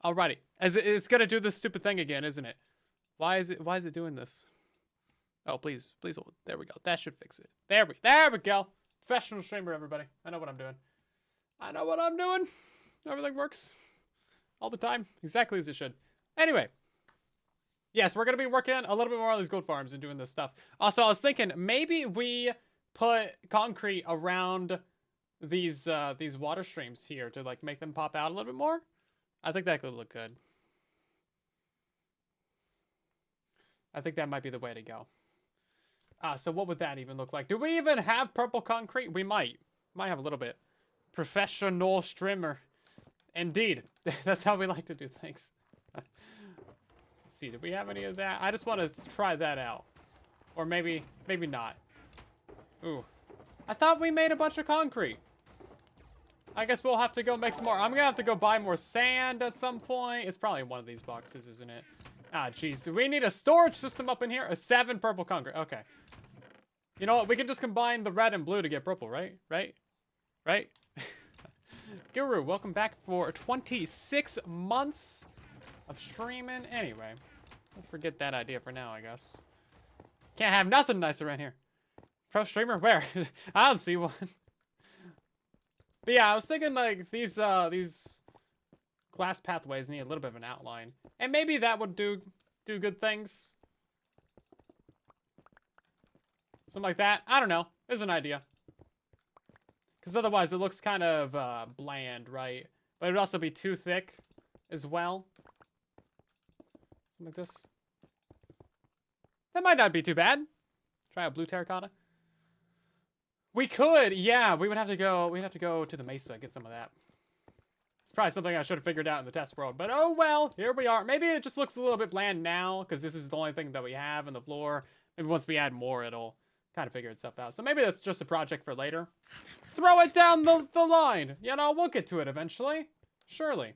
Alrighty. It's gonna do this stupid thing again, isn't it? Why is it doing this? Oh, please hold. There we go. That should fix it. There we go. Professional streamer, everybody. I know what I'm doing. I know what I'm doing. Everything works all the time, exactly as it should. Anyway, yes, we're gonna be working a little bit more on these gold farms and doing this stuff. Also, I was thinking maybe we put concrete around these water streams here to like make them pop out a little bit more. I think that could look good. I think that might be the way to go. So what would that even look like? Do we even have purple concrete? We might. Might have a little bit. Professional streamer. Indeed. That's how we like to do things. Let's see, do we have any of that? I just want to try that out. Or maybe not. Ooh. I thought we made a bunch of concrete. I guess we'll have to go make some more. I'm gonna have to go buy more sand at some point. It's probably in one of these boxes, isn't it? Ah, jeez. We need a storage system up in here. A 7 purple concrete. Okay. You know what? We can just combine the red and blue to get purple, right? Right? Guru, welcome back for 26 months of streaming. Anyway, we'll forget that idea for now, I guess. Can't have nothing nice around here. Pro streamer? Where? I don't see one. But yeah, I was thinking like these glass pathways need a little bit of an outline. And maybe that would do good things. Something like that. I don't know. There's an idea. Because otherwise it looks kind of bland, right? But it would also be too thick as well. Something like this. That might not be too bad. Try a blue terracotta. We could, yeah. We'd have to go to the mesa, get some of that. It's probably something I should have figured out in the test world. But oh well, here we are. Maybe it just looks a little bit bland now, because this is the only thing that we have in the floor. Maybe once we add more, it'll kind of figure itself out. So maybe that's just a project for later. Throw it down the line. You know, we'll get to it eventually. Surely.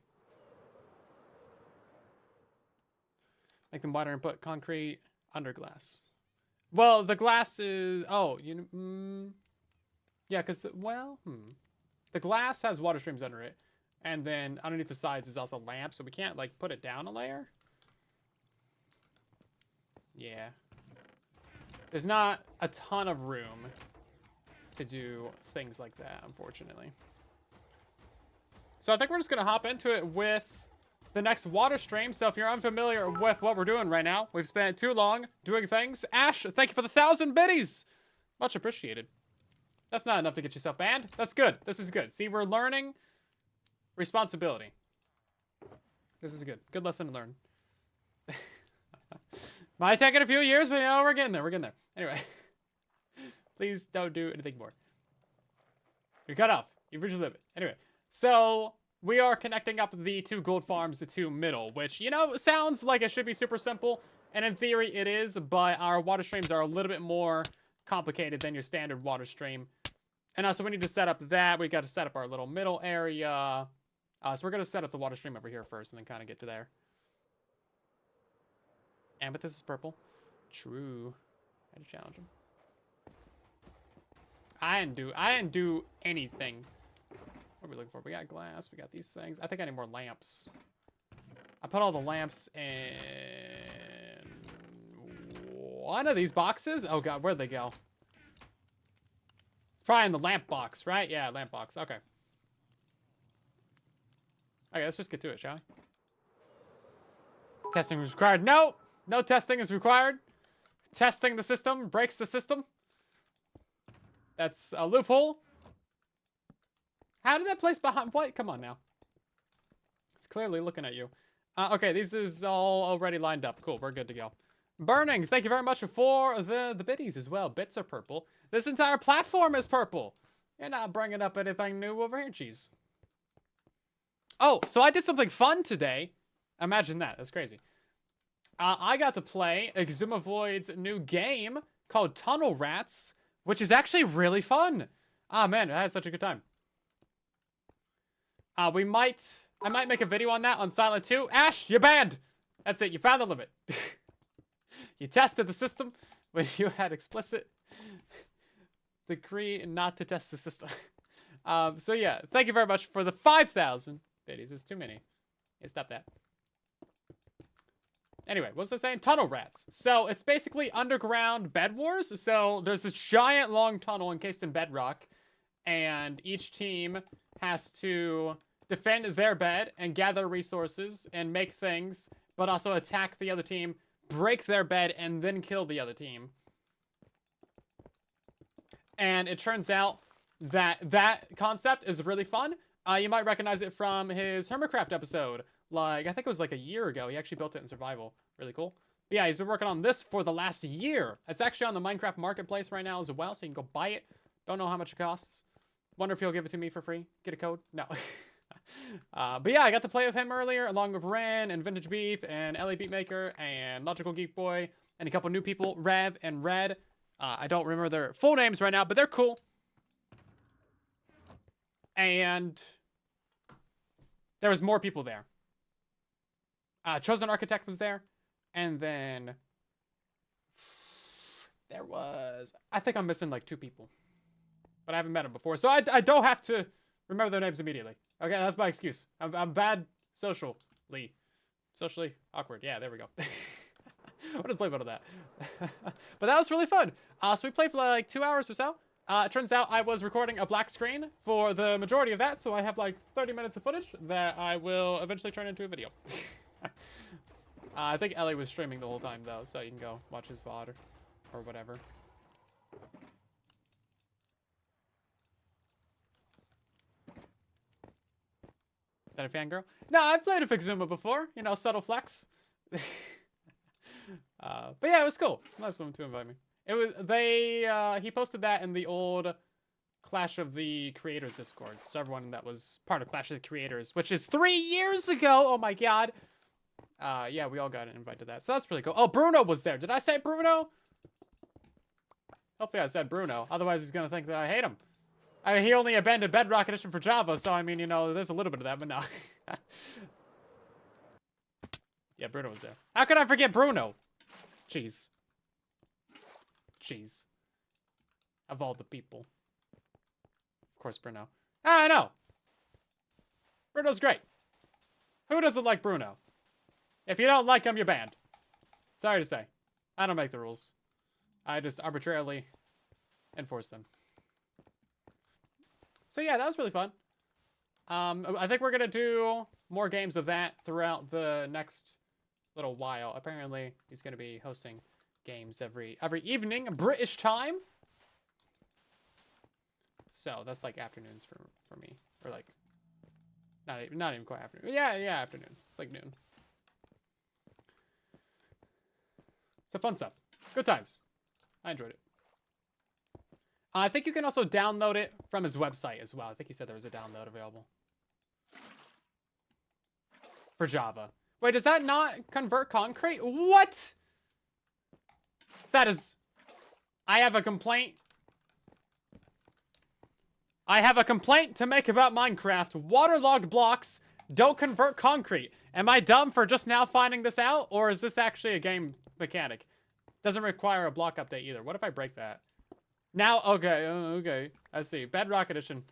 Make them wider and put concrete under glass. Well, the glass is... Oh, you... yeah, because the... Well, the glass has water streams under it. And then underneath the sides is also lamp, so we can't, like, put it down a layer. Yeah. There's not a ton of room to do things like that, unfortunately. So I think we're just going to hop into it with the next water stream. So if you're unfamiliar with what we're doing right now, we've spent too long doing things. Ash, thank you for the 1,000 biddies. Much appreciated. That's not enough to get yourself banned. That's good. This is good. See, we're learning responsibility. This is good. Good lesson to learn. Might take it a few years, but you know, we're getting there. We're getting there. Anyway. Please don't do anything more. You're cut off. You've reached the limit. Anyway. So, we are connecting up the 2 gold farms to middle, which, you know, sounds like it should be super simple. And in theory, it is, but our water streams are a little bit more complicated than your standard water stream. And also, we need to set up that. We got to set up our little middle area. So we're going to set up the water stream over here first and then kind of get to there. Amethyst is purple. True. I had to challenge him. I didn't do anything. What are we looking for? We got glass. We got these things. I think I need more lamps. I put all the lamps in one of these boxes. Oh god, where'd they go? It's probably in the lamp box, right? Yeah, lamp box. Okay. Okay, let's just get to it, shall we? Testing is required. No! No testing is required. Testing the system breaks the system. That's a loophole. How did that place behind... What? Come on now. It's clearly looking at you. Okay, this is all already lined up. Cool, we're good to go. Burning, thank you very much for the biddies as well. Bits are purple. This entire platform is purple. You're not bringing up anything new over here, jeez. Oh, so I did something fun today. Imagine that. That's crazy. I got to play Exumavoid's new game called Tunnel Rats, which is actually really fun. Ah, man, I had such a good time. I might make a video on that on Silent 2. Ash, you're banned! That's it, you found the limit. You tested the system when you had explicit decree not to test the system. So yeah, thank you very much for the 5,000 biddies. It's too many. Hey, stop that. Anyway, what was I saying? Tunnel rats. So it's basically underground bed wars. So there's this giant long tunnel encased in bedrock, and each team has to defend their bed and gather resources and make things, but also attack the other team, break their bed, and then kill the other team. And it turns out that that concept is really fun. You might recognize it from his Hermitcraft episode. Like, I think it was like a year ago. He actually built it in survival. Really cool. But yeah, he's been working on this for the last year. It's actually on the Minecraft Marketplace right now as well, so you can go buy it. Don't know how much it costs. Wonder if he'll give it to me for free. Get a code? No. But yeah, I got to play with him earlier, along with Ren and Vintage Beef and LA Beatmaker and Logical Geek Boy and a couple new people, Rev and Red. I don't remember their full names right now, but they're cool. And there was more people there. Chosen Architect was there. And then there was... I think I'm missing like 2 people. But I haven't met them before. So I don't have to remember their names immediately. Okay, that's my excuse. I'm bad socially. Socially awkward. Yeah, there we go. What a playbook of that. But that was really fun. So we played for like 2 hours or so. It turns out I was recording a black screen for the majority of that, so I have like 30 minutes of footage that I will eventually turn into a video. I think Ellie was streaming the whole time though, so you can go watch his VOD or whatever. Is that a fangirl? No, I've played a Fixuma before. You know, subtle flex. But yeah, it was cool. It's a nice of them to invite me. It was he posted that in the old Clash of the Creators Discord. So everyone that was part of Clash of the Creators, which is 3 years ago. Oh my god. Yeah, we all got an invite to that. So that's pretty cool. Oh, Bruno was there. Did I say Bruno? Hopefully I said Bruno. Otherwise he's gonna think that I hate him. I mean, he only abandoned Bedrock Edition for Java, so I mean, you know, there's a little bit of that, but no. Yeah, Bruno was there. How could I forget Bruno? Jeez. Jeez. Of all the people. Of course, Bruno. I know. Bruno's great. Who doesn't like Bruno? If you don't like him, you're banned. Sorry to say. I don't make the rules. I just arbitrarily enforce them. So yeah, that was really fun. I think we're going to do more games of that throughout the next little while. Apparently, he's going to be hosting games every evening, British time. So that's like afternoons for me, or like not even quite afternoon. Yeah, afternoons. It's like noon. So fun stuff. Good times. I enjoyed it. I think you can also download it from his website as well. I think he said there was a download available for Java. Wait, does that not convert concrete? What? That is... I have a complaint. I have a complaint to make about Minecraft. Waterlogged blocks don't convert concrete. Am I dumb for just now finding this out? Or is this actually a game mechanic? Doesn't require a block update either. What if I break that? Now, okay, okay. I see. Bedrock Edition.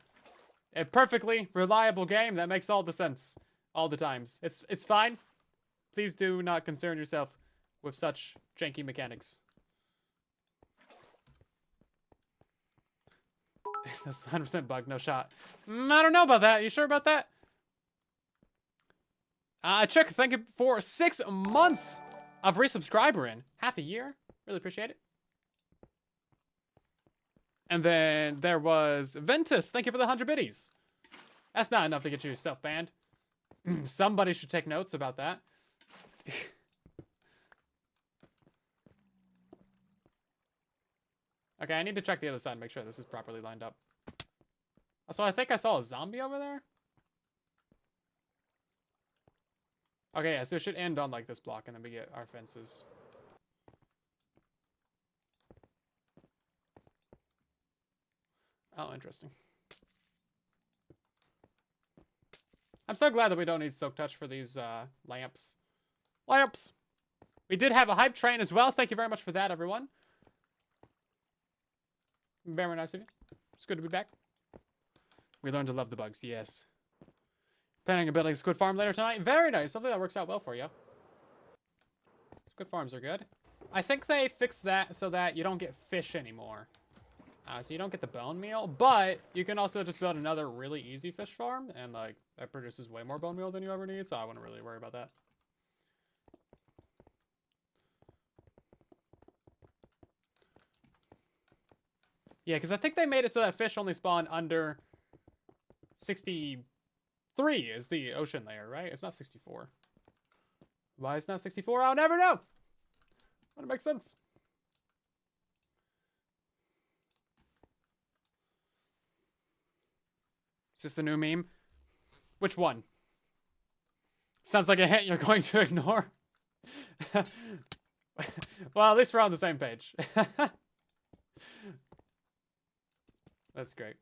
A perfectly reliable game that makes all the sense. All the times. It's fine. Please do not concern yourself with such janky mechanics. That's 100% bug, no shot. I don't know about that. You sure about that? Chuck, thank you for 6 months of resubscriber in. Half a year. Really appreciate it. And then there was Ventus. Thank you for the 100 biddies. That's not enough to get you self-banned. Somebody should take notes about that. Okay, I need to check the other side and make sure this is properly lined up. So I think I saw a zombie over there. Okay, yeah, so it should end on like this block and then we get our fences. Oh, interesting. I'm so glad that we don't need Silk Touch for these lamps. Lamps! We did have a hype train as well. Thank you very much for that, everyone. Very nice of you. It's good to be back. We learned to love the bugs, yes. Planning on building a squid farm later tonight. Very nice. Hopefully that works out well for you. Squid farms are good. I think they fixed that so that you don't get fish anymore. So you don't get the bone meal, but you can also just build another really easy fish farm, and like that produces way more bone meal than you ever need, so I wouldn't really worry about that. Yeah, because I think they made it so that fish only spawn under 63 is the ocean layer, right? It's not 64. Why it's not 64? I'll never know. That makes sense. Is this the new meme? Which one? Sounds like a hint you're going to ignore. Well, at least we're on the same page. That's great.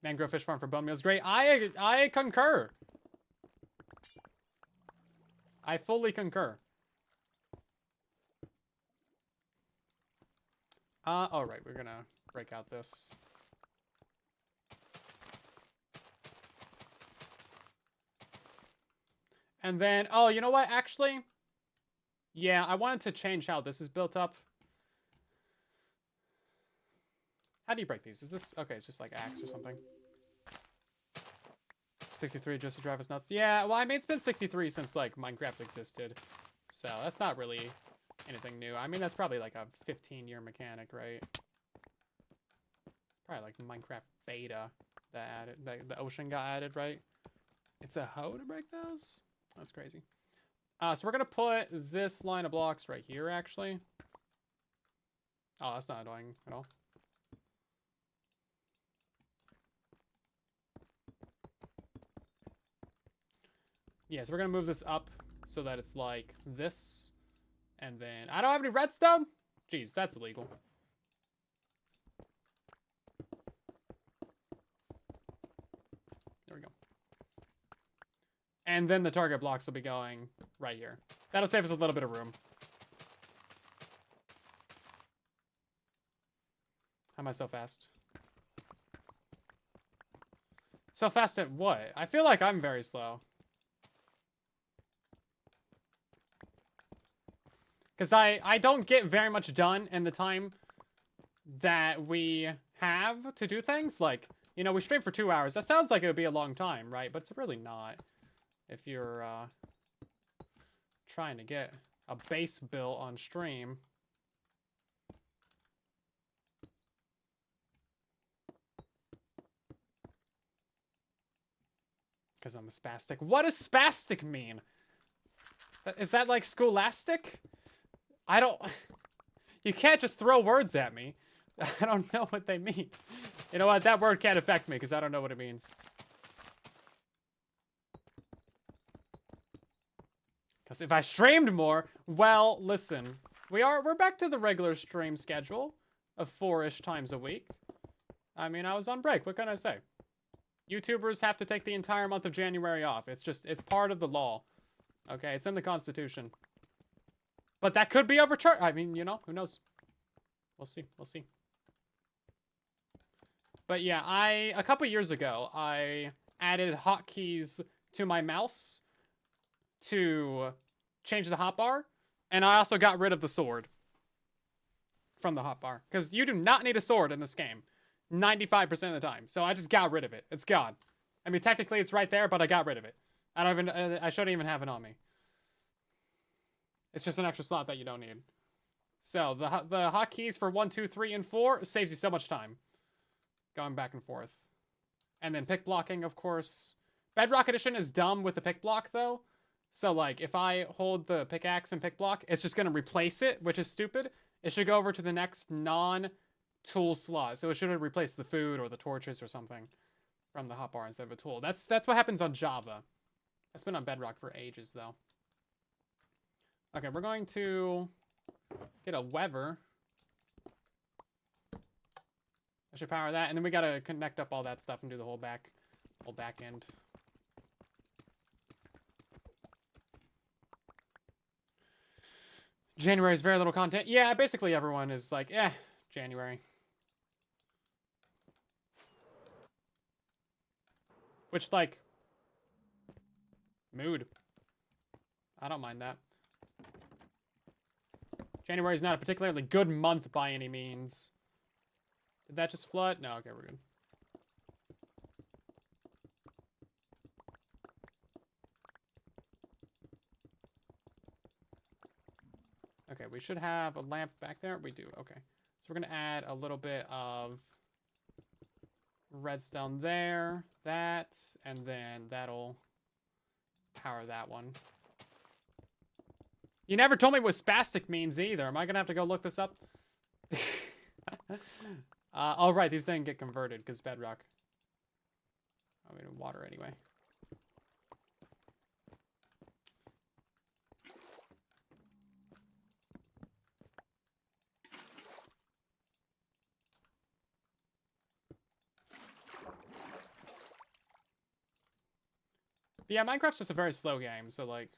Mangrove fish farm for bone meal is great. I concur. I fully concur. All right, we're gonna break out this. And then, oh, you know what? Actually, yeah, I wanted to change how this is built up. How do you break these? Is this... Okay, it's just like axe or something. 63 just to drive us nuts. Yeah, well, I mean, it's been 63 since, like, Minecraft existed. So, that's not really anything new. I mean, that's probably, like, a 15-year mechanic, right? It's probably, like, Minecraft beta that added... the ocean got added, right? It's a hoe to break those? That's crazy. So we're going to put this line of blocks right here, actually. Oh, that's not annoying at all. Yeah, so we're going to move this up so that it's like this. And then... I don't have any redstone? Jeez, that's illegal. There we go. And then the target blocks will be going right here. That'll save us a little bit of room. How am I so fast? So fast at what? I feel like I'm very slow. Because I don't get very much done in the time that we have to do things. Like, you know, we stream for 2 hours. That sounds like it would be a long time, right? But it's really not. If you're trying to get a base built on stream. Because I'm a spastic. What does spastic mean? Is that like scholastic? I don't... You can't just throw words at me. I don't know what they mean. You know what? That word can't affect me because I don't know what it means. Because if I streamed more, well, listen. We're back to the regular stream schedule of 4-ish times a week. I mean, I was on break. What can I say? YouTubers have to take the entire month of January off. It's part of the law. Okay, it's in the Constitution. But that could be overturned. I mean, you know, who knows? We'll see. We'll see. But yeah, a couple years ago, I added hotkeys to my mouse to change the hotbar. And I also got rid of the sword from the hotbar. Because you do not need a sword in this game. 95% of the time. So I just got rid of it. It's gone. I mean, technically it's right there, but I got rid of it. I shouldn't even have it on me. It's just an extra slot that you don't need. So, the hotkeys for 1, 2, 3, and 4 saves you so much time. Going back and forth. And then pick blocking, of course. Bedrock Edition is dumb with the pick block, though. So, like, if I hold the pickaxe and pick block, it's just going to replace it, which is stupid. It should go over to the next non-tool slot. So, it should have replaced the food or the torches or something from the hotbar instead of a tool. That's what happens on Java. That's been on Bedrock for ages, though. Okay, we're going to get a Weaver. I should power that, and then we gotta connect up all that stuff and do the whole back end. January is very little content. Yeah, basically everyone is like, January. Which, like, mood. I don't mind that. January is not a particularly good month by any means. Did that just flood? No, okay, we're good. Okay, we should have a lamp back there. We do, okay. So we're gonna add a little bit of redstone there, that, and then that'll power that one. You never told me what spastic means either. Am I gonna have to go look this up? Oh, right, these didn't get converted because Bedrock. I mean, water anyway. But yeah, Minecraft's just a very slow game, so, like,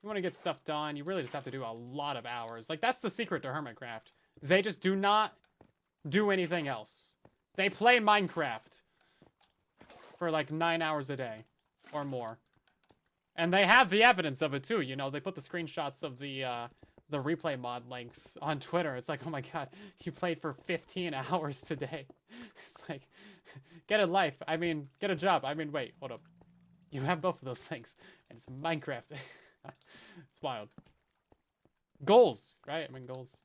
you want to get stuff done, you really just have to do a lot of hours. Like, that's the secret to Hermitcraft. They just do not do anything else. They play Minecraft for, like, 9 hours a day or more. And they have the evidence of it, too, you know? They put the screenshots of the replay mod links on Twitter. It's like, oh my god, you played for 15 hours today. It's like, get a life. I mean, get a job. I mean, wait, hold up. You have both of those things, and it's Minecraft. It's wild. Goals, right? I mean, goals.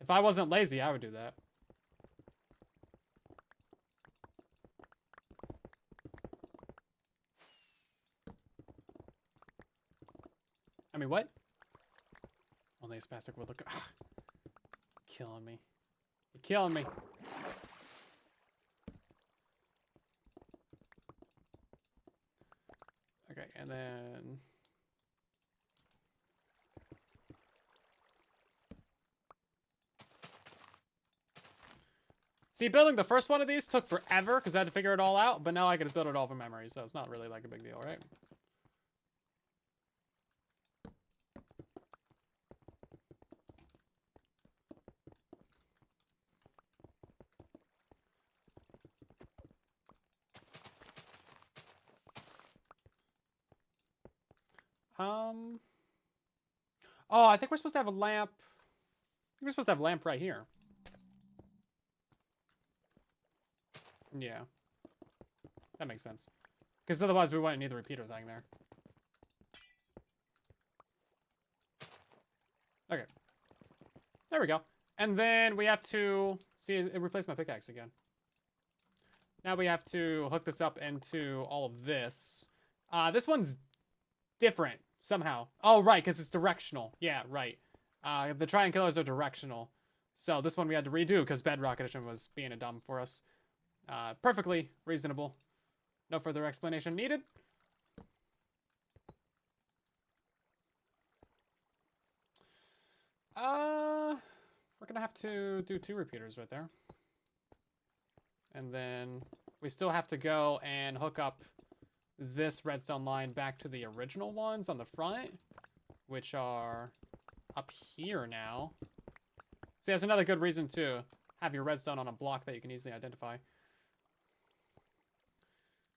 If I wasn't lazy, I would do that. I mean, what? Only a spastic would look. Ah, killing me. You're killing me. Okay, and then... See, building the first one of these took forever because I had to figure it all out, but now I can just build it all from memory, so it's not really like a big deal, right? Oh, I think we're supposed to have a lamp. We're supposed to have a lamp right here. Yeah. That makes sense. Because otherwise we wouldn't need the repeater thing there. Okay. There we go. And then we have to... See, it replaced my pickaxe again. Now we have to hook this up into all of this. This one's different somehow. Oh, right, because it's directional. Yeah, right. The Try Killers are directional. So this one we had to redo because Bedrock Edition was being a dumb for us. Perfectly reasonable. No further explanation needed. We're gonna have to do 2 repeaters right there. And then we still have to go and hook up this redstone line back to the original ones on the front, which are up here now. See, that's another good reason to have your redstone on a block that you can easily identify.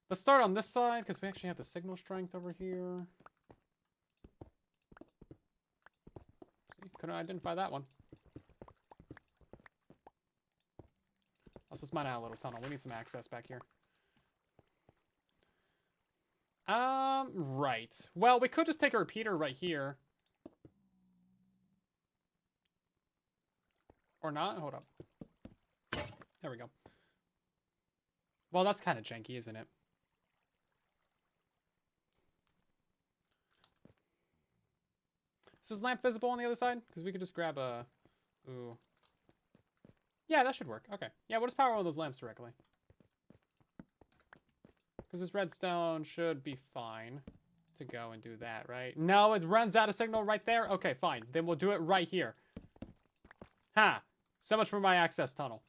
Let's start on this side, because we actually have the signal strength over here. See, couldn't identify that one. Let's just mine out a little tunnel. We need some access back here. Right. Well, we could just take a repeater right here. Or not? Hold up. There we go. Well, that's kind of janky, isn't it? Is this lamp visible on the other side? Because we could just grab a... Ooh. Yeah, that should work. Okay. Yeah, we'll just power one of those lamps directly. Because this redstone should be fine to go and do that, right? No, it runs out of signal right there? Okay, fine. Then we'll do it right here. Ha! So much for my access tunnel.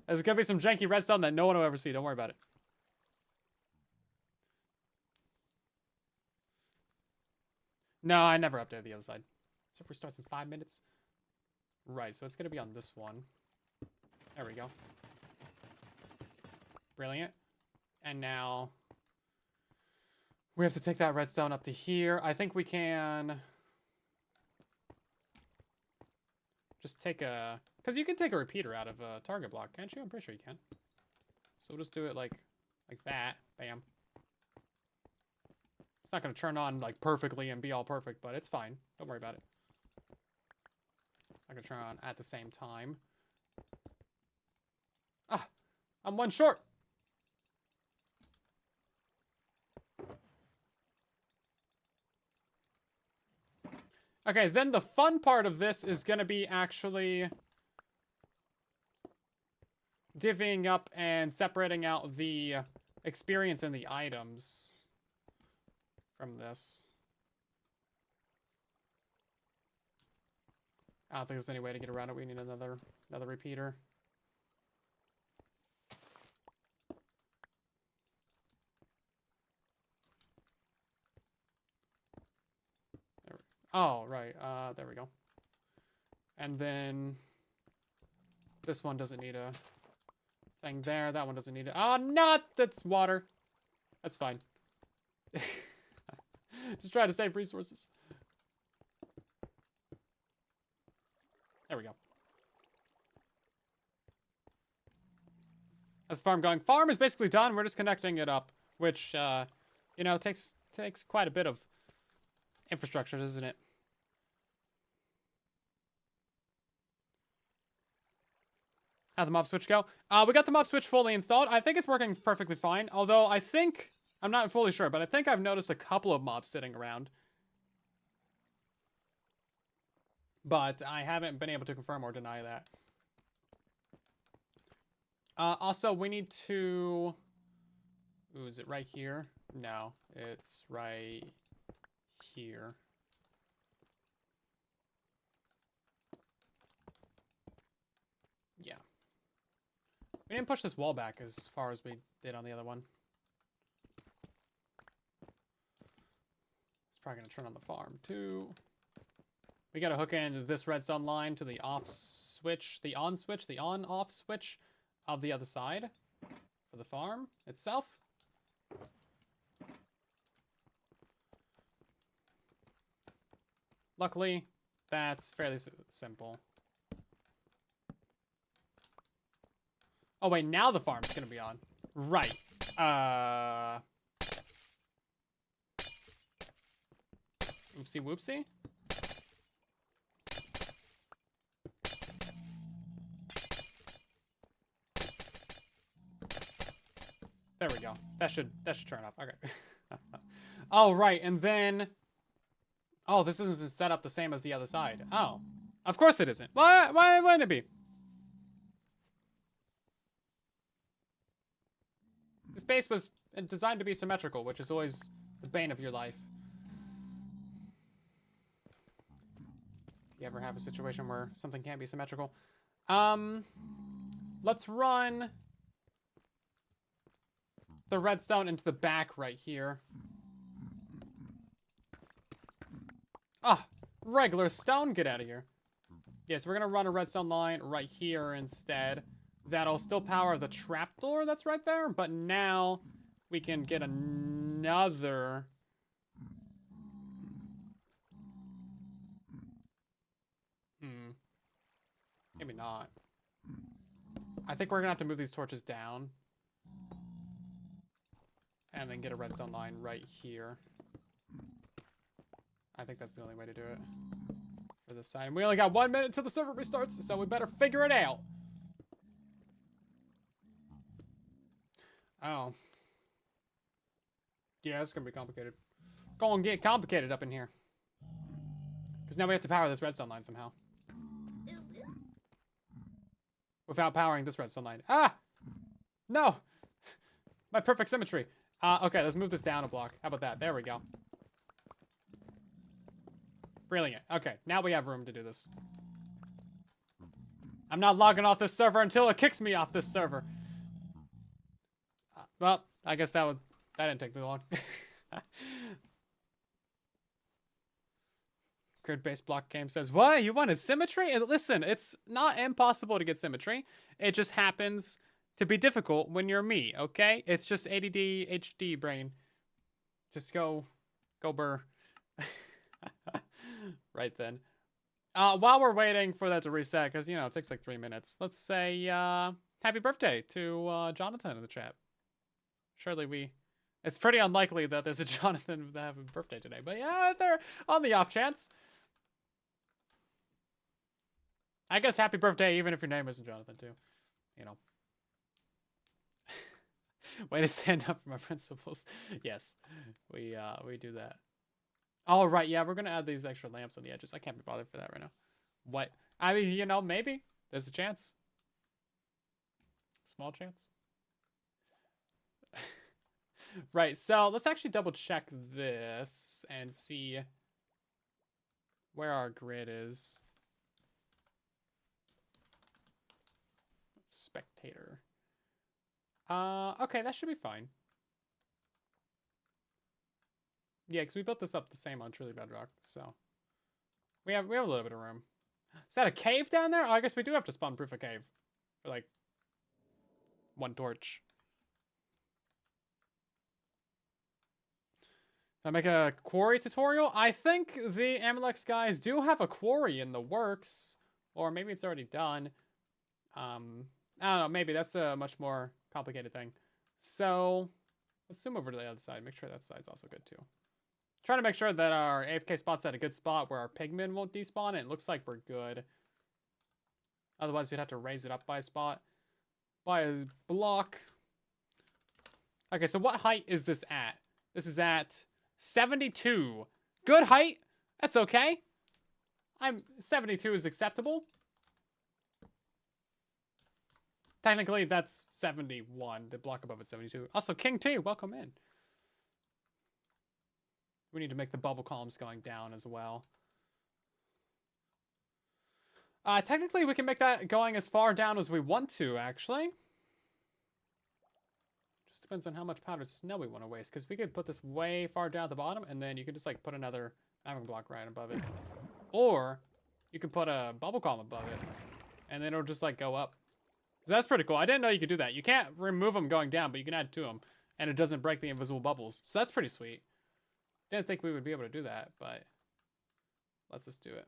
There's gonna be some janky redstone that no one will ever see. Don't worry about it. No, I never updated the other side. So if we start in 5 minutes. Right, so it's gonna be on this one. There we go. Brilliant. And now we have to take that redstone up to here. I think we can just take a... Because you can take a repeater out of a target block, can't you? I'm pretty sure you can. So we'll just do it like that. Bam. It's not going to turn on like perfectly and be all perfect, but it's fine. Don't worry about it. It's not going to turn on at the same time. Ah, I'm one short. Okay, then the fun part of this is going to be actually divvying up and separating out the experience and the items from this. I don't think there's any way to get around it. We need another repeater. Oh, right. There we go. And then this one doesn't need a thing there. That one doesn't need it. Oh, not! That's water. That's fine. Just try to save resources. There we go. That's the farm going. Farm is basically done. We're just connecting it up, which, you know, takes quite a bit of infrastructure, doesn't it? How'd the mob switch go? We got the mob switch fully installed. I think it's working perfectly fine. Although I think, I'm not fully sure, but I think I've noticed a couple of mobs sitting around. But I haven't been able to confirm or deny that. Also, we need to... Ooh, is it right here? No, it's right here. Yeah. We didn't push this wall back as far as we did on the other one. It's probably going to turn on the farm, too. We got to hook in this redstone line to the off switch, the on switch, the on-off switch of the other side for the farm itself. Luckily, that's fairly simple. Oh, wait, now the farm's going to be on. Right. Oopsie whoopsie. There we go. That should turn off. Okay. Oh, right, and then... Oh, this isn't set up the same as the other side. Oh. Of course it isn't. Why wouldn't it be? This base was designed to be symmetrical, which is always the bane of your life. If you ever have a situation where something can't be symmetrical. Let's run the redstone into the back right here. Ah, regular stone, get out of here. Yes, we're gonna run a redstone line right here instead. That'll still power the trapdoor that's right there, but now we can get another... Maybe not. I think we're gonna have to move these torches down. And then get a redstone line right here. I think that's the only way to do it. For this side. And we only got 1 minute till the server restarts, so we better figure it out. Oh. Yeah, it's gonna be complicated. Go and get complicated up in here. Because now we have to power this redstone line somehow. Without powering this redstone line. Ah! No! My perfect symmetry. Okay, let's move this down a block. How about that? There we go. Brilliant. Okay, now we have room to do this. I'm not logging off this server until it kicks me off this server. Well, I guess that didn't take too long. Grid-based block game says, what? You wanted symmetry? And listen, it's not impossible to get symmetry. It just happens to be difficult when you're me, okay? It's just ADD, HD brain. Just go burr. Right then. While we're waiting for that to reset, because, you know, it takes like 3 minutes, let's say, happy birthday to, Jonathan in the chat. Surely it's pretty unlikely that there's a Jonathan that have a birthday today, but yeah, they're on the off chance. I guess happy birthday even if your name isn't Jonathan, too. You know. Way to stand up for my principles. Yes, we do that. Oh, right, yeah, we're gonna add these extra lamps on the edges. I can't be bothered for that right now. What? I mean, you know, maybe. There's a chance. Small chance. Right, so let's actually double check this and see where our grid is. Spectator. Okay, that should be fine. Yeah, because we built this up the same on Truly Bedrock, so we have a little bit of room. Is that a cave down there? Oh, I guess we do have to spawn proof a cave for like 1 torch. I make a quarry tutorial? I think the Amalex guys do have a quarry in the works, or maybe it's already done. I don't know. Maybe that's a much more complicated thing. So let's zoom over to the other side. Make sure that side's also good too. Trying to make sure that our AFK spot's at a good spot where our pigmen won't despawn. And it looks like we're good. Otherwise, we'd have to raise it up by a spot, by a block. Okay, so what height is this at? This is at 72. Good height. That's okay. 72 is acceptable. Technically, that's 71. The block above it's 72. Also, King T, welcome in. We need to make the bubble columns going down as well. Technically, we can make that going as far down as we want to, actually. Just depends on how much powdered snow we want to waste, because we could put this way far down at the bottom, and then you could just, like, put another diamond block right above it. Or you can put a bubble column above it, and then it'll just, like, go up. So that's pretty cool. I didn't know you could do that. You can't remove them going down, but you can add to them, and it doesn't break the invisible bubbles. So that's pretty sweet. Didn't think we would be able to do that, but let's just do it.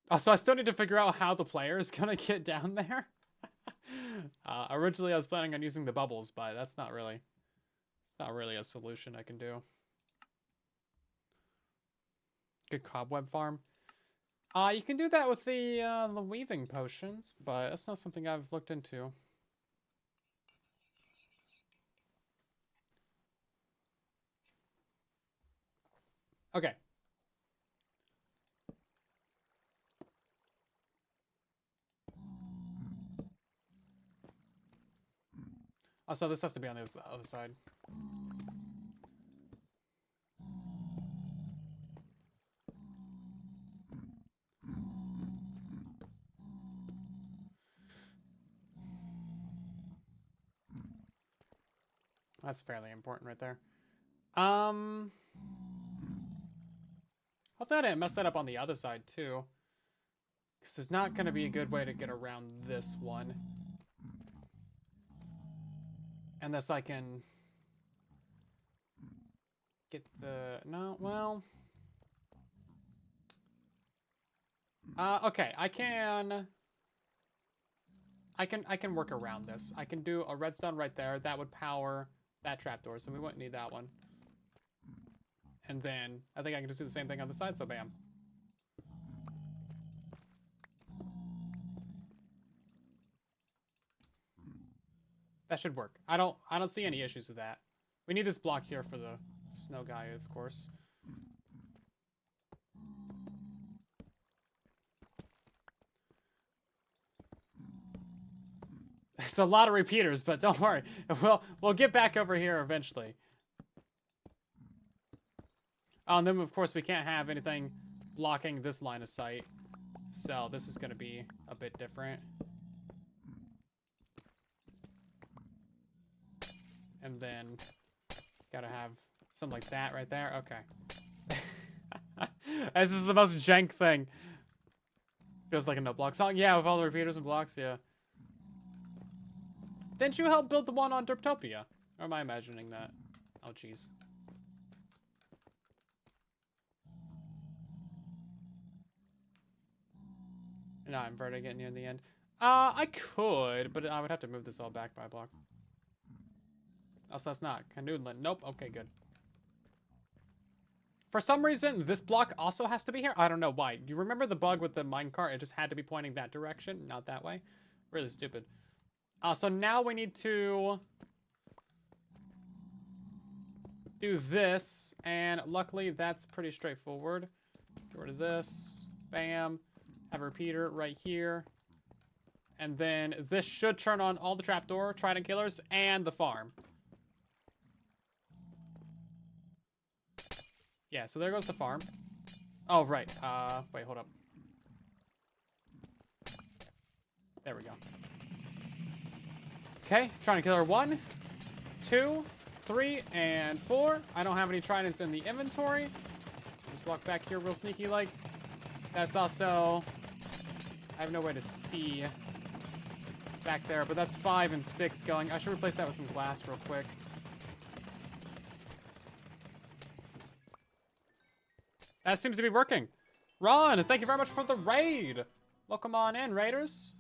Also, I still need to figure out how the player is gonna get down there. Originally, I was planning on using the bubbles, but that's not really, it's not really a solution I can do. Good cobweb farm. You can do that with the weaving potions, but that's not something I've looked into. Okay. Also, this has to be on the other side. That's fairly important right there. Hopefully I didn't mess that up on the other side too. Because there's not going to be a good way to get around this one. Unless I can get the... No, well... okay, I can work around this. I can do a redstone right there. That would power that trapdoor, so we wouldn't need that one. And then I think I can just do the same thing on the side, so bam. That should work. I don't see any issues with that. We need this block here for the snow guy, of course. It's a lot of repeaters, but don't worry. We'll get back over here eventually. Oh, and then of course we can't have anything blocking this line of sight. So this is going to be a bit different. And then gotta have something like that right there. Okay. This is the most jank thing. Feels like a no block song. Yeah, with all the repeaters and blocks, yeah. Didn't you help build the one on Derptopia? Or am I imagining that? Oh, jeez. No, I'm inverting it near the end. I could, but I would have to move this all back by a block. Oh, so that's not canoodling. Nope. Okay, good. For some reason, this block also has to be here. I don't know why. You remember the bug with the minecart? It just had to be pointing that direction, not that way. Really stupid. So now we need to do this, and luckily that's pretty straightforward. Get rid of this. Bam. Have a repeater right here. And then this should turn on all the trapdoor, trident killers, and the farm. Yeah, so there goes the farm. Oh, right. Wait, hold up. There we go. Okay, trident killer 1, 2, 3, and 4. I don't have any tridents in the inventory. Just walk back here real sneaky like. That's also... I have no way to see back there, but that's 5 and 6 going. I should replace that with some glass real quick. That seems to be working. Ron, thank you very much for the raid. Welcome on in, raiders.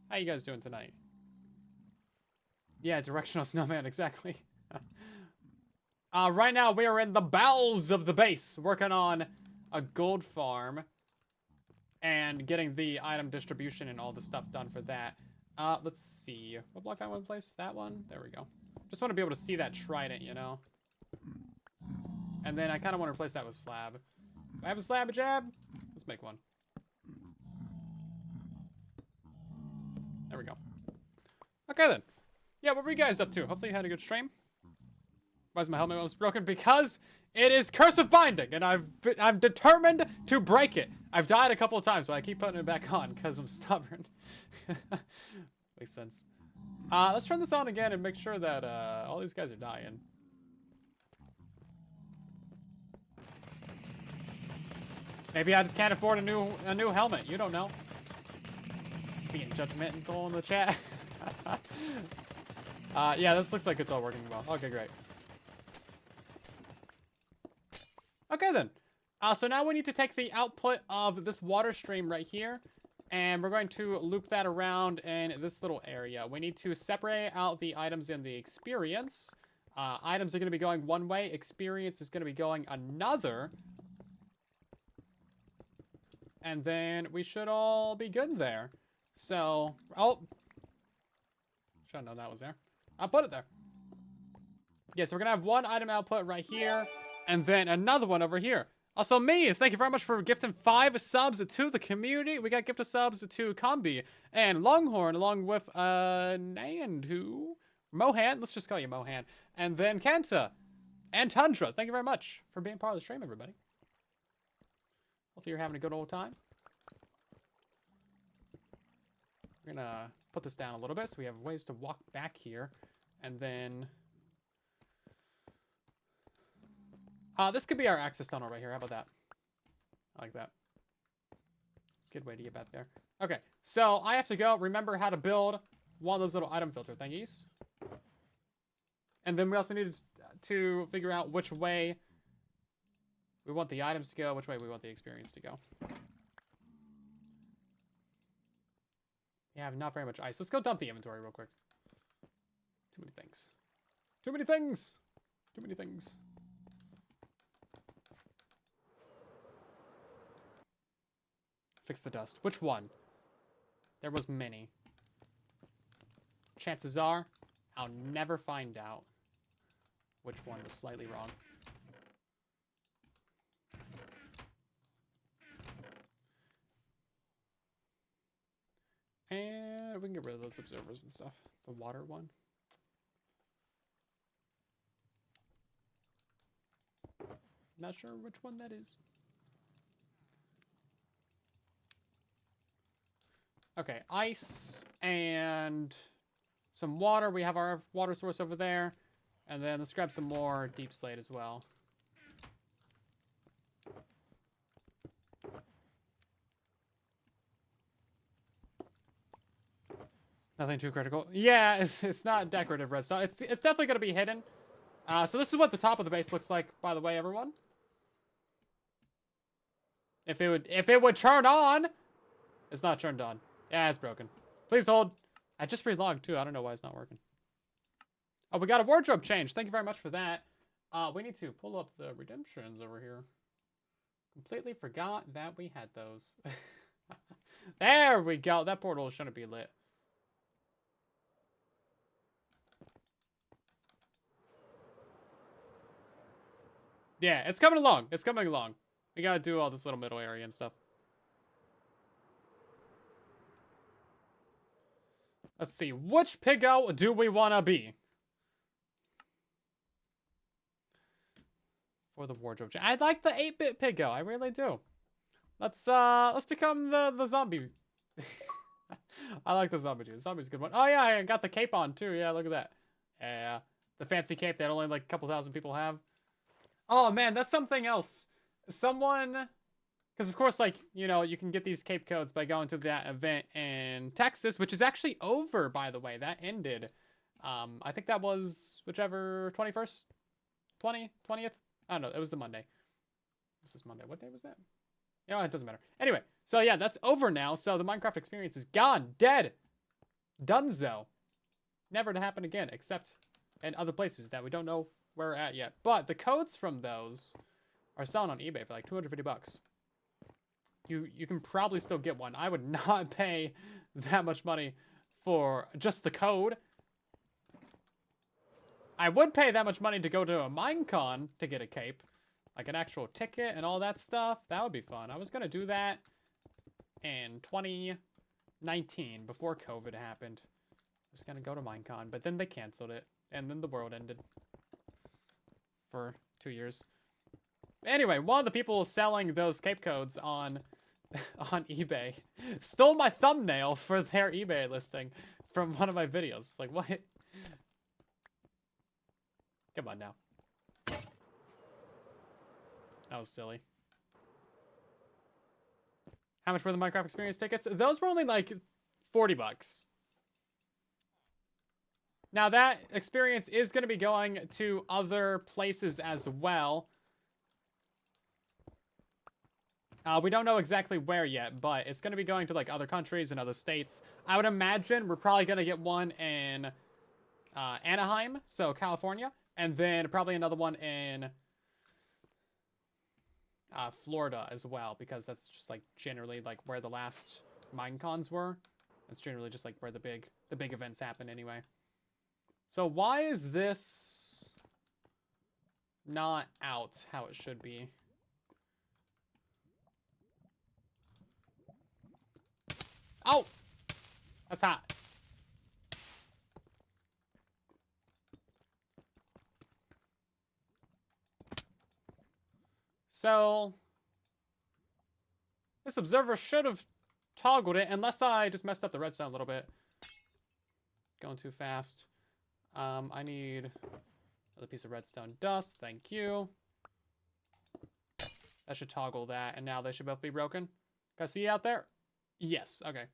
How you guys doing tonight? Yeah, directional snowman, exactly. Right now, we are in the bowels of the base, working on a gold farm and getting the item distribution and all the stuff done for that. Let's see. What block I want to place? That one? There we go. Just want to be able to see that trident, you know? And then I kind of want to replace that with slab. Do I have a slab jab? Let's make one. There we go. Okay, then. Yeah, what were you guys up to? Hopefully you had a good stream. Why is my helmet almost broken? Because it is Curse of Binding, and I'm determined to break it. I've died a couple of times, so I keep putting it back on because I'm stubborn. Makes sense. Let's turn this on again and make sure that all these guys are dying. Maybe I just can't afford a new helmet. You don't know. Being judgmental in the chat. Yeah, this looks like it's all working well. Okay, great. Okay, then. So now we need to take the output of this water stream right here, and we're going to loop that around in this little area. We need to separate out the items in the experience. Items are going to be going one way. Experience is going to be going another. And then we should all be good there. So, oh. Should have known that was there. I'll put it there. Yeah, so we're going to have one item output right here, and then another one over here. Also, me, thank you very much for gifting 5 subs to the community. We got gifted subs to Combi and Longhorn, along with Nandu, Mohan, let's just call you Mohan, and then Kanta and Tundra. Thank you very much for being part of the stream, everybody. Hopefully you're having a good old time. We're gonna put this down a little bit so we have ways to walk back here, and then this could be our access tunnel right here. How about that? I like that. It's a good way to get back there. Okay, so I have to go remember how to build one of those little item filter thingies. And then we also need to figure out which way we want the items to go, which way we want the experience to go. Yeah, not very much ice. Let's go dump the inventory real quick. Too many things. Too many things! Too many things. Fix the dust. Which one? There was many. Chances are, I'll never find out which one was slightly wrong. And we can get rid of those observers and stuff. The water one. Not sure which one that is. Okay, ice and some water. We have our water source over there. And then let's grab some more deep slate as well. Nothing too critical. Yeah, it's not decorative redstone. It's definitely going to be hidden. So this is what the top of the base looks like, by the way, everyone. If it would turn on, it's not turned on. Yeah, it's broken. Please hold. I just relogged too. I don't know why it's not working. Oh, we got a wardrobe change. Thank you very much for that. We need to pull up the redemptions over here. Completely forgot that we had those. There we go. That portal shouldn't be lit. Yeah, it's coming along. It's coming along. We gotta do all this little middle area and stuff. Let's see. Which piggo do we want to be? For the wardrobe change. I like the 8-bit piggo. I really do. Let's become the zombie. I like the zombie too. Zombie's a good one. Oh yeah, I got the cape on too. Yeah, look at that. Yeah, the fancy cape that only like a couple thousand people have. Oh man, that's something else. Someone, because of course, like, you know, you can get these cape codes by going to that event in Texas, which is actually over, by the way. That ended. I think that was whichever 21st, 20th. I don't know. It was the Monday. This is Monday. What day was that? You know, it doesn't matter. Anyway, so yeah, that's over now. So the Minecraft experience is gone, dead, donezo, never to happen again, except in other places that we don't know where we're at yet. But the codes from those are selling on eBay for like 250 bucks. You can probably still get one. I would not pay that much money for just the code. I would pay that much money to go to a Minecon to get a cape. Like an actual ticket and all that stuff. That would be fun. I was going to do that in 2019 before COVID happened. I was going to go to Minecon, but then they canceled it. And then the world ended for 2 years. Anyway, one of the people selling those cape codes on eBay stole my thumbnail for their eBay listing from one of my videos. Like, what? Come on now. That was silly. How much were the Minecraft experience tickets? Those were only like 40 bucks. Now that experience is going to be going to other places as well. We don't know exactly where yet, but it's going to be going to like other countries and other states. I would imagine we're probably going to get one in Anaheim, so California, and then probably another one in Florida as well, because that's just like generally like where the last Minecons were. That's generally just like where the big events happen anyway. So why is this not out how it should be? Oh! That's hot. So this observer should have toggled it, unless I just messed up the redstone a little bit. Going too fast. I need another piece of redstone dust. Thank you. That should toggle that, and now they should both be broken. Can I see you out there? Yes. Okay.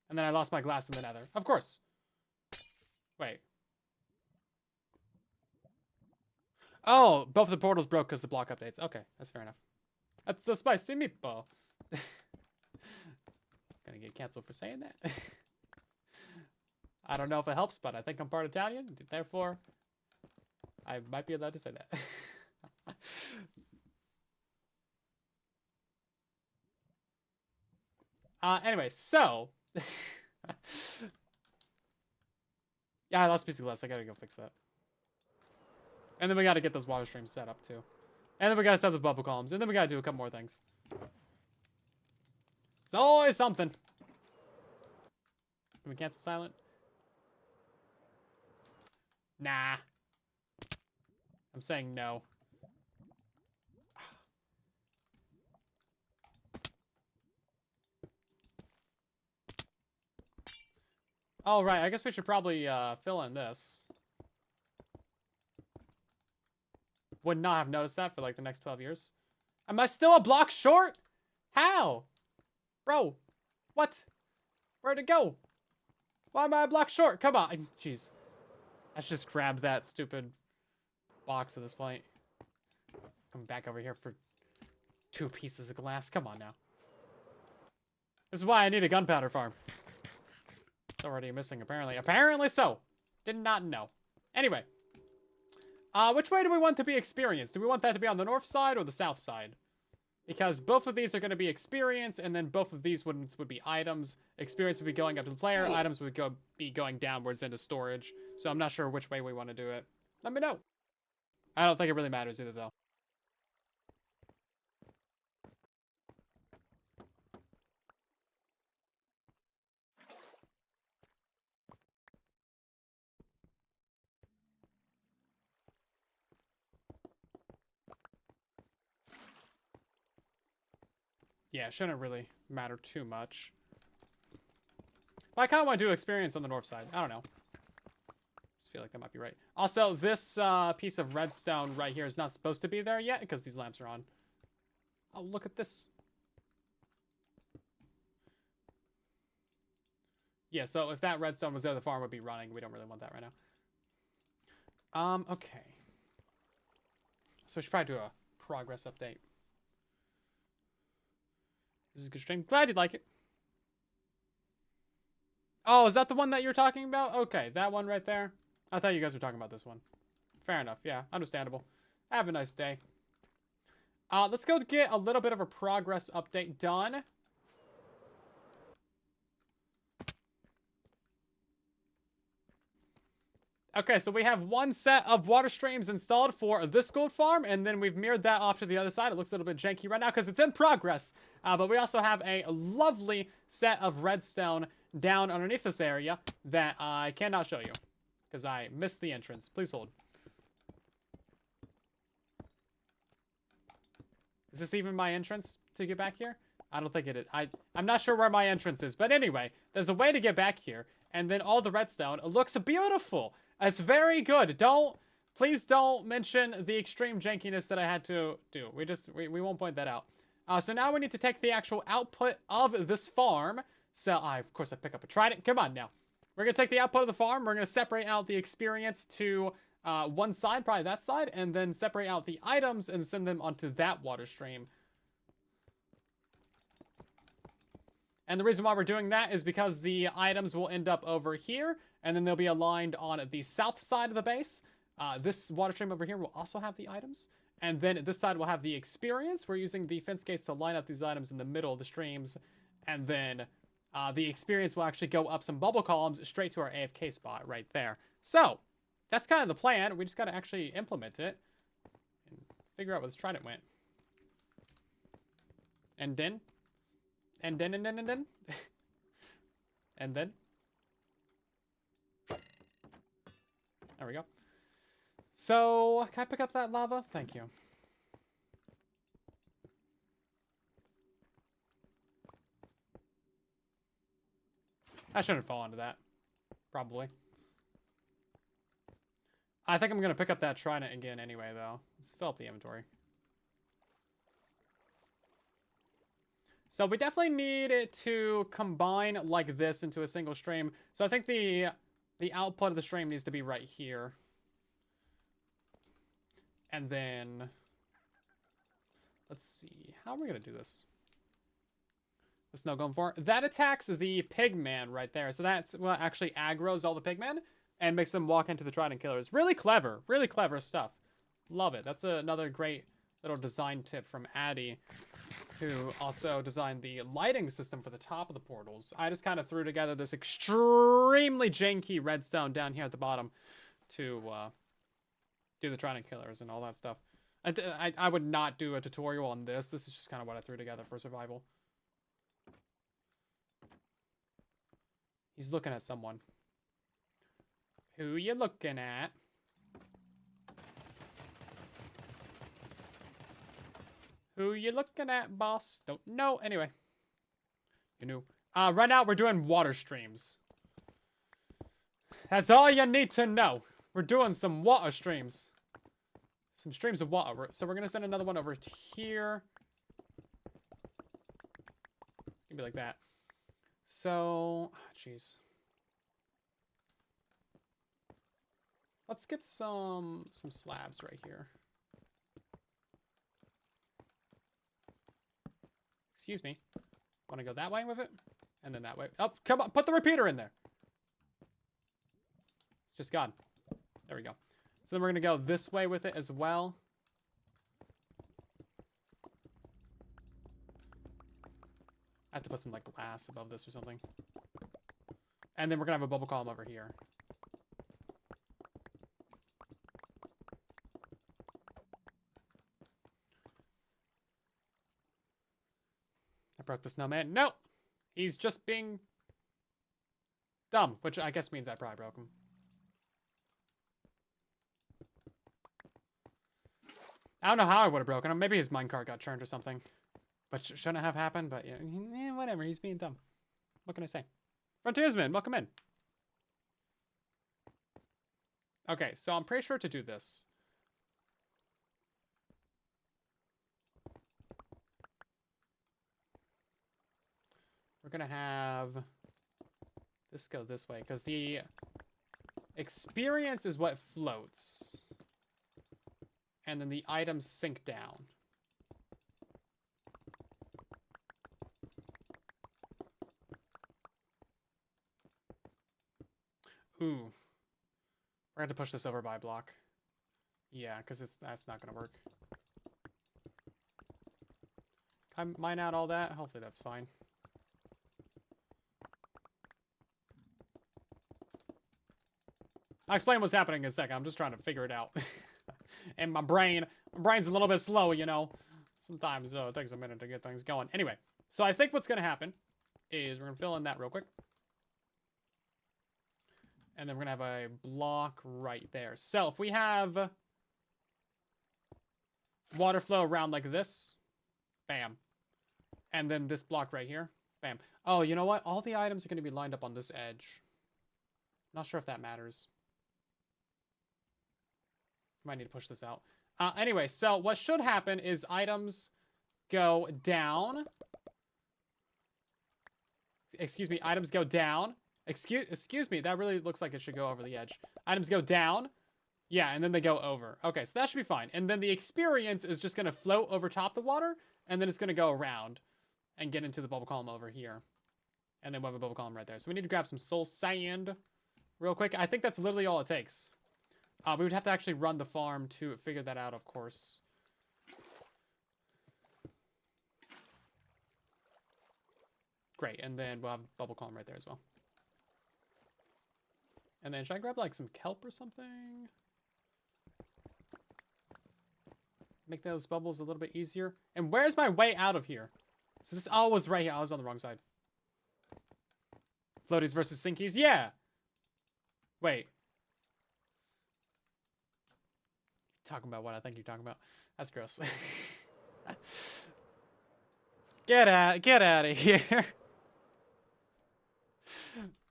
And then I lost my glass in the nether. Of course. Wait. Oh, both the portals broke because the block updates. Okay, that's fair enough. That's a spicy meatball. Gonna get canceled for saying that. I don't know if it helps, but I think I'm part Italian. Therefore, I might be allowed to say that. Anyway, so... yeah, I lost a piece of glass. I gotta go fix that. And then we gotta get those water streams set up, too. And then we gotta set up the bubble columns. And then we gotta do a couple more things. It's always something. Can we cancel silent? Nah. I'm saying no. Oh, right. I guess we should probably fill in this. Would not have noticed that for like the next 12 years. Am I still a block short? How? Bro. What? Where'd it go? Why am I a block short? Come on. Jeez. Let's just grab that stupid box at this point. Come back over here for 2 pieces of glass. Come on now. This is why I need a gunpowder farm. It's already missing, apparently. Apparently so. Did not know. Anyway. Which way do we want to be experienced? Do we want that to be on the north side or the south side? Because both of these are going to be experience, and then both of these would be items. Experience would be going up to the player. Items would be going downwards into storage. So I'm not sure which way we want to do it. Let me know. I don't think it really matters either, though. Yeah, it shouldn't really matter too much. But I kind of want to do experience on the north side. I don't know. Just feel like that might be right. Also, this piece of redstone right here is not supposed to be there yet because these lamps are on. Oh, look at this. Yeah, so if that redstone was there, the farm would be running. We don't really want that right now. Okay. So we should probably do a progress update. This is a good stream. Glad you'd like it. Oh, is that the one that you're talking about? Okay, that one right there. I thought you guys were talking about this one. Fair enough. Yeah, understandable. Have a nice day. Let's go get a little bit of a progress update done. Okay, so we have 1 set of water streams installed for this gold farm, and then we've mirrored that off to the other side. It looks a little bit janky right now because it's in progress. But we also have a lovely set of redstone down underneath this area that I cannot show you because I missed the entrance. Please hold. Is this even my entrance to get back here? I don't think it is. I'm not sure where my entrance is. But anyway, there's a way to get back here. And then all the redstone. It looks beautiful. It's very good. Please don't mention the extreme jankiness that I had to do. We won't point that out. So now we need to take the actual output of this farm. So of course I pick up a trident. Come on now. We're going to take the output of the farm. We're going to separate out the experience to one side, probably that side, and then separate out the items and send them onto that water stream. And the reason why we're doing that is because the items will end up over here, and then they'll be aligned on the south side of the base. This water stream over here will also have the items. And then this side will have the experience. We're using the fence gates to line up these items in the middle of the streams. And then the experience will actually go up some bubble columns straight to our AFK spot right there. So, that's kind of the plan. We just got to actually implement it and figure out where this trident went. And then... And then. And then. There we go. So, can I pick up that lava? Thank you. I shouldn't fall into that. Probably. I think I'm going to pick up that trident again anyway, though. Let's fill up the inventory. So we definitely need it to combine like this into a single stream. So I think the output of the stream needs to be right here. And then, let's see. How are we going to do this? The snow going for it. That attacks the pigman right there. So that's what actually aggroes all the pigmen and makes them walk into the trident killers. Really clever stuff. Love it. That's another great little design tip from Addy, who also designed the lighting system for the top of the portals. I just kind of threw together this extremely janky redstone down here at the bottom to do the trident killers and all that stuff. I would not do a tutorial on this. This is just kind of what I threw together for survival. He's looking at someone. Who you looking at? Who you looking at, boss? Don't know. Anyway. You knew. Right now, we're doing water streams. That's all you need to know. We're doing some water streams. Some streams of water. So we're going to send another one over here. It's going to be like that. So, jeez. Let's get some slabs right here. Excuse me. Want to go that way with it? And then that way. Oh, come on. Put the repeater in there. It's just gone. There we go. So then we're going to go this way with it as well. I have to put some, like, glass above this or something. And then we're going to have a bubble column over here. I broke the snowman. No! He's just being dumb, which I guess means I probably broke him. I don't know how I would have broken him. Maybe his minecart got churned or something. But shouldn't have happened, but yeah, whatever. He's being dumb. What can I say? Frontiersman, welcome in. Okay, so I'm pretty sure to do this. We're going to have this go this way, because the experience is what floats. And then the items sink down. Ooh. We're going to have to push this over by a block. Yeah, because that's not going to work. Can I mine out all that? Hopefully that's fine. I'll explain what's happening in a second. I'm just trying to figure it out. And my brain's a little bit slow, you know. Sometimes it takes a minute to get things going. Anyway, so I think what's going to happen is we're going to fill in that real quick. And then we're going to have a block right there. So if we have water flow around like this, bam. And then this block right here, bam. Oh, you know what? All the items are going to be lined up on this edge. Not sure if that matters. Might need to push this out. Anyway, so what should happen is items go down. Excuse me, items go down. Excuse me, that really looks like it should go over the edge. Items go down. Yeah, and then they go over. Okay, so that should be fine. And then the experience is just going to float over top the water, and then it's going to go around and get into the bubble column over here. And then we'll have a bubble column right there. So we need to grab some soul sand real quick. I think that's literally all it takes. We would have to actually run the farm to figure that out, of course. Great, and then we'll have a bubble column right there as well. And then should I grab, like, some kelp or something? Make those bubbles a little bit easier. And where's my way out of here? So this all was right here. I was on the wrong side. Floaties versus sinkies? Yeah! Wait. Talking about what I think you're talking about. That's gross. Get out of here.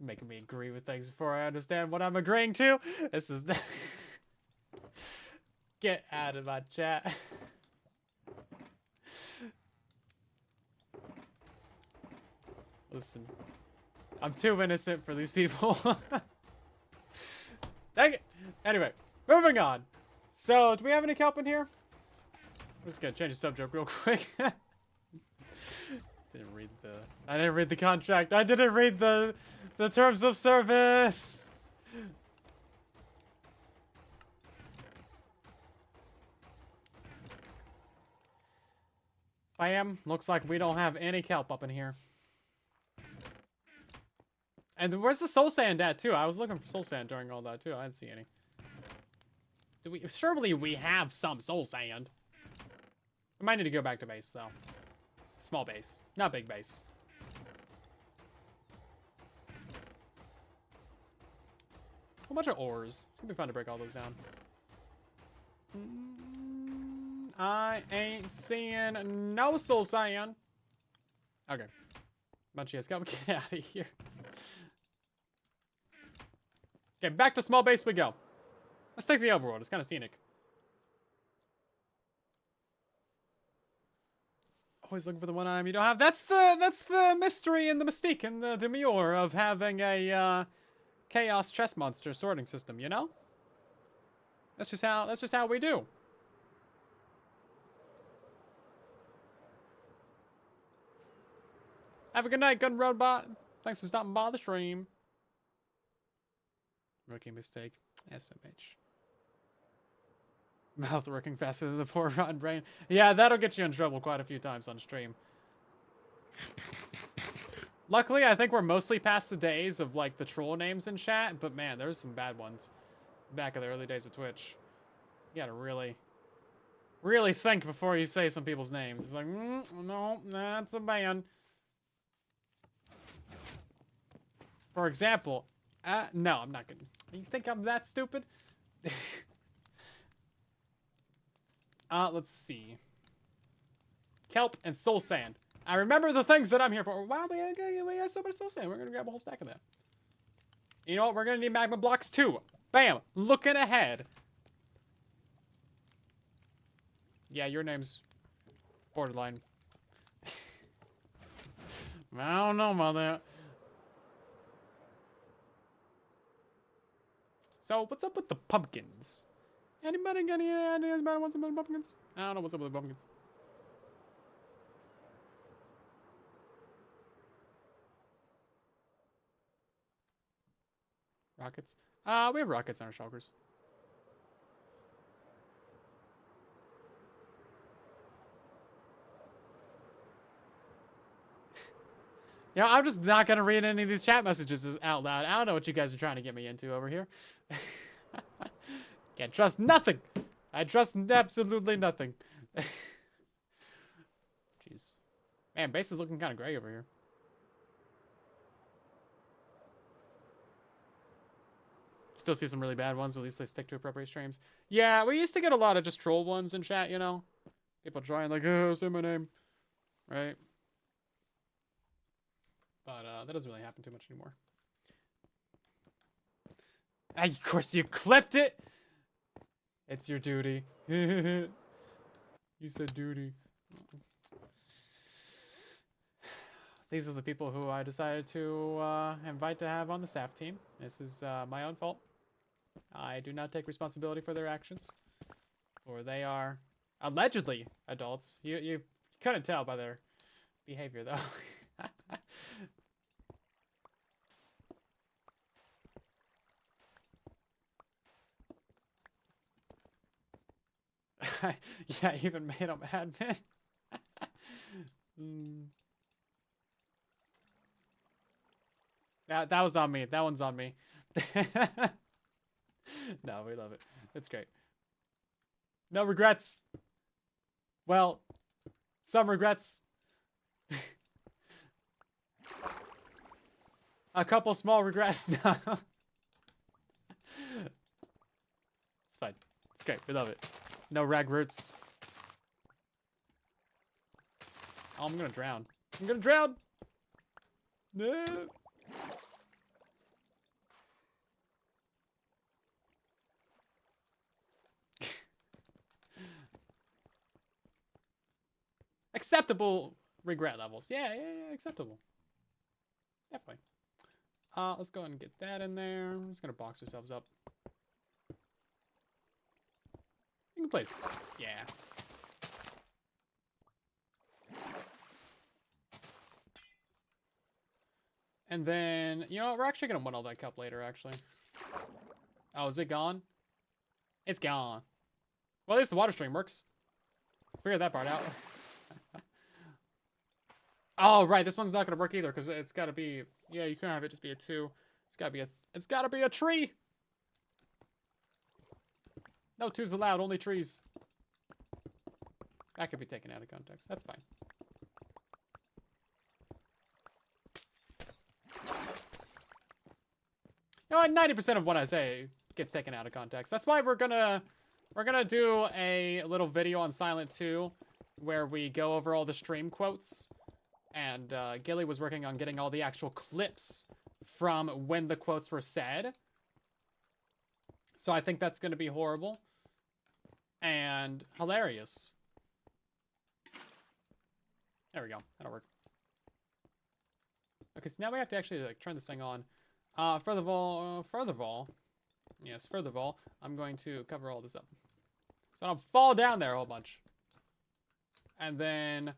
Making me agree with things before I understand what I'm agreeing to. This is the get out of my chat. Listen, I'm too innocent for these people. Dang it. Anyway, moving on. So, do we have any kelp in here? I'm just gonna change the subject real quick. I didn't read the contract. I didn't read the terms of service. Looks like we don't have any kelp up in here. And where's the soul sand at too? I was looking for soul sand during all that too. I didn't see any. Surely we have some soul sand. We might need to go back to base, though. Small base. Not big base. A whole bunch of ores. It's gonna be fun to break all those down. I ain't seeing no soul sand. Okay. Bunch of guys, get out of here. Okay, back to small base we go. Let's take the overworld. It's kind of scenic. Always looking for the one item you don't have. That's the mystery and the mystique and the demure of having a chaos chess monster sorting system, you know? That's just how we do. Have a good night, Gun Robot. Thanks for stopping by the stream. Rookie mistake. SMH. Mouth working faster than the poor rotten brain. Yeah, that'll get you in trouble quite a few times on stream. Luckily, I think we're mostly past the days of, like, the troll names in chat, but man, there's some bad ones back in the early days of Twitch. You gotta really think before you say some people's names. It's like, no, that's a ban. For example, no, I'm not gonna. You think I'm that stupid? Let's see. Kelp and soul sand. I remember the things that I'm here for. Wow, we got so much soul sand. We're gonna grab a whole stack of that. You know what? We're gonna need magma blocks too. Bam! Looking ahead. Yeah, your name's borderline. I don't know about that. So, what's up with the pumpkins? Anybody got any ideas about what's up with the pumpkins? I don't know what's up with the pumpkins. Rockets? We have rockets on our shulkers. Yeah, I'm just not gonna read any of these chat messages out loud. I don't know what you guys are trying to get me into over here. Can't trust nothing. I trust absolutely nothing. Jeez. Man, base is looking kind of gray over here. Still see some really bad ones, but at least they stick to appropriate streams. Yeah, we used to get a lot of just troll ones in chat, you know? People trying like, oh, say my name. Right? But that doesn't really happen too much anymore. Of course you clipped it! It's your duty. You said duty. These are the people who I decided to invite to have on the staff team. This is my own fault. I do not take responsibility for their actions. For they are allegedly adults. You couldn't tell by their behavior, though. Yeah, even made them admin. That was on me. That one's on me. No, we love it. It's great. No regrets. Well, some regrets. A couple small regrets. No. It's fine. It's great. We love it. No rag roots. Oh, I'm gonna drown. I'm gonna drown! No! Acceptable regret levels. Yeah, acceptable. Definitely. Let's go ahead and get that in there. I'm just gonna box ourselves up. You can place. Yeah. And then, you know what? We're actually gonna want all that cup later, actually. Oh, is it gone? It's gone. Well, at least the water stream works. Figure that part out. Oh, right. This one's not gonna work either because it's gotta be. Yeah, you can't have it just be a 2. It's gotta be a. It's gotta be a tree. No 2s allowed. Only trees. That could be taken out of context. That's fine. You know what? 90% of what I say gets taken out of context. That's why we're gonna do a little video on Silent 2 where we go over all the stream quotes. And Gilly was working on getting all the actual clips from when the quotes were said. So I think that's going to be horrible and hilarious. There we go. That'll work. Okay, so now we have to actually like turn this thing on. Further of all, Yes, further of all, I'm going to cover all this up. So I don't fall down there a whole bunch. And then,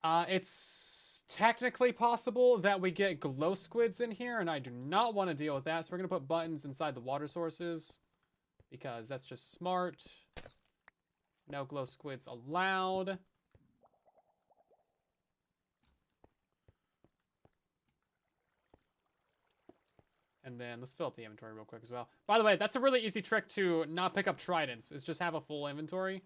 it's technically possible that we get glow squids in here, and I do not want to deal with that. So we're going to put buttons inside the water sources, because that's just smart. No glow squids allowed. And then let's fill up the inventory real quick as well. By the way, that's a really easy trick to not pick up tridents, is just have a full inventory.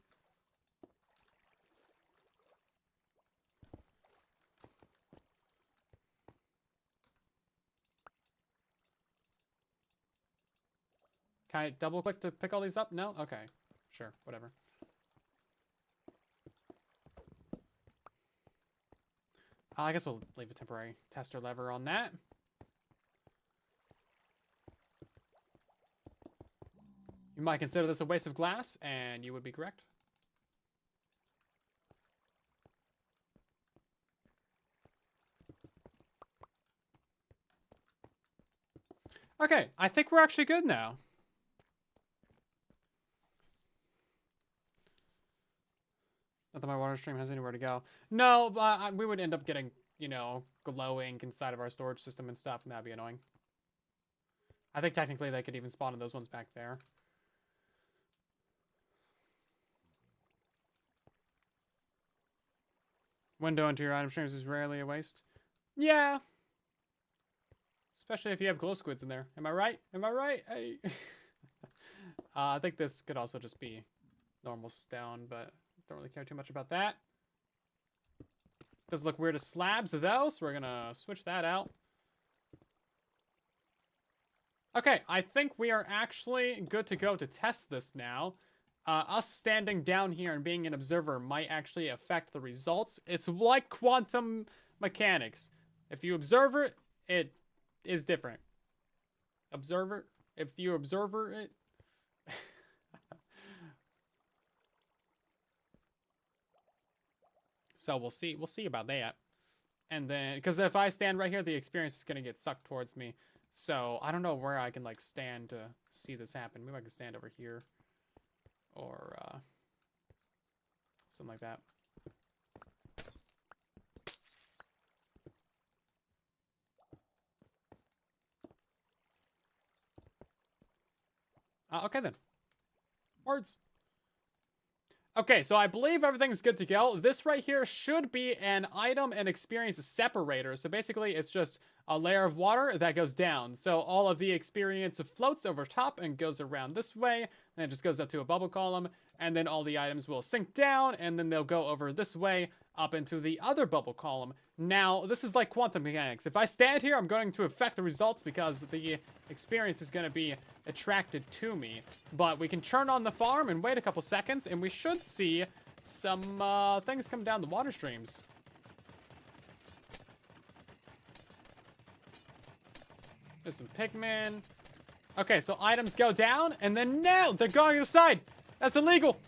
Can I double click to pick all these up? No? Okay. Sure, whatever. I guess we'll leave a temporary tester lever on that. You might consider this a waste of glass, and you would be correct. Okay, I think we're actually good now. Not that my water stream has anywhere to go. No, but we would end up getting, you know, glowing inside of our storage system and stuff, and that'd be annoying. I think technically they could even spawn in those ones back there. Window into your item streams is rarely a waste. Yeah. Especially if you have glow squids in there. Am I right? Am I right? Hey. I think this could also just be normal stone, but don't really care too much about that. Does look weird as slabs though, so we're gonna switch that out. Okay, I think we are actually good to go to test this now. Us standing down here and being an observer might actually affect the results. It's like quantum mechanics. If you observe it, it is different. Observer, if you observer it. So we'll see about that. And then, because if I stand right here, the experience is going to get sucked towards me. So I don't know where I can like stand to see this happen. Maybe I can stand over here. Or something like that. Okay then. Words. Okay, so I believe everything's good to go. This right here should be an item and experience separator. So basically, it's just a layer of water that goes down. So all of the experience floats over top and goes around this way. And it just goes up to a bubble column. And then all the items will sink down. And then they'll go over this way up into the other bubble column. Now, this is like quantum mechanics. If I stand here, I'm going to affect the results because the experience is going to be attracted to me. But we can turn on the farm and wait a couple seconds, and we should see some things come down the water streams. There's some pigmen. Okay, so items go down, and then now they're going to the side. That's illegal.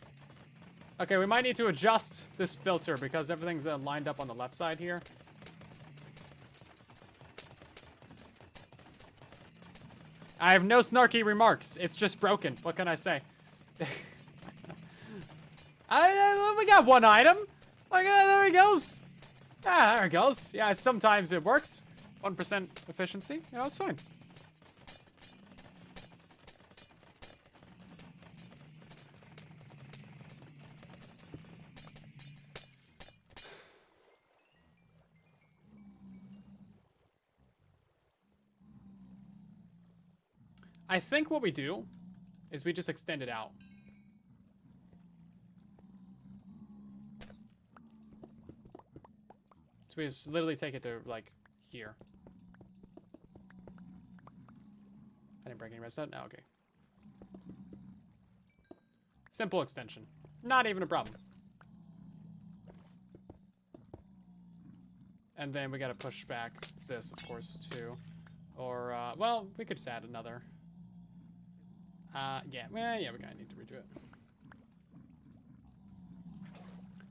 Okay, we might need to adjust this filter because everything's lined up on the left side here. I have no snarky remarks. It's just broken. What can I say? We got one item. Look, there he goes. Ah, there it goes. Yeah, sometimes it works. 1% efficiency. You know, it's fine. I think what we do is we just extend it out. So we just literally take it to, like, here. I didn't break any redstone? No, okay. Simple extension. Not even a problem. And then we gotta push back this, of course, too. Or, well, we could just add another. Yeah, well, yeah, we kind of need to redo it.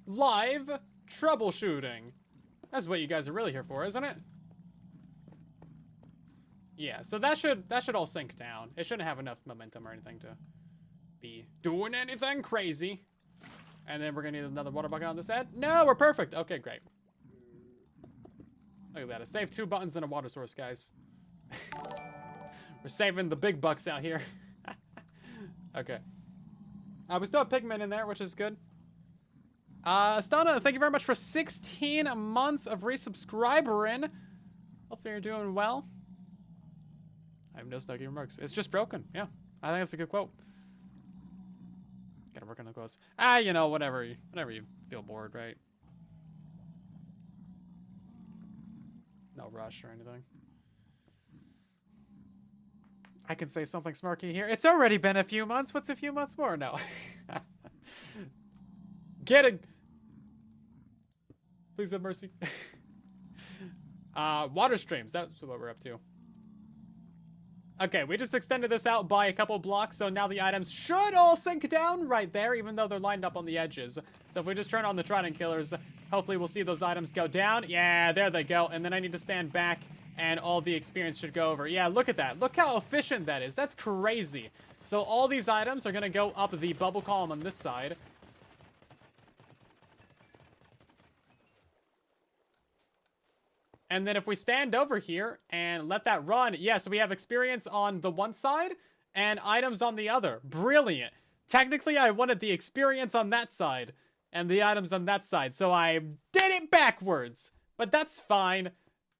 Live troubleshooting. That's what you guys are really here for, isn't it? Yeah, so that should all sink down. It shouldn't have enough momentum or anything to be doing anything crazy. And then we're gonna need another water bucket on this end. No, we're perfect. Okay, great. Look at that. I saved 2 buttons and a water source, guys. We're saving the big bucks out here. Okay. We still have pigment in there, which is good. Stana, thank you very much for 16 months of resubscribing. Hopefully you're doing well. I have no snuggy remarks. It's just broken. Yeah, I think that's a good quote. Gotta work on the quotes. You know, whenever you feel bored, right? No rush or anything. I can say something smirky here. It's already been a few months. What's a few months more? No. Get it. Please have mercy. Water streams. That's what we're up to. Okay, we just extended this out by a couple blocks, so now the items should all sink down right there, even though they're lined up on the edges. So if we just turn on the trident killers, hopefully we'll see those items go down. Yeah, there they go. And then I need to stand back, and all the experience should go over. Yeah, look at that. Look how efficient that is. That's crazy. So all these items are going to go up the bubble column on this side. And then if we stand over here and let that run, yeah, so we have experience on the one side and items on the other. Brilliant. Technically, I wanted the experience on that side and the items on that side, so I did it backwards. But that's fine.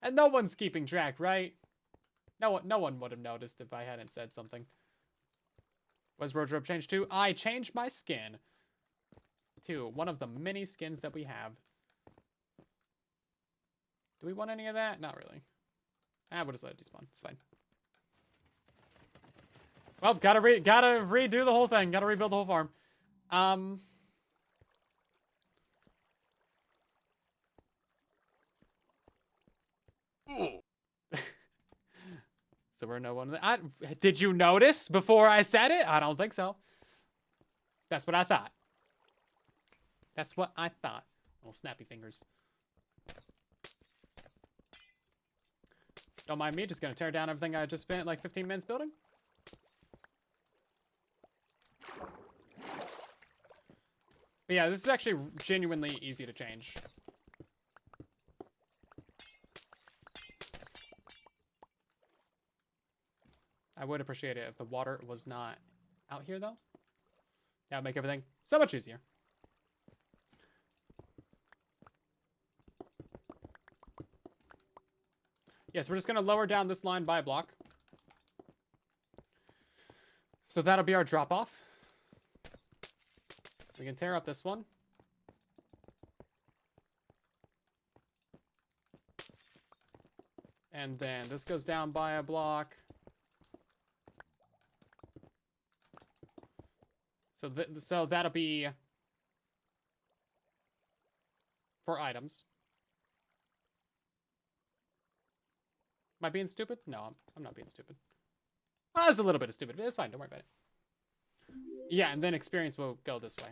And no one's keeping track, right? No one would have noticed if I hadn't said something. Was wardrobe changed too? I changed my skin to one of the many skins that we have. Do we want any of that? Not really. We'll just let it despawn. It's fine. Well, gotta redo the whole thing. Gotta rebuild the whole farm. So we're no one. Did you notice before I said it? I don't think so. That's what I thought. That's what I thought. Little snappy fingers. Don't mind me, just gonna tear down everything I just spent like 15 minutes building. But yeah, this is actually genuinely easy to change. I would appreciate it if the water was not out here though. That would make everything so much easier. Yes, we're just going to lower down this line by a block. So that'll be our drop-off. We can tear up this one. And then this goes down by a block. So that'll be for items. Am I being stupid? No, I'm not being stupid. Oh, that's a little bit of stupid, but it's fine. Don't worry about it. Yeah, and then experience will go this way.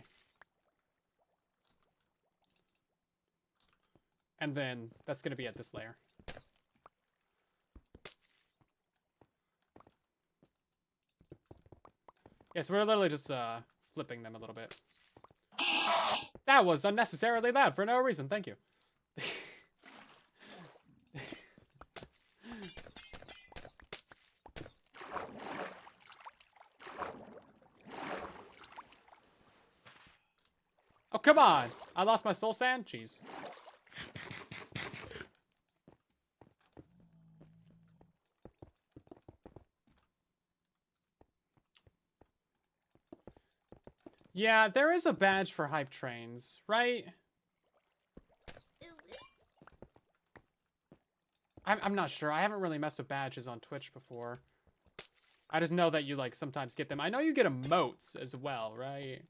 And then that's going to be at this layer. Yes, we're literally just flipping them a little bit. That was unnecessarily loud for no reason. Thank you. Oh, come on. I lost my soul sand? Jeez. Yeah, there is a badge for hype trains, right? I'm not sure. I haven't really messed with badges on Twitch before. I just know that you, like, sometimes get them. I know you get emotes as well, right?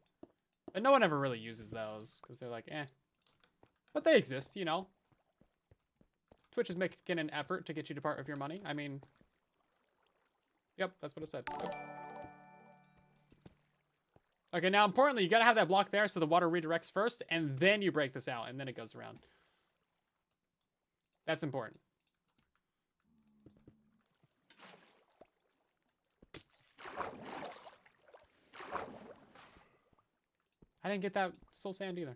But no one ever really uses those, because they're like, eh. But they exist, you know? Twitch is making an effort to get you to part of your money. I mean... Yep, that's what it said. Yep. Okay, now, importantly, you gotta have that block there so the water redirects first, and then you break this out, and then it goes around. That's important. I didn't get that soul sand either.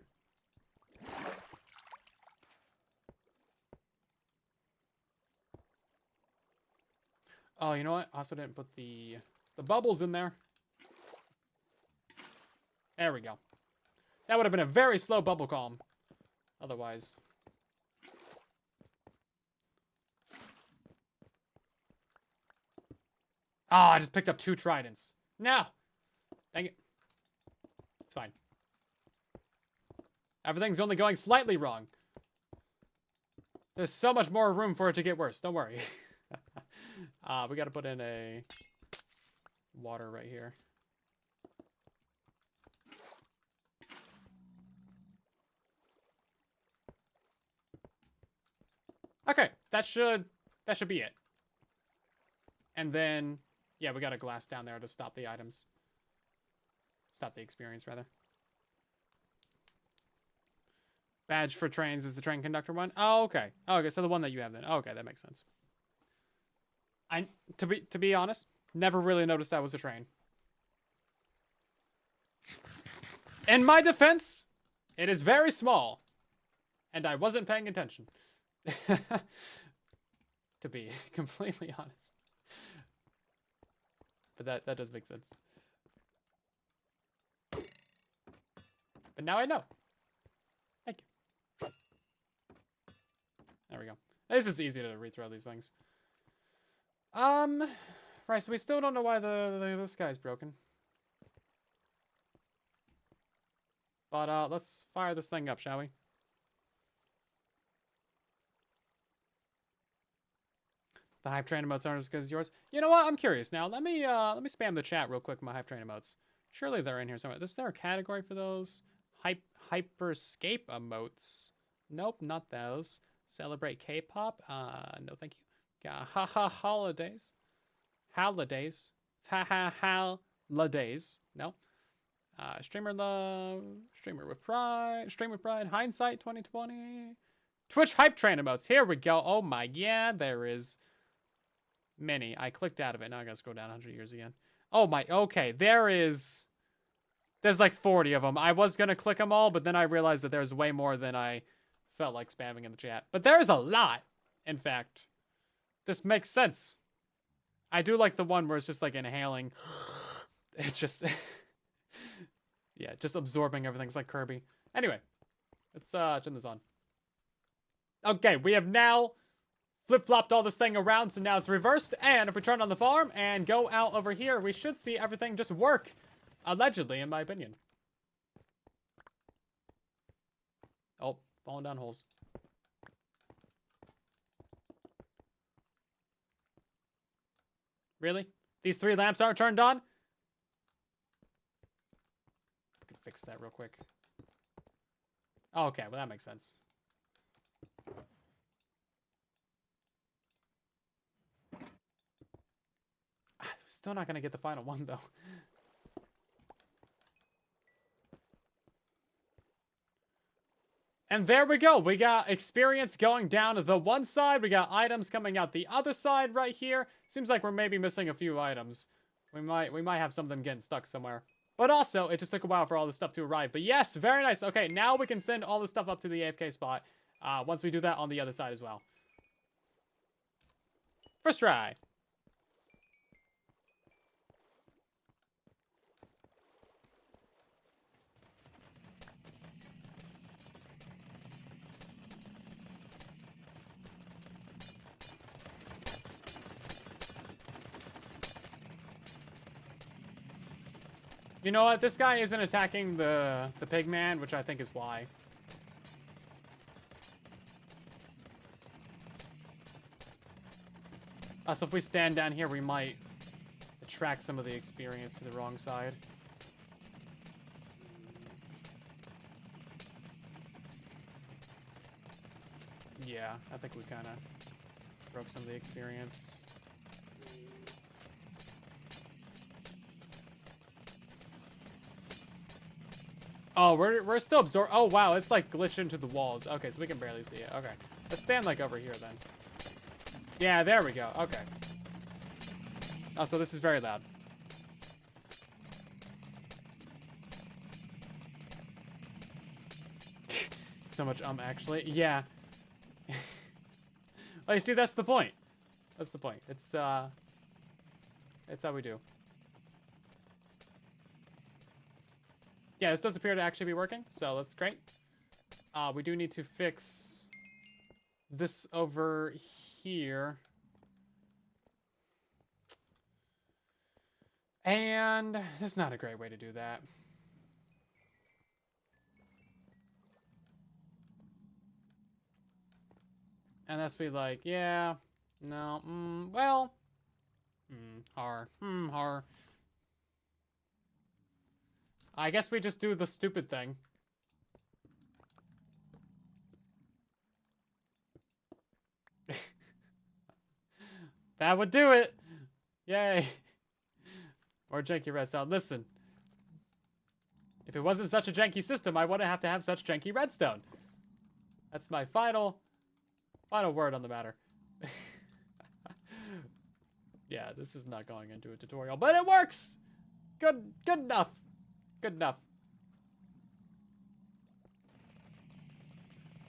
Oh, you know what? Also didn't put the bubbles in there. There we go. That would have been a very slow bubble calm. Otherwise. Oh, I just picked up 2 tridents. No! Dang it. It's fine. Everything's only going slightly wrong. There's so much more room for it to get worse. Don't worry. We gotta put in a water right here. Okay, that should be it. And then, yeah, we got a glass down there to stop the items. Stop the experience, rather. Badge for trains is the train conductor one. Oh, okay. Oh, okay, so the one that you have then. Oh, okay, that makes sense. To be honest, never really noticed that was a train. In my defense, it is very small, and I wasn't paying attention. To be completely honest. But that does make sense. But now I know. Thank you. There we go. It's just easy to rethrow these things. Right, so we still don't know why this guy's broken. But let's fire this thing up, shall we? The hype train emotes aren't as good as yours. You know what? I'm curious now. Let me spam the chat real quick with my hype train emotes. Surely they're in here somewhere. Is there a category for those? Hyperscape emotes. Nope, not those. Celebrate K-pop? No thank you. Yeah, holidays. Holidays. Holidays. No. Streamer love. Streamer with pride. Stream with pride. Hindsight 2020. Twitch hype train emotes. Here we go. Oh my, yeah, there is many. I clicked out of it. Now I gotta scroll down 100 years again. Oh my, okay. There's like 40 of them. I was gonna click them all, but then I realized that there's way more than I felt like spamming in the chat. But there's a lot, in fact. This makes sense. I do like the one where it's just like inhaling. It's just... yeah, just absorbing everything. It's like Kirby. Anyway, let's turn this on. Okay, we have now flip-flopped all this thing around, so now it's reversed. And if we turn on the farm and go out over here, we should see everything just work. Allegedly, in my opinion. Oh, falling down holes. Really? These 3 lamps aren't turned on? I can fix that real quick. Oh, okay, well that makes sense. Still not gonna get the final one though. And there we go. We got experience going down the one side. We got items coming out the other side right here. Seems like we're maybe missing a few items. We might have something getting stuck somewhere. But also, it just took a while for all this stuff to arrive. But yes, very nice. Okay, now we can send all the stuff up to the AFK spot. Once we do that on the other side as well. First try. You know what? This guy isn't attacking the pig man, which I think is why. So if we stand down here, we might attract some of the experience to the wrong side. Yeah, I think we kind of broke some of the experience. Oh, we're still absorbed. Oh, wow, it's like glitched into the walls. Okay, so we can barely see it. Okay, let's stand like over here then. Yeah, there we go. Okay. Oh, so this is very loud. so much actually. Yeah. Well, you see, that's the point. That's the point. It's how we do. Yeah, this does appear to actually be working, so that's great. We do need to fix this over here. And that's not a great way to do that. Unless we like, yeah, no, well, har. I guess we just do the stupid thing. That would do it. Yay. Or janky redstone. Listen. If it wasn't such a janky system, I wouldn't have to have such janky redstone. That's my final word on the matter. Yeah, this is not going into a tutorial, but it works. Good enough. Good enough.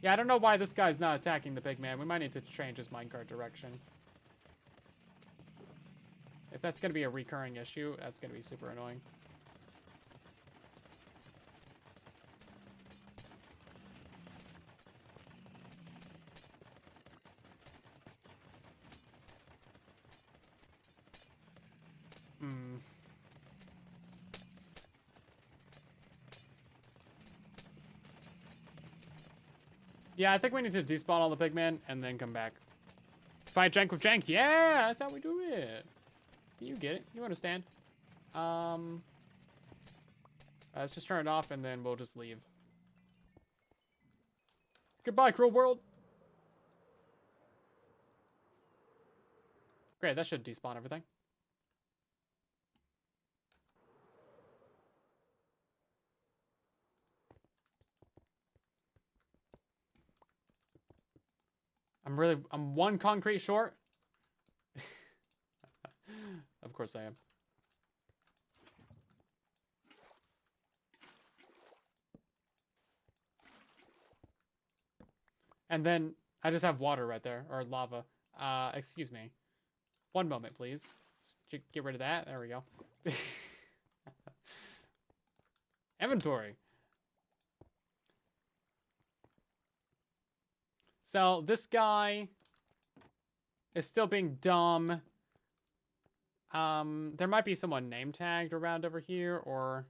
Yeah, I don't know why this guy's not attacking the big man. We might need to change his minecart direction. If that's going to be a recurring issue, that's going to be super annoying. Yeah, I think we need to despawn all the pigmen and then come back. Fight jank with jank. Yeah, that's how we do it. You get it. You understand. Let's just turn it off and then we'll just leave. Goodbye, cruel world. Great, that should despawn everything. I'm one concrete short. Of course I am. And then I just have water right there, or lava. Excuse me. One moment, please. Let's get rid of that. There we go. Inventory. So this guy is still being dumb. There might be someone name tagged around over here, or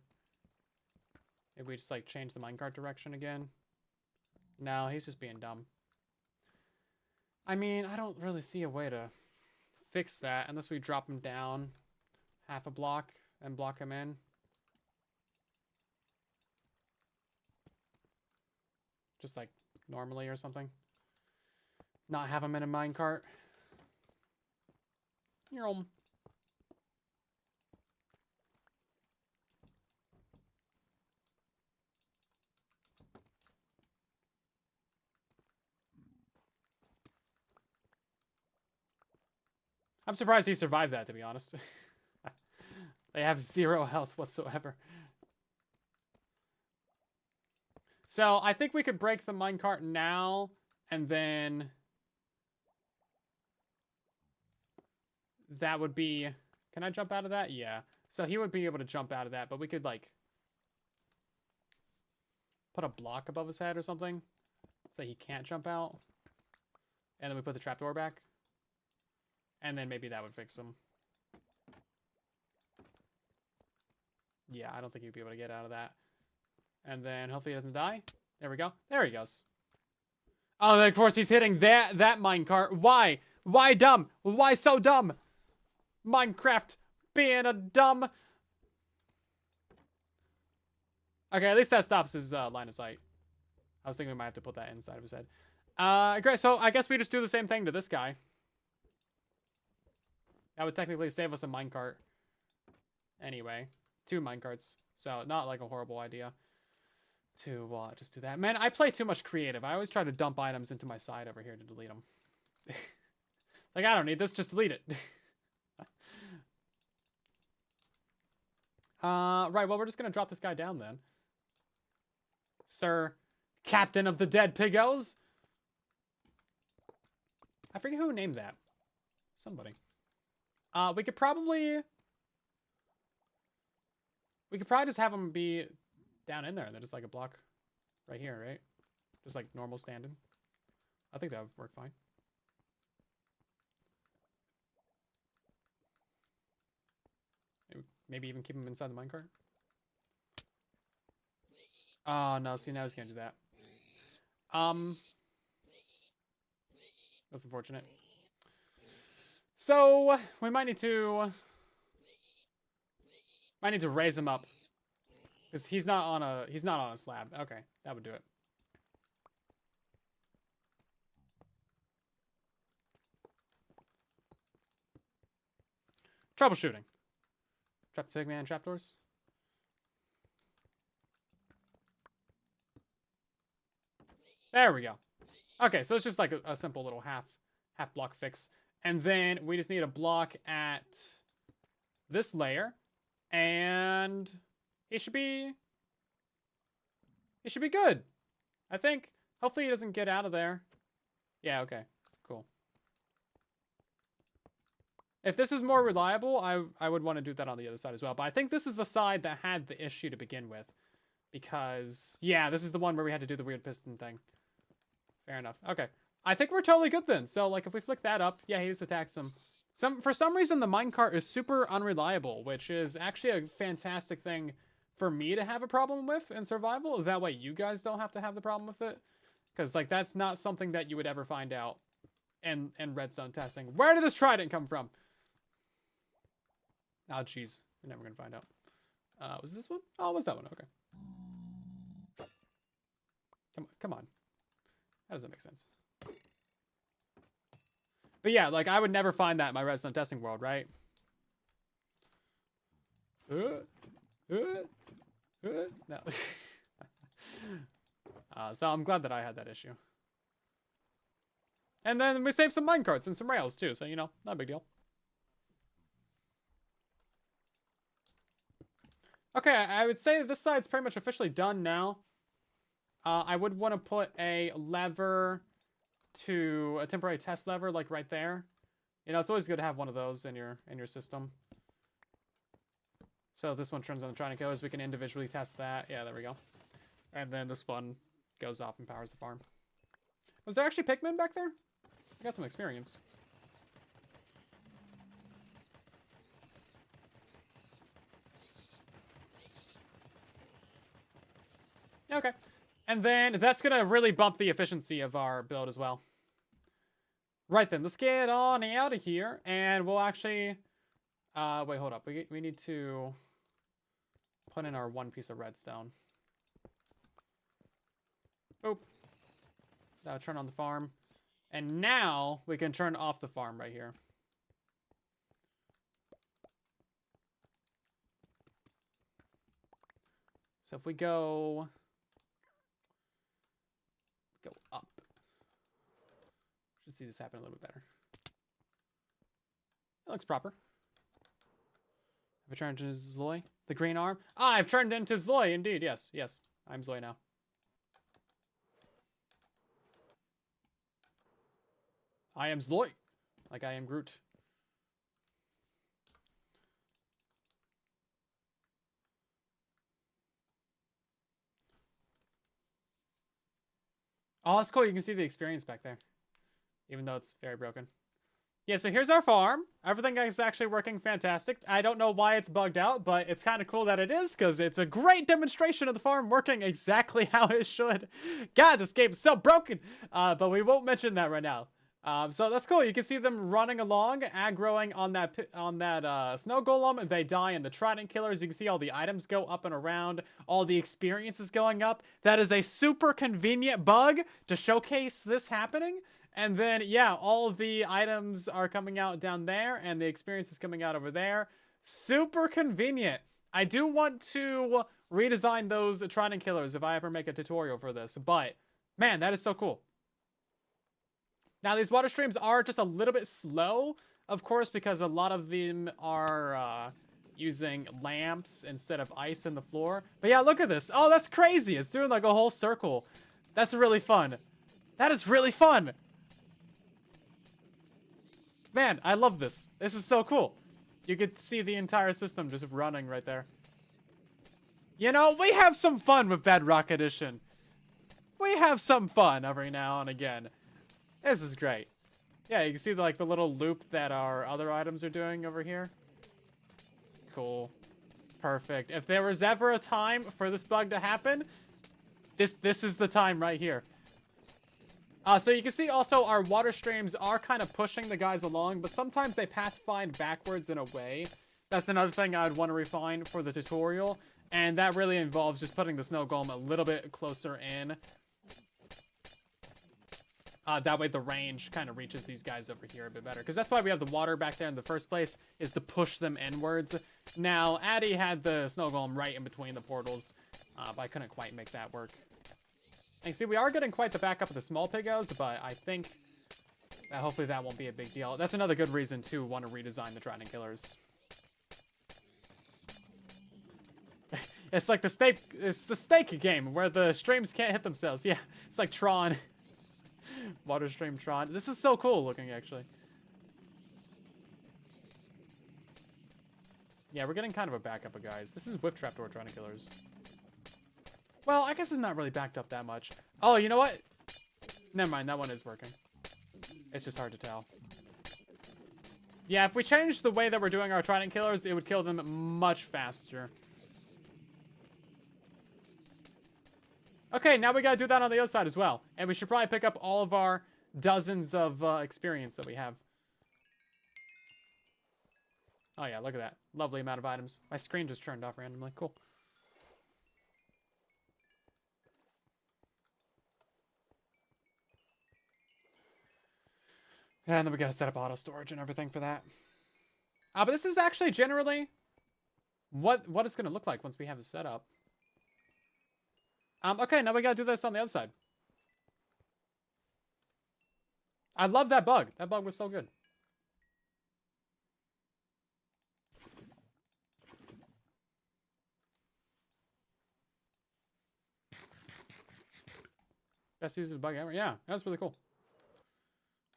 maybe we just like change the minecart direction again. No, he's just being dumb. I mean, I don't really see a way to fix that unless we drop him down half a block and block him in. Just like normally or something. Not have him in a minecart. I'm surprised he survived that, to be honest. They have 0 health whatsoever. So I think we could break the minecart now, and then that would be... Can I jump out of that? Yeah. So he would be able to jump out of that, but we could, like, put a block above his head or something so he can't jump out. And then we put the trapdoor back. And then maybe that would fix him. Yeah, I don't think he'd be able to get out of that. And then hopefully he doesn't die. There we go. There he goes. Oh, and of course he's hitting that minecart. Why? Why dumb? Why so dumb? Minecraft being a dumb... Okay, at least that stops his line of sight. I was thinking we might have to put that inside of his head. Great, so I guess we just do the same thing to this guy. That would technically save us a minecart. Anyway, 2 minecarts. So, not like a horrible idea to just do that. Man, I play too much creative. I always try to dump items into my side over here to delete them. Like, I don't need this, just delete it. Right, well, we're just going to drop this guy down then. Sir, Captain of the Dead Piggos. I forget who named that. Somebody. We could probably just have them be down in there and then just like a block right here, right? Just like normal standing. I think that would work fine. Maybe even keep them inside the minecart. Oh no, see now he's gonna do that. That's unfortunate. So we might need to raise him up. Because he's not on a slab. Okay, that would do it. Troubleshooting. Trap the pigman trapdoors. There we go. Okay, so it's just like a simple little half block fix. And then we just need a block at this layer. And he should be good. I think. Hopefully he doesn't get out of there. Yeah, okay. Cool. If this is more reliable, I would want to do that on the other side as well. But I think this is the side that had the issue to begin with. Because, yeah, this is the one where we had to do the weird piston thing. Fair enough. Okay. I think we're totally good then. So, like, if we flick that up, yeah, he just attacks him. For some reason, the minecart is super unreliable, which is actually a fantastic thing for me to have a problem with in survival. That way you guys don't have to have the problem with it. Because, like, that's not something that you would ever find out in redstone testing. Where did this trident come from? Oh, jeez. We're never going to find out. Was this one? Oh, it was that one. Okay. Come on. How does that make sense? But yeah, like, I would never find that in my redstone testing world, right? No. So I'm glad that I had that issue. And then we saved some minecarts and some rails, too. So, you know, not a big deal. Okay, I would say that this side's pretty much officially done now. I would want to put a lever to a temporary test lever, like right there. You know, it's always good to have one of those in your system. So this one turns on the trident killers. We can individually test that. Yeah, there we go. And then this one goes off and powers the farm. Was there actually pigmen back there? I got some experience. Okay. And then that's going to really bump the efficiency of our build as well. Right then, let's get on out of here. And we'll actually... wait, hold up. We need to put in our one piece of redstone. Boop. That'll turn on the farm. And now we can turn off the farm right here. So if we go up. Should see this happen a little bit better. It looks proper. Have I turned into Zloy? The green arm? Ah, I've turned into Zloy, indeed. Yes, yes. I'm Zloy now. I am Zloy. Like I am Groot. Oh, that's cool. You can see the experience back there. Even though it's very broken. Yeah, so here's our farm. Everything is actually working fantastic. I don't know why it's bugged out, but it's kind of cool that it is, because it's a great demonstration of the farm working exactly how it should. God, this game is so broken. But we won't mention that right now. So that's cool. You can see them running along, aggroing on that snow golem. They die in the trident killers. You can see all the items go up and around. All the experiences going up. That is a super convenient bug to showcase this happening. And then, yeah, all of the items are coming out down there, and the experience is coming out over there. Super convenient. I do want to redesign those trident killers if I ever make a tutorial for this, but man, that is so cool. Now, these water streams are just a little bit slow, of course, because a lot of them are using lamps instead of ice in the floor. But yeah, look at this. Oh, that's crazy. It's doing like a whole circle. That's really fun. That is really fun. Man, I love this. This is so cool. You get to see the entire system just running right there. You know, we have some fun with Bedrock Edition. We have some fun every now and again. This is great. Yeah, you can see like the little loop that our other items are doing over here. Cool. Perfect. If there was ever a time for this bug to happen, this is the time right here. So you can see also our water streams are kind of pushing the guys along, but sometimes they pathfind backwards in a way. That's another thing I'd want to refine for the tutorial. And that really involves just putting the snow golem a little bit closer in. That way the range kind of reaches these guys over here a bit better. Because that's why we have the water back there in the first place, is to push them inwards. Now, Addy had the snow golem right in between the portals, but I couldn't quite make that work. And you see, we are getting quite the backup of the small pigos, but I think that hopefully that won't be a big deal. That's another good reason to want to redesign the Trident Killers. It's like the steak game where the streams can't hit themselves. Yeah, it's like Tron. Water stream Tron. This is so cool looking, actually. Yeah, we're getting kind of a backup of guys. This is Whip Trapdoor Trident Killers. Well, I guess it's not really backed up that much. Oh, you know what? Never mind, that one is working. It's just hard to tell. Yeah, if we change the way that we're doing our Trident Killers, it would kill them much faster. Okay, now we gotta do that on the other side as well. And we should probably pick up all of our dozens of experience that we have. Oh yeah, look at that. Lovely amount of items. My screen just turned off randomly. Cool. And then we gotta set up auto storage and everything for that. But this is actually generally what it's gonna look like once we have it set up. Okay, now we gotta do this on the other side. I love that bug. That bug was so good. Best use of the bug ever. Yeah, that was really cool.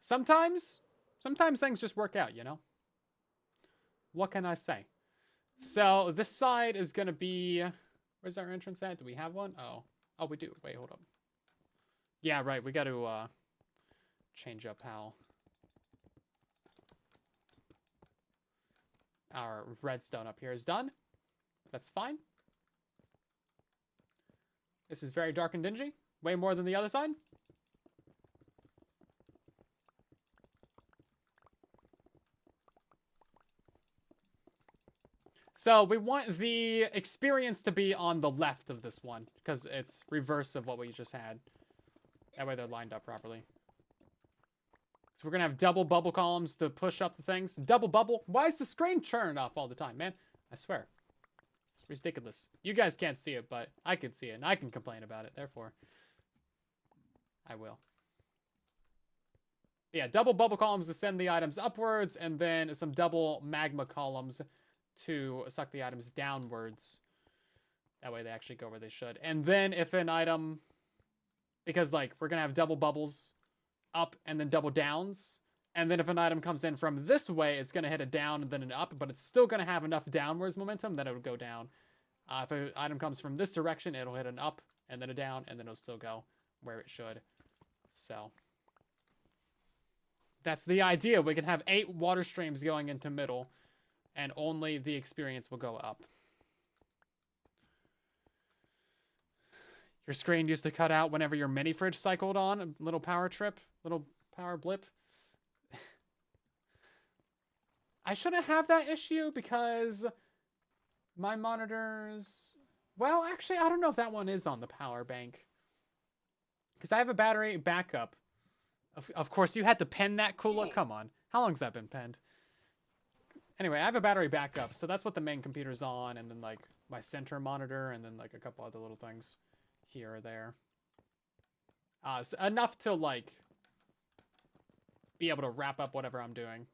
Sometimes things just work out, you know? What can I say? So this side is gonna be... Where's our entrance at? Do we have one? Oh, we do. Wait, hold up. Yeah, right. We got to change up how our redstone up here is done. That's fine. This is very dark and dingy. Way more than the other side. So we want the experience to be on the left of this one, because it's reverse of what we just had. That way they're lined up properly. So we're going to have double bubble columns to push up the things. Double bubble. Why is the screen turned off all the time, man? I swear. It's ridiculous. You guys can't see it, but I can see it, and I can complain about it. Therefore, I will. Yeah, double bubble columns to send the items upwards, and then some double magma columns to suck the items downwards. That way they actually go where they should. And then if an item... Because, like, we're going to have double bubbles up and then double downs. And then if an item comes in from this way, it's going to hit a down and then an up. But it's still going to have enough downwards momentum that it would go down. If an item comes from this direction, it'll hit an up and then a down. And then it'll still go where it should. So... That's the idea. We can have 8 water streams going into middle. And only the experience will go up. Your screen used to cut out whenever your mini fridge cycled on. A little power trip. Little power blip. I shouldn't have that issue because my monitors... Well, actually, I don't know if that one is on the power bank. Because I have a battery backup. Of course, you had to pen that cooler. Come on. How long's that been penned? Anyway, I have a battery backup, so that's what the main computer's on, and then, like, my center monitor, and then, like, a couple other little things here or there. So enough to, like, be able to wrap up whatever I'm doing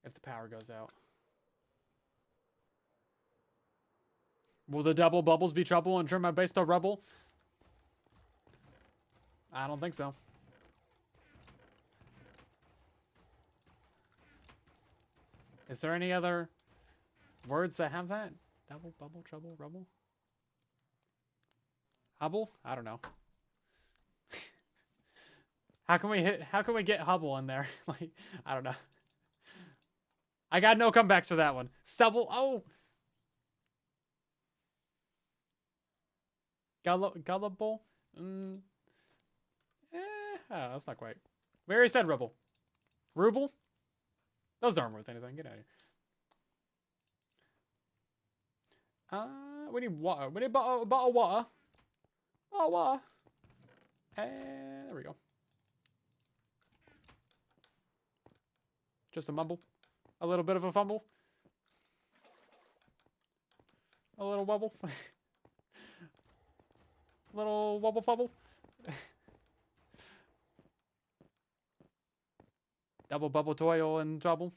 if the power goes out. Will the double bubbles be trouble and turn my base to rubble? I don't think so. Is there any other words that have that? Double, bubble, trouble, rubble? Hubble? I don't know. How can we get Hubble in there? Like, I don't know. I got no comebacks for that one. Stubble. Oh. Gullible. Oh, that's not quite. We already said rubble. Ruble? Those aren't worth anything. Get out of here. We need water. We need a bottle of water. Bottle of water. And there we go. Just a mumble. A little bit of a fumble. A little wobble. Little wobble fumble. Double bubble toil and trouble.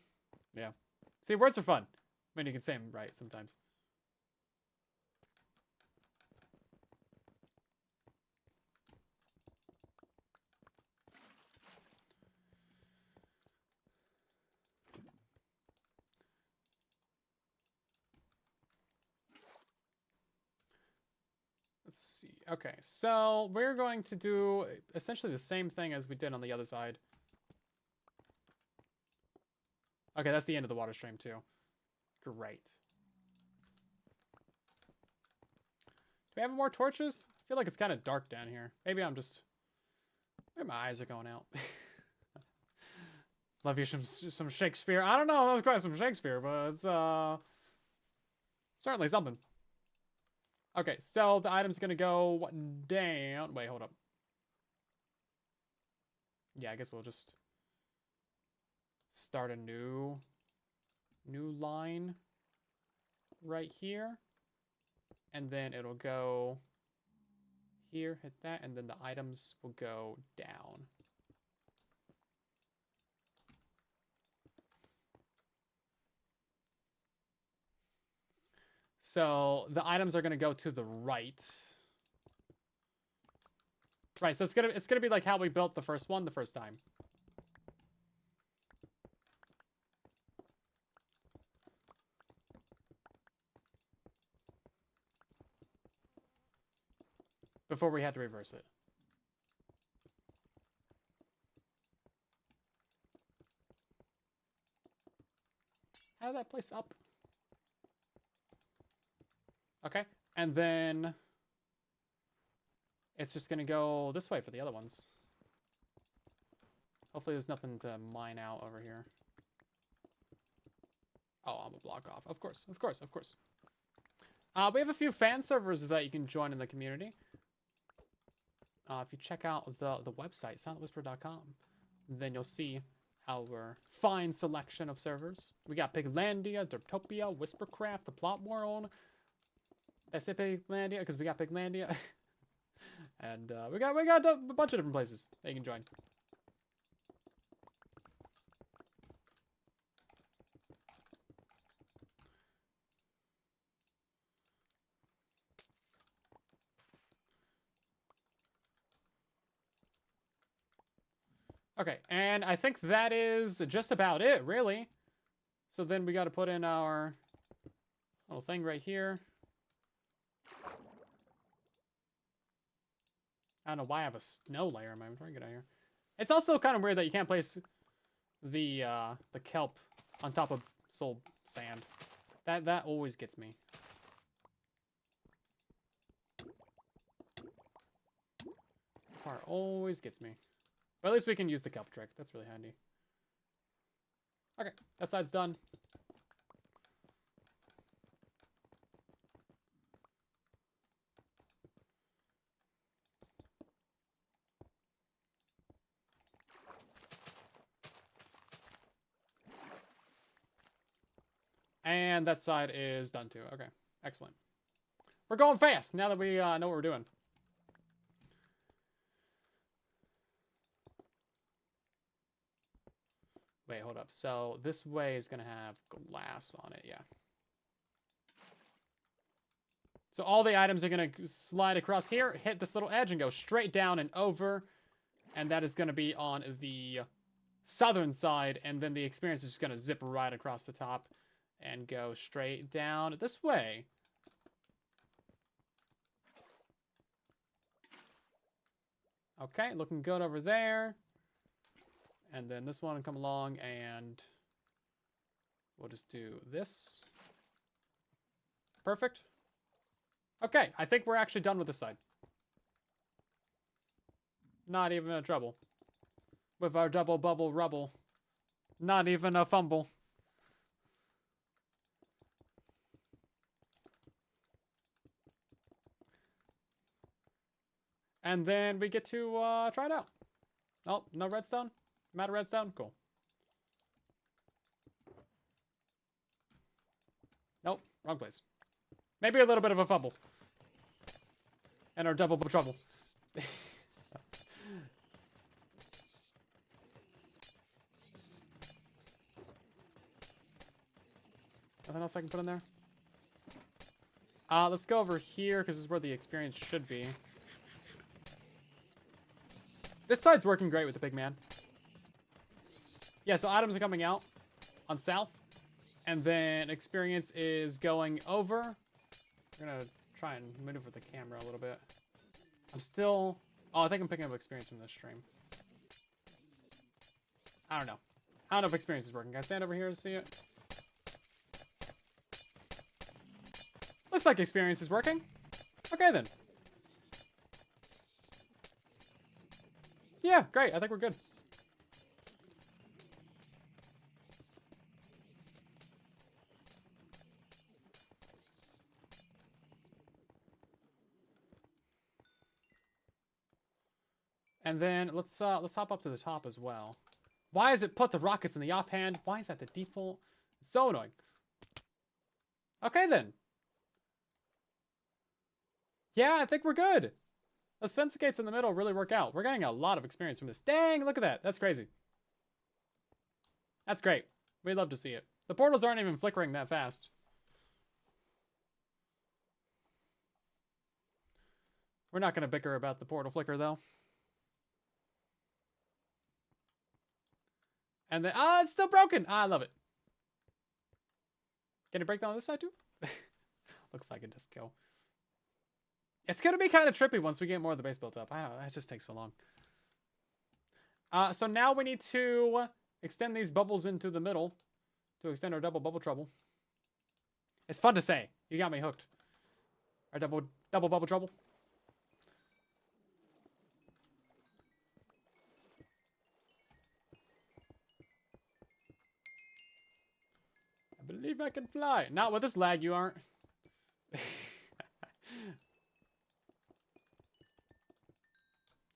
Yeah. See, words are fun. I mean, you can say them right sometimes. Let's see. Okay, so we're going to do essentially the same thing as we did on the other side. Okay, that's the end of the water stream too. Great. Do we have more torches? I feel like it's kind of dark down here. Maybe I'm just... Maybe my eyes are going out. Love you some Shakespeare. I don't know, that was quite some Shakespeare, but it's certainly something. Okay, so the item's gonna go down. Wait, hold up. Yeah, I guess we'll just start a new line right here. And then it'll go here, hit that, and then the items will go down. So the items are gonna go to the right. Right, so it's gonna be like how we built the first one the first time. Before we had to reverse it. How that place up? Okay, and then it's just gonna go this way for the other ones. Hopefully there's nothing to mine out over here. Oh, I'm a block off. Of course, of course, of course. We have a few fan servers that you can join in the community. If you check out the website, silentwhisper.com, then you'll see our fine selection of servers. We got Piglandia, Derptopia, Whispercraft, The Plot World. I say Piglandia because we got Piglandia. And we got a bunch of different places that you can join. Okay, and I think that is just about it, really. So then we got to put in our little thing right here. I don't know why I have a snow layer in my inventory. Get out of here. It's also kind of weird that you can't place the kelp on top of soul sand. That always gets me. Part always gets me. But at least we can use the kelp trick. That's really handy. Okay, that side's done. And that side is done too. Okay, excellent. We're going fast now that we know what we're doing. Wait, hold up. So this way is going to have glass on it, yeah. So all the items are going to slide across here, hit this little edge, and go straight down and over And that is going to be on the southern side, and then the experience is just going to zip right across the top and go straight down this way. Okay, looking good over there. And then this one will come along, and we'll just do this. Perfect. Okay, I think we're actually done with this side. Not even a trouble. With our double bubble rubble. Not even a fumble. And then we get to try it out. Oh, no redstone? I'm out of redstone? Cool. Nope, wrong place. Maybe a little bit of a fumble. And our double trouble. Nothing else I can put in there? Let's go over here, because this is where the experience should be. This side's working great with the big man. Yeah, so items are coming out on south. And then experience is going over. We're going to try and maneuver the camera a little bit. I'm still... Oh, I think I'm picking up experience from this stream. I don't know. I don't know if experience is working. Can I stand over here to see it? Looks like experience is working. Okay, then. Yeah, great. I think we're good. And then let's hop up to the top as well. Why is it put the rockets in the offhand? Why is that the default? It's so annoying. Okay, then. Yeah, I think we're good. Those fence gates in the middle really work out. We're getting a lot of experience from this. Dang, look at that. That's crazy. That's great. We'd love to see it. The portals aren't even flickering that fast. We're not going to bicker about the portal flicker, though. And then... Ah, it's still broken! Ah, I love it. Can it break down on this side, too? Looks like it just go. It's going to be kind of trippy once we get more of the base built up. I don't know. It just takes so long. So now we need to extend these bubbles into the middle to extend our double bubble trouble. It's fun to say. You got me hooked. Our double bubble trouble. I believe I can fly. Not with this lag, you aren't.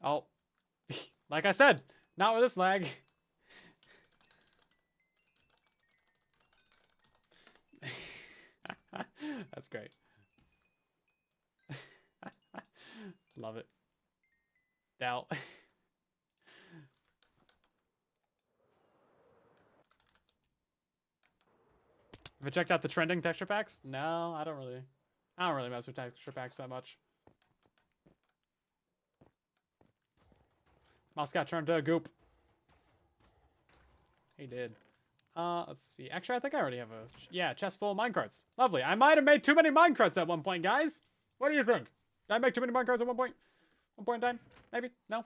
Oh, like I said, not with this lag. That's great. Love it. Doubt. Have you checked out the trending texture packs? No, I don't really mess with texture packs that much. Mouse got turned to a goop. He did. Let's see. Actually, I think I already have a... Yeah, chest full of minecarts. Lovely. I might have made too many minecarts at one point, guys. What do you think? Did I make too many minecarts at one point? One point in time? Maybe? No?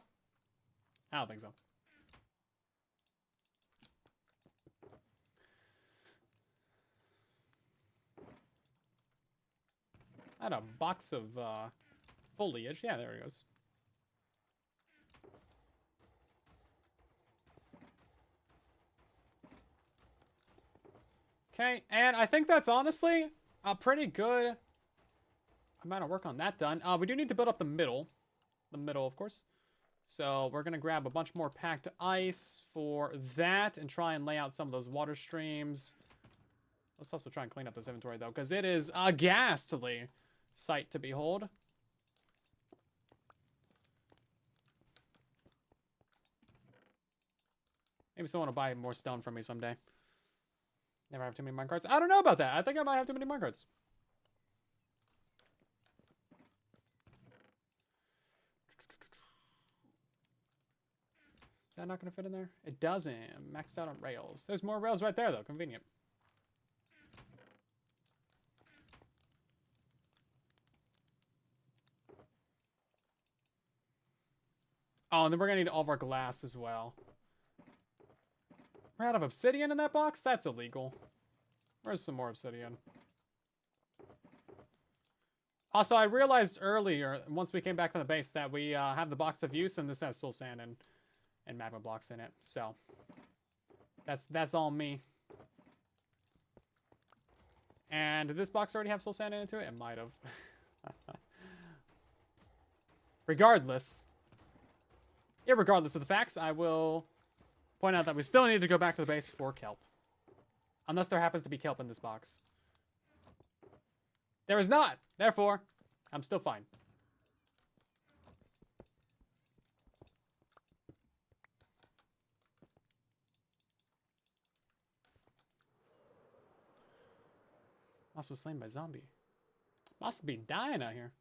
I don't think so. I had a box of foliage. Yeah, there it goes. Okay, and I think that's honestly a pretty good amount of work on that done. We do need to build up the middle. The middle, of course. So we're going to grab a bunch more packed ice for that and try and lay out some of those water streams. Let's also try and clean up this inventory, though, because it is a ghastly sight to behold. Maybe someone will buy more stone from me someday. Never have too many minecarts. I don't know about that. I think I might have too many minecarts. that not going to fit in there? It doesn't. Maxed out on rails. There's more rails right there, though. Convenient. Oh, and then we're going to need all of our glass as well. We're out of obsidian in that box? That's illegal. Where's some more obsidian? Also, I realized earlier, once we came back from the base, that we have the box of use, and this has soul sand and magma blocks in it. So, that's all me. And did this box already have soul sand into it? It might have. Regardless, irregardless of the facts, I will point out that we still need to go back to the base for kelp. Unless there happens to be kelp in this box. There is not. Therefore, I'm still fine. Moss was slain by zombie. Moss would be dying out here.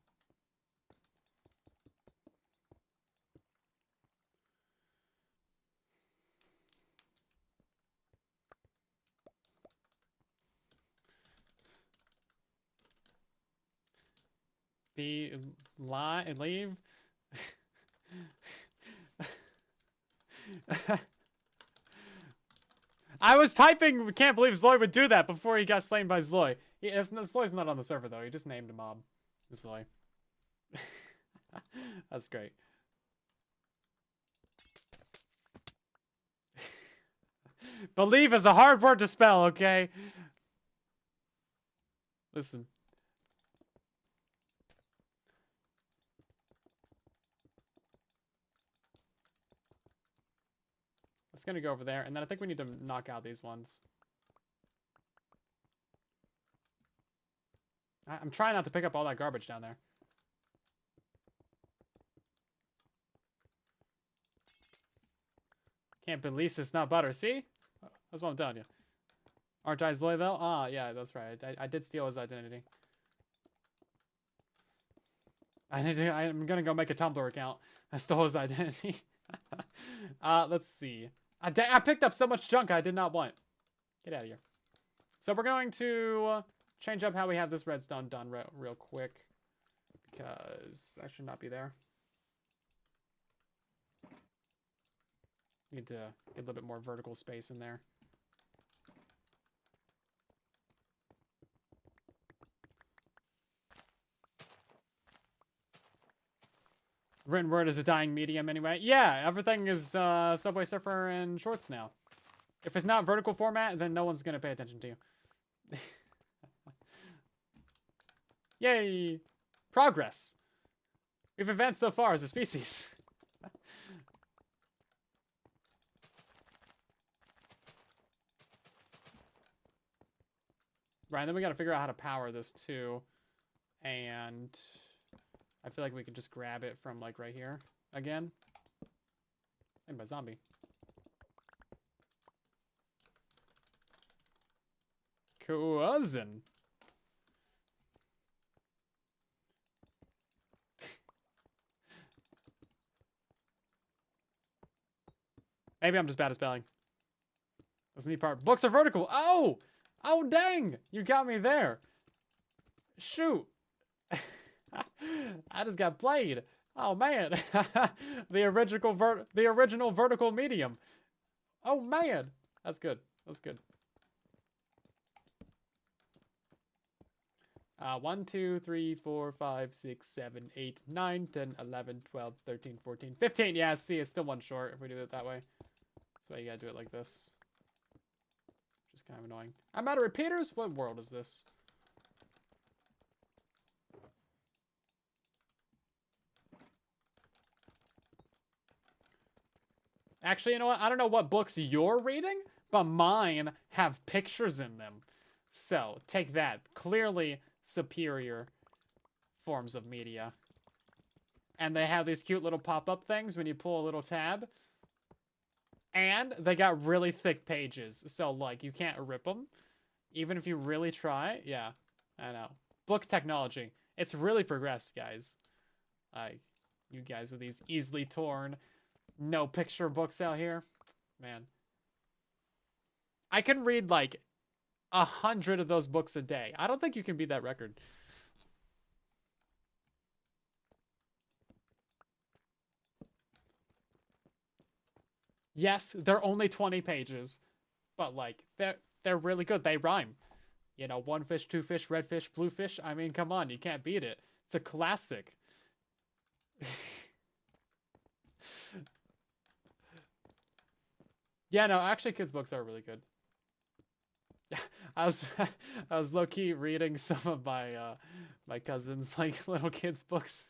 Leave. I was typing, can't believe Zloy would do that before he got slain by Zloy. Zloy's not on the server, though. He just named a mob. Zloy. That's great. Believe is a hard word to spell, okay? Listen. It's gonna go over there, and then I think we need to knock out these ones. I'm trying not to pick up all that garbage down there. Can't believe it's not butter. See? That's what I'm telling you. Aren't I Zloy, though? Ah, yeah, that's right. I did steal his identity. I'm gonna go make a Tumblr account. I stole his identity. Let's see. I picked up so much junk I did not want. Get out of here. So we're going to change up how we have this redstone done real quick. Because that should not be there. Need to get a little bit more vertical space in there. Written word is a dying medium anyway. Yeah, everything is Subway Surfer and Shorts now. If it's not vertical format, then no one's going to pay attention to you. Yay! Progress! We've advanced so far as a species. Right, then we got to figure out how to power this too. And I feel like we can just grab it from like right here again. Same by zombie. Cousin. Maybe I'm just bad at spelling. That's the neat part. Books are vertical. Oh! Oh, dang! You got me there. Shoot. I just got played. Oh, man. the original vertical medium. Oh, man. That's good. That's good. 1, 2, 3, 4, 5, 6, 7, 8, 9, 10, 11, 12, 13, 14, 15. Yeah, see, it's still one short if we do it that way. That's why you gotta do it like this. Which is kind of annoying. I'm out of repeaters? What world is this? Actually, you know what? I don't know what books you're reading, but mine have pictures in them. So, take that. Clearly superior forms of media. And they have these cute little pop-up things when you pull a little tab. And they got really thick pages. So, like, you can't rip them. Even if you really try. Yeah, I know. Book technology. It's really progressed, guys. You guys with these easily torn No picture books out here. Man. I can read like 100 of those books a day. I don't think you can beat that record. Yes, they're only 20 pages, but like they're really good. They rhyme. You know, one fish, two fish, red fish, blue fish. I mean, come on, you can't beat it. It's a classic. Yeah, no, actually kids books are really good. Yeah, I was I was low key reading some of my my cousins like little kids books.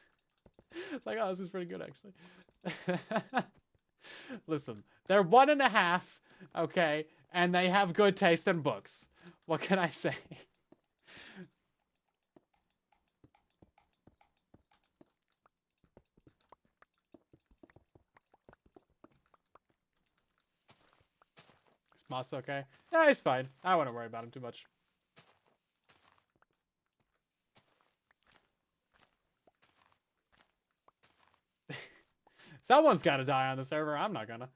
It's like, oh, this is pretty good actually. Listen, they're 1.5, okay, and they have good taste in books. What can I say? Is Moss okay? Yeah, he's fine. I wouldn't worry about him too much. Someone's got to die on the server. I'm not gonna.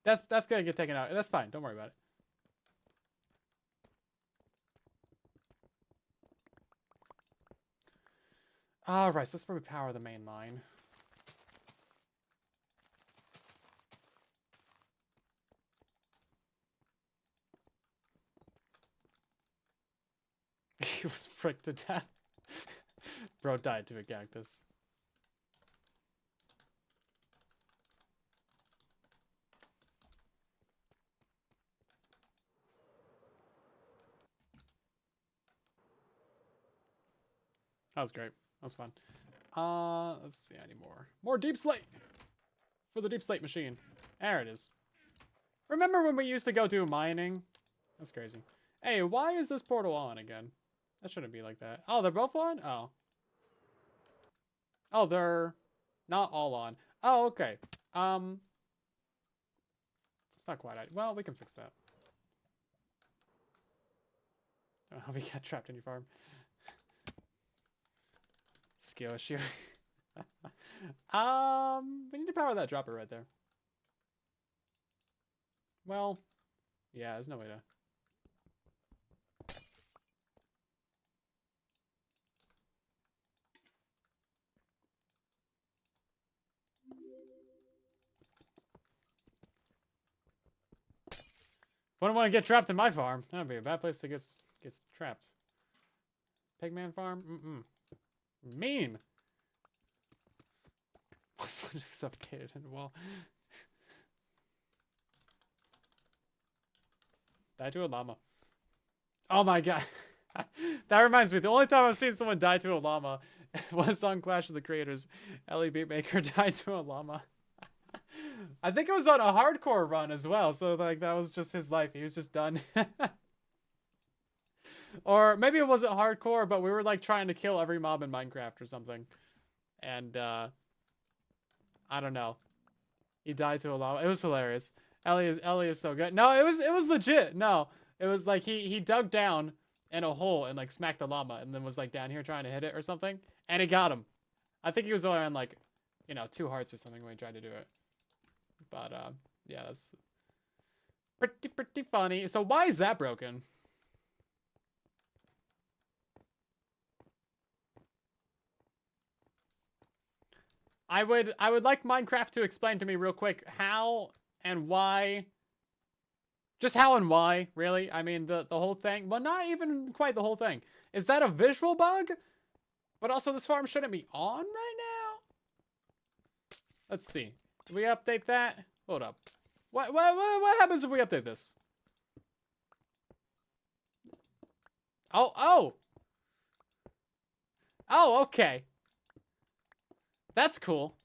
That's gonna get taken out. That's fine. Don't worry about it. All right, so let's probably power the main line. He was fricked to death. Bro died to a cactus. That was great. That was fun. Let's see any more. More deep slate for the deep slate machine. There it is. Remember when we used to go do mining? That's crazy. Hey, why is this portal on again? That shouldn't be like that. Oh, they're both on? Oh. Oh, they're not all on. Oh, okay. It's not quite. Well, we can fix that. I don't know how we got trapped in your farm. Skill issue. We need to power that dropper right there. Well, yeah, there's no way to. Wouldn't want to get trapped in my farm. That'd be a bad place to get trapped. Pigman farm? Mean. Just suffocated in the wall. Die to a llama. Oh my god. That reminds me, the only time I've seen someone die to a llama was on Clash of the Creators. Ellie Beatmaker died to a llama. I think it was on a hardcore run as well, so like that was just his life. He was just done. Or maybe it wasn't hardcore, but we were like trying to kill every mob in Minecraft or something. And I don't know. He died to a llama. It was hilarious. Ellie is so good. No, it was legit. No. It was like he dug down in a hole and like smacked the llama and then was like down here trying to hit it or something. And it got him. I think he was only on like, 2 hearts or something when he tried to do it. But yeah, that's pretty funny. So why is that broken? I would like Minecraft to explain to me real quick how and why. Just how and why, really? I mean, the whole thing. Well, not even quite the whole thing. Is that a visual bug? But also, this farm shouldn't be on right now? Let's see. Do we update that? Hold up. What happens if we update this? Oh! Oh, okay. That's cool.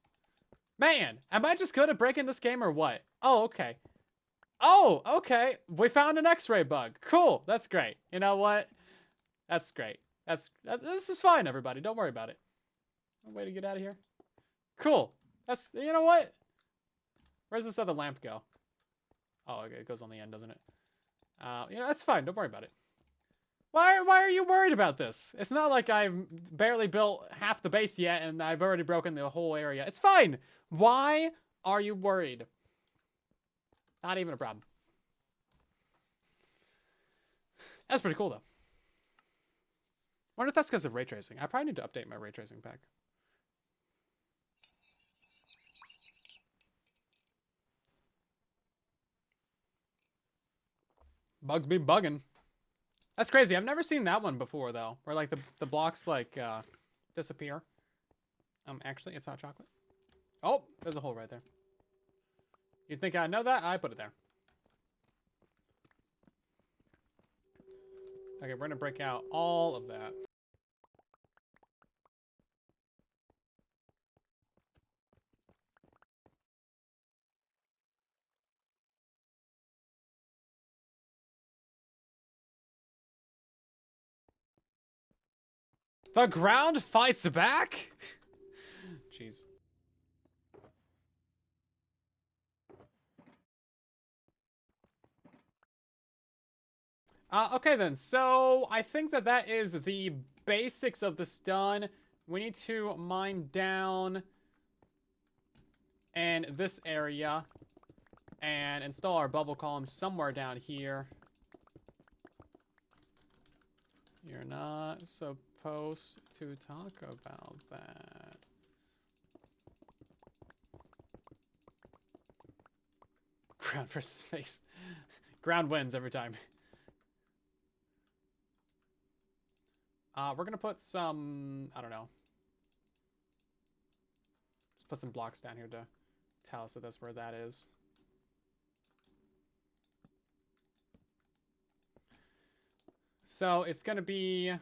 Man, am I just good at breaking this game or what? Oh, okay. Oh, okay. We found an X-ray bug. Cool. That's great. You know what? That's great. This is fine, everybody. Don't worry about it. Way to get out of here. Cool. You know what? Where's this other lamp go? Oh, okay. It goes on the end, doesn't it? That's fine. Don't worry about it. Why are you worried about this? It's not like I've barely built half the base yet and I've already broken the whole area. It's fine. Why are you worried? Not even a problem. That's pretty cool, though. I wonder if that's because of ray tracing. I probably need to update my ray tracing pack. Bugs be bugging. That's crazy. I've never seen that one before, though. Where, like, the blocks, like, disappear. Actually, it's hot chocolate. Oh, there's a hole right there. You'd think I'd know that? I put it there. Okay, we're going to break out all of that. The ground fights back? Jeez. Okay then, so I think that is the basics of this done. We need to mine down in this area and install our bubble column somewhere down here. You're not supposed to talk about that. Ground versus space. Ground wins every time. We're gonna put some, I don't know. Just put some blocks down here to tell us that that's where that is. So it's gonna be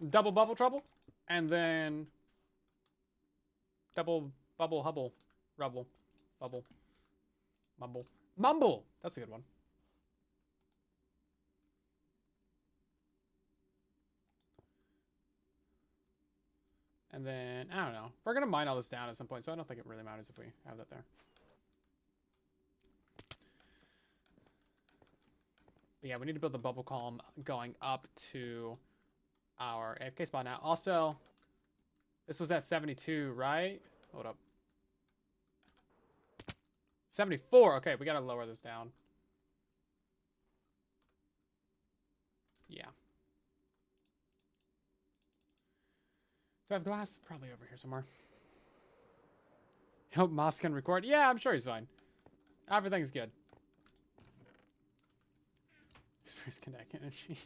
double bubble trouble, and then double bubble hubble, rubble, bubble, mumble, mumble. That's a good one. And then, I don't know. We're going to mine all this down at some point, so I don't think it really matters if we have that there. But yeah, we need to build the bubble column going up to our AFK spot now. Also, this was at 72, right? Hold up. 74. Okay, we got to lower this down. Yeah. Do I have glass? Probably over here somewhere. Hope Moss can record. Yeah, I'm sure he's fine. Everything's good. Experience kinetic energy.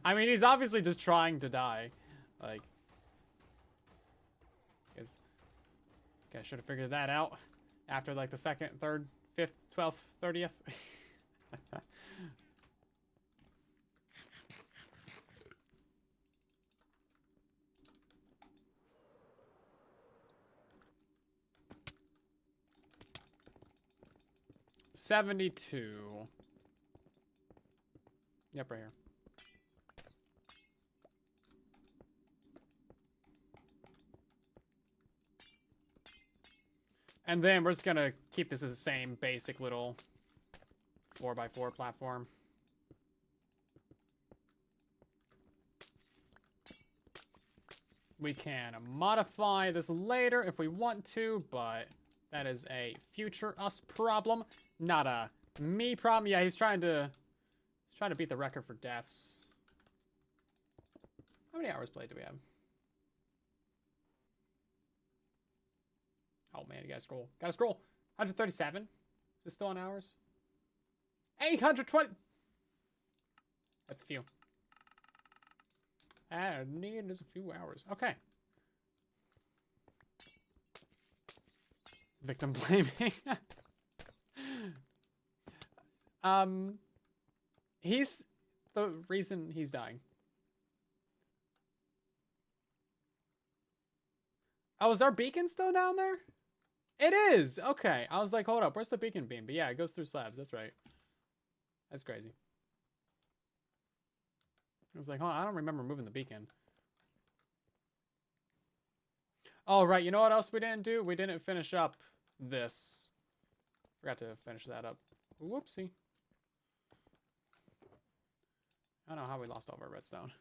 I mean, he's obviously just trying to die. Like, guys should have figured that out after like the 2nd, 3rd, 5th, 12th, 30th. $72. Yep, right here. And then we're just gonna keep this as the same basic little 4x4 platform. We can modify this later if we want to, but that is a future us problem, not a me problem. Yeah, he's trying to beat the record for deaths. How many hours played do we have? Oh man, you gotta scroll. Gotta scroll. 137. Is this still on hours? 820. That's a few. I need is a few hours. Okay. Victim blaming. He's the reason he's dying. Oh, is our beacon still down there? It is! Okay. I was like, hold up. Where's the beacon beam? But yeah, it goes through slabs. That's right. That's crazy. I was like, oh, I don't remember moving the beacon. Oh, right. You know what else we didn't do? We didn't finish up this. Forgot to finish that up. Whoopsie. I don't know how we lost all of our redstone.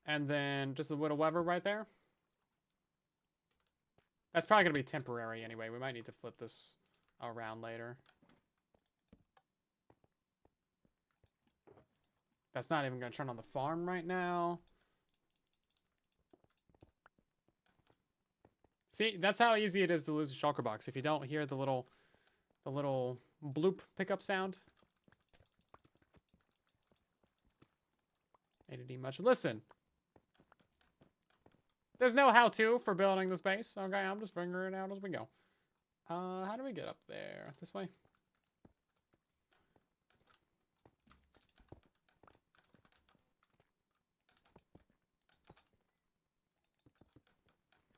And then just a little lever right there. That's probably going to be temporary anyway. We might need to flip this around later. That's not even going to turn on the farm right now. See, that's how easy it is to lose a shulker box. If you don't hear the little bloop pickup sound. ADD much. Listen. There's no how-to for building this base. Okay, I'm just figuring it out as we go. How do we get up there? This way?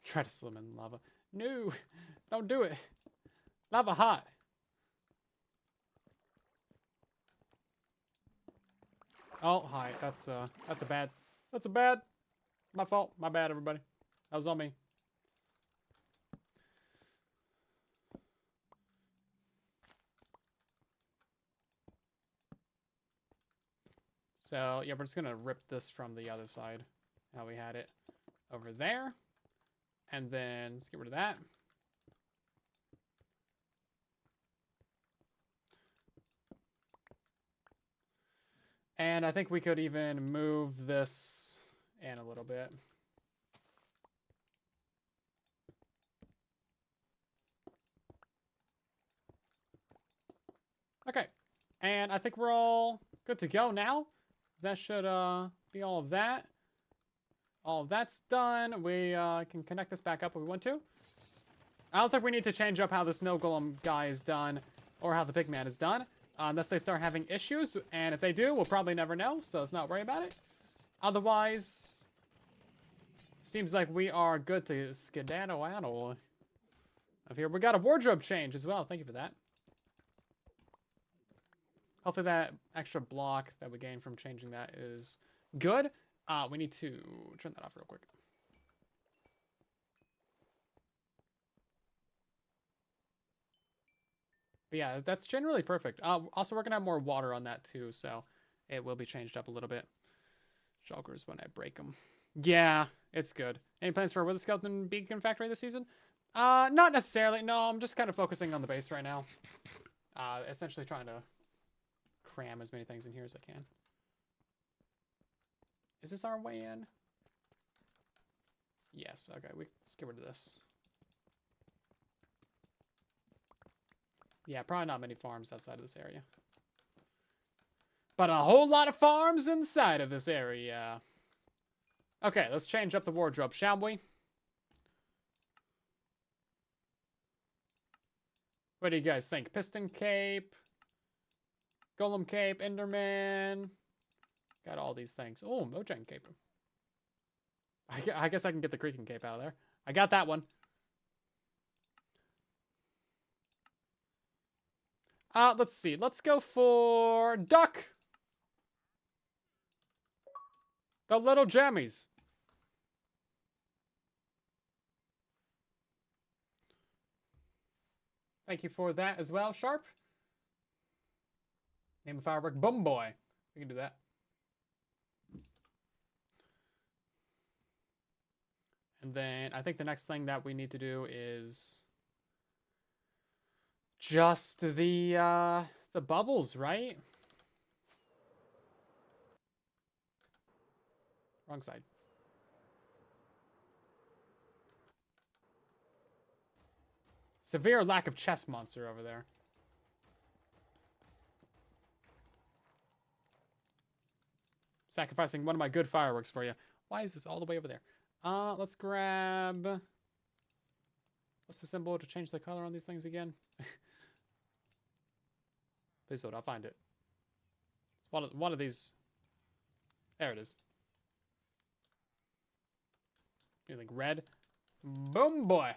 Try to swim in lava. No! Don't do it! Lava hot! Oh, hi. That's a bad... That's a bad... My fault. My bad, everybody. That was on me. So, yeah, we're just going to rip this from the other side. How we had it over there. And then, let's get rid of that. And I think we could even move this in a little bit. Okay. And I think we're all good to go now. That should be all of that. All of that's done. We can connect this back up if we want to. I don't think we need to change up how the snow golem guy is done or how the pigman is done. Unless they start having issues. And if they do, we'll probably never know. So let's not worry about it. Otherwise, seems like we are good to skedaddle out of here. We got a wardrobe change as well. Thank you for that. Hopefully that extra block that we gained from changing that is good. We need to turn that off real quick. But yeah, that's generally perfect. Also, we're going to have more water on that too, so it will be changed up a little bit. Shulkers when I break them. Yeah, it's good. Any plans for a Wither Skeleton Beacon Factory this season? Not necessarily. No, I'm just kind of focusing on the base right now. Essentially trying to cram as many things in here as I can. Is this our way in? Yes, okay, let's get rid of this. Yeah, probably not many farms outside of this area. But a whole lot of farms inside of this area. Okay, let's change up the wardrobe, shall we? What do you guys think? Piston cape, golem cape, enderman. Got all these things. Oh, Mojang cape. I guess I can get the creaking cape out of there. I got that one. Let's see. Let's go for duck. The little jammies. Thank you for that as well, Sharp. Name of firework, Boom Boy. We can do that. And then I think the next thing that we need to do is just the bubbles, right? Wrong side. Severe lack of chest monster over there. Sacrificing one of my good fireworks for you. Why is this all the way over there? Let's grab... What's the symbol to change the color on these things again? Please hold, I'll find it. It's one of these. There it is. You think red? Boom boy.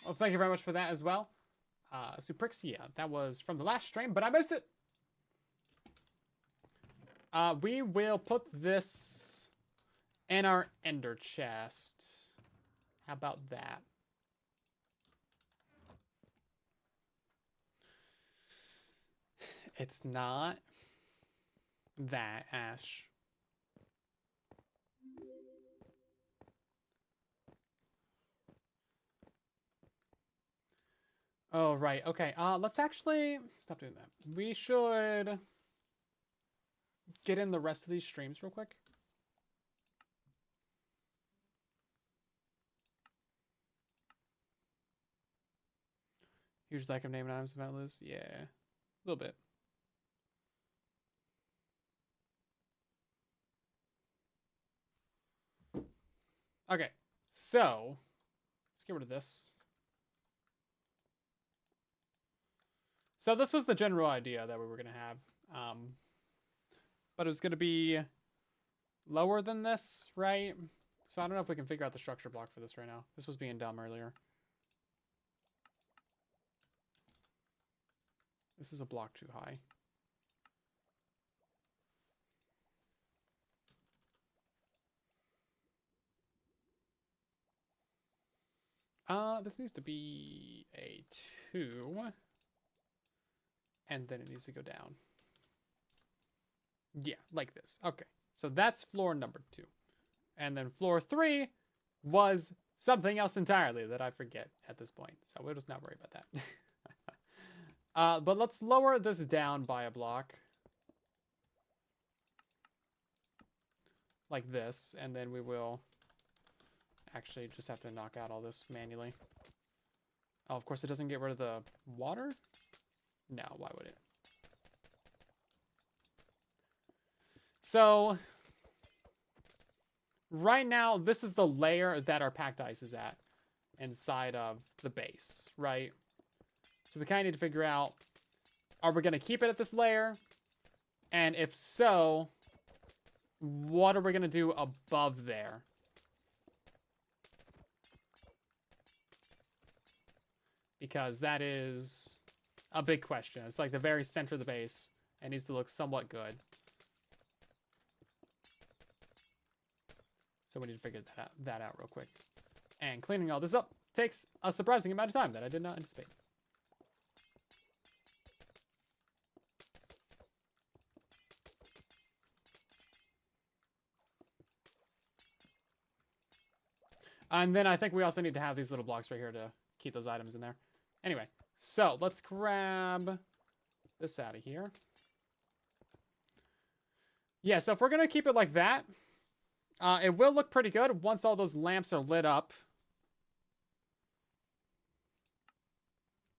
Well, thank you very much for that as well. Suprixia, that was from the last stream, but I missed it. We will put this in our ender chest. How about that? It's not that, Ash. Oh, right. Okay. Let's actually stop doing that. We should get in the rest of these streams real quick. Huge lack of name and items about Liz. Yeah, a little bit. Okay, so let's get rid of this. So this was the general idea that we were gonna have, but it was gonna be lower than this, right? So I don't know if we can figure out the structure block for this right now. This was being dumb earlier. This is a block too high. This needs to be a 2. And then it needs to go down. Yeah, like this. Okay, so that's floor number 2. And then floor 3 was something else entirely that I forget at this point. So we'll just not worry about that. But let's lower this down by a block. Like this. And then we will actually just have to knock out all this manually. Oh, of course it doesn't get rid of the water? No, why would it? So, right now, this is the layer that our packed ice is at inside of the base, right? So we kind of need to figure out, are we going to keep it at this layer? And if so, what are we going to do above there? Because that is a big question. It's like the very center of the base. It needs to look somewhat good. So we need to figure that out real quick. And cleaning all this up takes a surprising amount of time that I did not anticipate. And then I think we also need to have these little blocks right here to keep those items in there. Anyway, so let's grab this out of here. Yeah, so if we're going to keep it like that, it will look pretty good once all those lamps are lit up.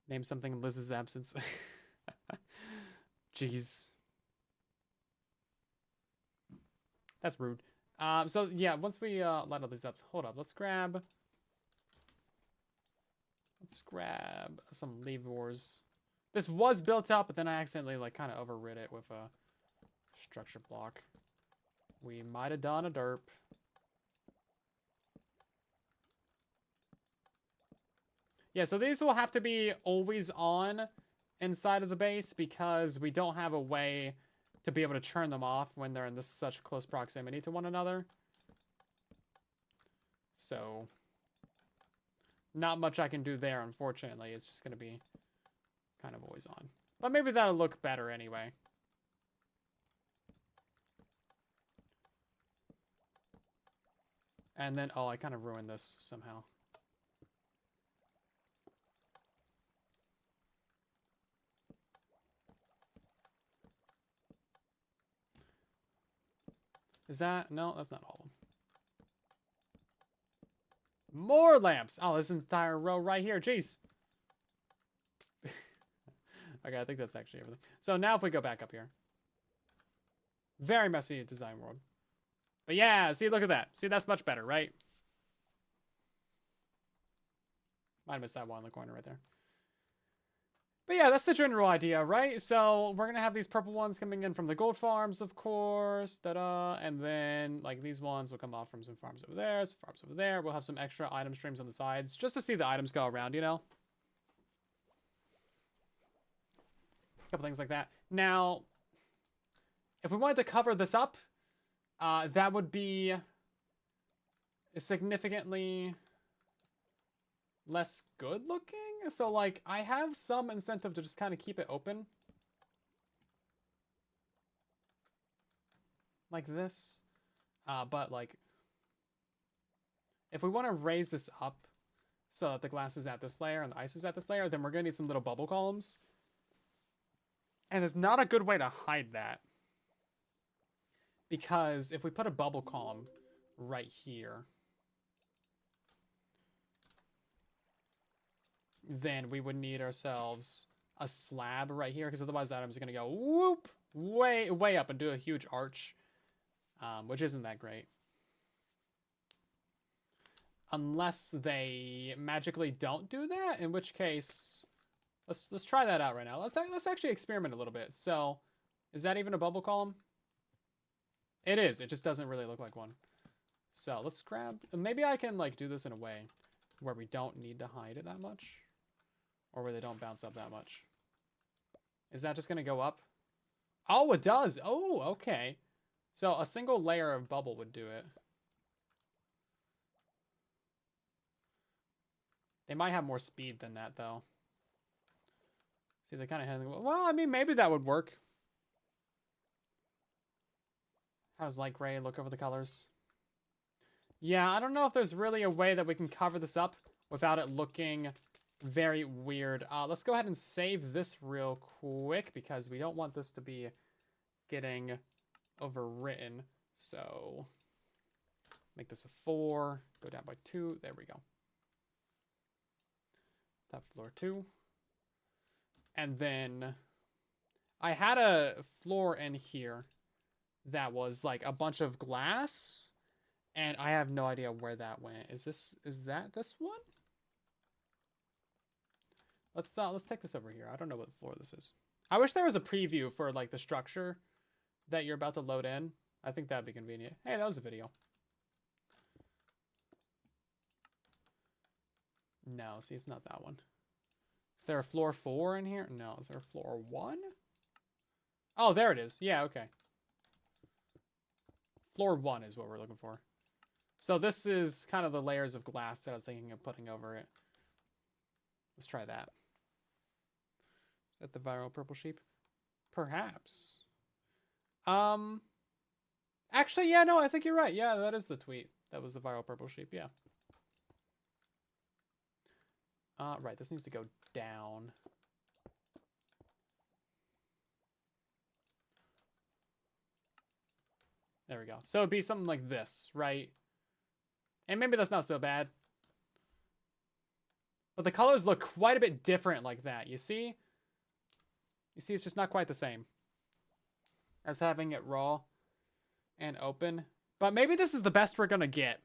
Name something in Liz's absence. Jeez. That's rude. So, yeah, once we light all these up, hold up, let's grab some levers. This was built up, but then I accidentally, like, kind of overrid it with a structure block. We might have done a derp. Yeah, so these will have to be always on inside of the base because we don't have a way to be able to turn them off when they're in this such close proximity to one another. So, not much I can do there, unfortunately. It's just going to be kind of always on. But maybe that'll look better anyway. And then, oh, I kind of ruined this somehow. Is that? No, that's not all of them. More lamps! Oh, this entire row right here. Jeez. Okay, I think that's actually everything. So now if we go back up here. Very messy design world. But yeah, see, look at that. See, that's much better, right? Might have missed that one in the corner right there. But yeah, that's the general idea, right? So we're going to have these purple ones coming in from the gold farms, of course. Da-da. And then, like, these ones will come off from some farms over there, some farms over there. We'll have some extra item streams on the sides, just to see the items go around, you know? A couple things like that. Now, if we wanted to cover this up, that would be significantly less good looking. So, like, I have some incentive to just kind of keep it open. Like this. But, like, if we want to raise this up so that the glass is at this layer and the ice is at this layer, then we're going to need some little bubble columns. And there's not a good way to hide that. Because if we put a bubble column right here, then we would need ourselves a slab right here, because otherwise the items are going to go whoop way up and do a huge arch, which isn't that great. Unless they magically don't do that, in which case, let's try that out right now. Let's actually experiment a little bit. So, is that even a bubble column? It is. It just doesn't really look like one. So let's grab. Maybe I can like do this in a way where we don't need to hide it that much, or where they don't bounce up that much. Is that just gonna go up? Oh, it does. Oh, okay. So a single layer of bubble would do it. They might have more speed than that, though. See, they kind of have. Well, I mean, maybe that would work. How does light gray look over the colors? Yeah, I don't know if there's really a way that we can cover this up without it looking very weird. Let's go ahead and save this real quick because we don't want this to be getting overwritten. So make this a 4, go down by 2. There we go. Top floor 2. And then I had a floor in here that was like a bunch of glass, and I have no idea where that went. Is that this one? Let's take this over here. I don't know what floor this is. I wish there was a preview for like the structure that you're about to load in. I think that'd be convenient. Hey, that was a video. No, see, it's not that one. Is there a floor 4 in here? No. Is there a floor 1? Oh, there it is. Yeah, okay. Floor 1 is what we're looking for. So this is kind of the layers of glass that I was thinking of putting over it. Let's try that. Is that the viral purple sheep? Perhaps. Actually, yeah, no, I think you're right. Yeah, that is the tweet. That was the viral purple sheep, yeah. Right, this needs to go down. There we go. So it'd be something like this, right? And maybe that's not so bad. But the colors look quite a bit different like that, you see? You see, it's just not quite the same as having it raw and open. But maybe this is the best we're gonna get.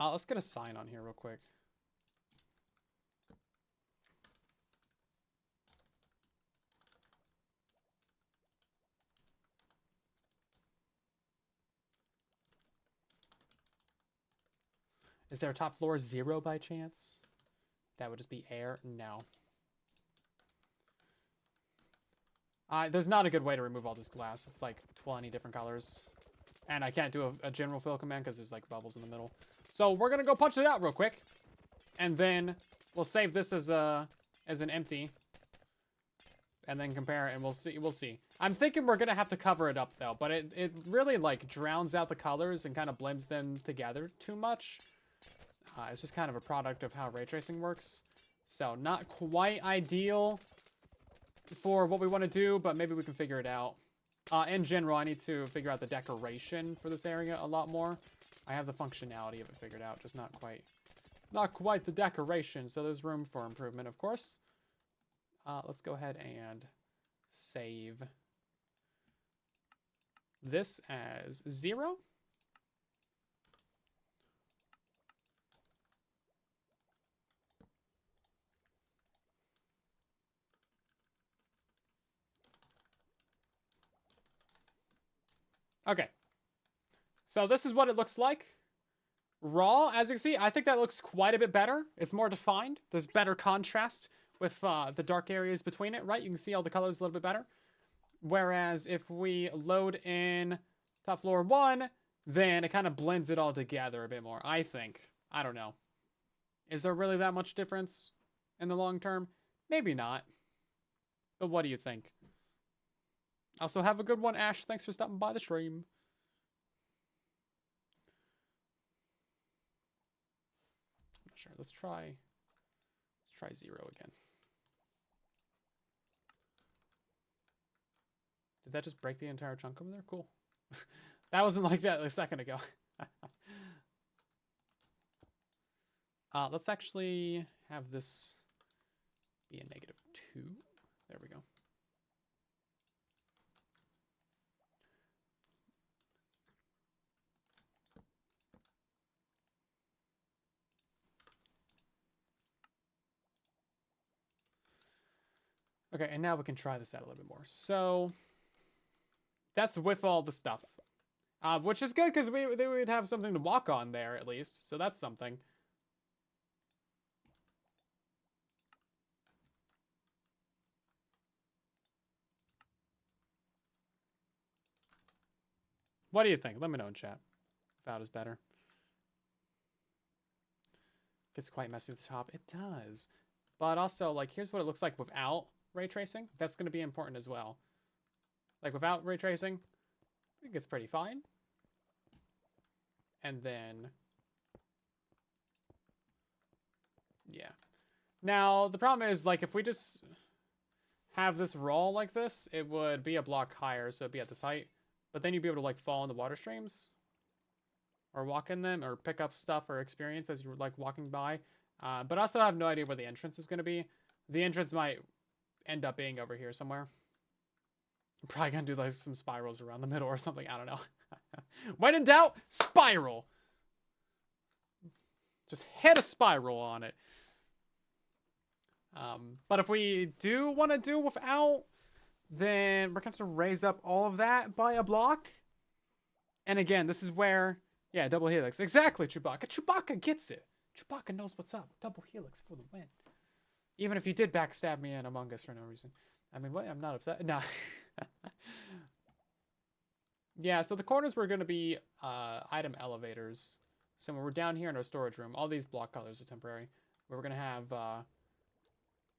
Let's get a sign on here real quick. Is there a top floor 0 by chance? That would just be air? No. There's not a good way to remove all this glass. It's like 20 different colors. And I can't do a general fill command because there's like bubbles in the middle. So we're going to go punch it out real quick. And then we'll save this as an empty. And then compare it and we'll see. I'm thinking we're going to have to cover it up though. But it really like drowns out the colors and kind of blends them together too much. It's just kind of a product of how ray tracing works. So not quite ideal for what we want to do, but maybe we can figure it out. In general, I need to figure out the decoration for this area a lot more. I have the functionality of it figured out, just not quite the decoration. So there's room for improvement, of course. Let's go ahead and save this as 0. Okay. So this is what it looks like. Raw, as you can see, I think that looks quite a bit better. It's more defined. There's better contrast with the dark areas between it, right? You can see all the colors a little bit better. Whereas if we load in top floor 1, then it kind of blends it all together a bit more, I think. I don't know. Is there really that much difference in the long term? Maybe not. But what do you think? Also, have a good one, Ash. Thanks for stopping by the stream. I'm not sure. Let's try 0 again. Did that just break the entire chunk over there? Cool. That wasn't like that a second ago. Let's actually have this be a -2. There we go. Okay, and now we can try this out a little bit more. So that's with all the stuff, which is good because they would have something to walk on there at least. So that's something. What do you think? Let me know in chat if out is better. Gets quite messy with the top. It does. But also, like, here's what it looks like without ray tracing. That's going to be important as well. Like, without ray tracing, it gets pretty fine. And then, yeah. Now, the problem is, like, if we just have this raw like this, it would be a block higher, so it'd be at this height. But then you'd be able to, like, fall in the water streams. Or walk in them, or pick up stuff or experience as you're, like, walking by. But also I have no idea where the entrance is going to be. The entrance might end up being over here somewhere. I'm probably going to do, like, some spirals around the middle or something. I don't know. When in doubt, spiral. Just hit a spiral on it. But if we do want to do without, then we're going to have to raise up all of that by a block. And again, this is where, yeah, double helix. Exactly, Chewbacca. Chewbacca gets it. Chewbacca knows what's up. Double helix for the win. Even if you did backstab me in Among Us for no reason. I mean, what? I'm not upset. No. Yeah, so the corners were going to be item elevators. So when we're down here in our storage room, all these block colors are temporary. We're going to have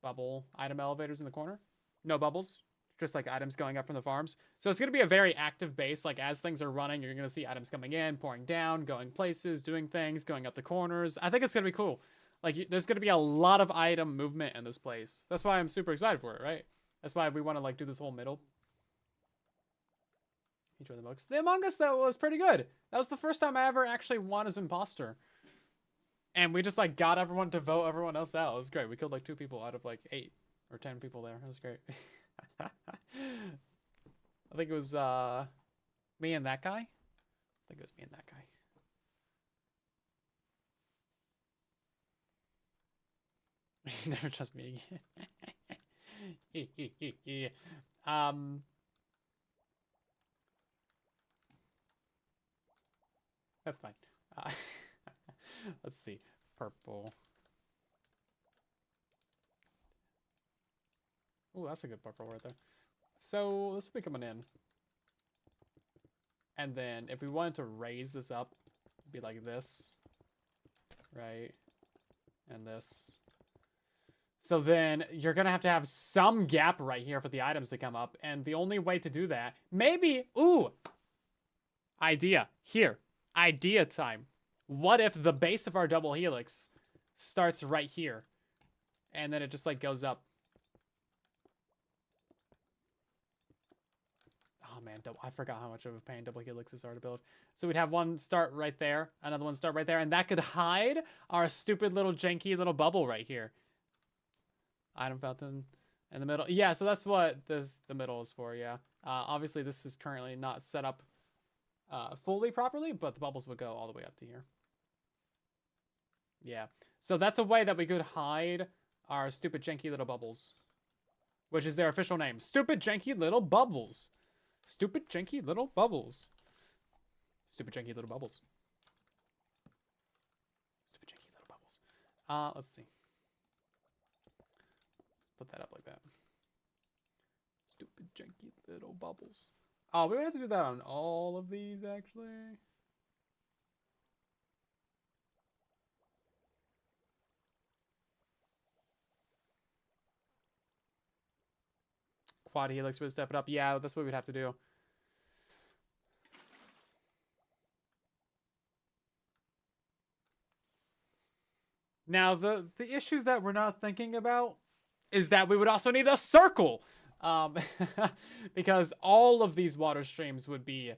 bubble item elevators in the corner. No bubbles, just like items going up from the farms. So it's going to be a very active base. Like, as things are running, you're going to see items coming in, pouring down, going places, doing things, going up the corners. I think it's going to be cool. Like, there's going to be a lot of item movement in this place. That's why I'm super excited for it, right? That's why we want to, like, do this whole middle. Enjoy the books. The Among Us, that was pretty good. That was the first time I ever actually won as imposter. And we just, like, got everyone to vote everyone else out. It was great. We killed, like, 2 people out of, like, 8 or 10 people there. It was great. I think it was me and that guy. I think it was me and that guy. Never trust me again. That's fine. Let's see. Purple. Oh, that's a good purple right there. So this will be coming in. And then if we wanted to raise this up, it'd be like this. Right? And this. So then you're going to have some gap right here for the items to come up. And the only way to do that, maybe, ooh, idea, here, idea time. What if the base of our double helix starts right here? And then it just, like, goes up. Oh, man, I forgot how much of a pain double helixes are to build. So we'd have one start right there, another one start right there, and that could hide our stupid little janky little bubble right here. Item fountain in the middle. Yeah, so that's what the middle is for, yeah. Obviously, this is currently not set up fully properly, but the bubbles would go all the way up to here. Yeah. So that's a way that we could hide our stupid janky little bubbles. Which is their official name. Stupid janky little bubbles. Stupid janky little bubbles. Stupid janky little bubbles. Stupid janky little bubbles. Let's see. Let's put that up like that. Stupid janky little bubbles. Oh, we would have to do that on all of these, actually. Quad helix would step it up. Yeah, that's what we'd have to do. Now, the issue that we're not thinking about is that we would also need a circle. Because all of these water streams would be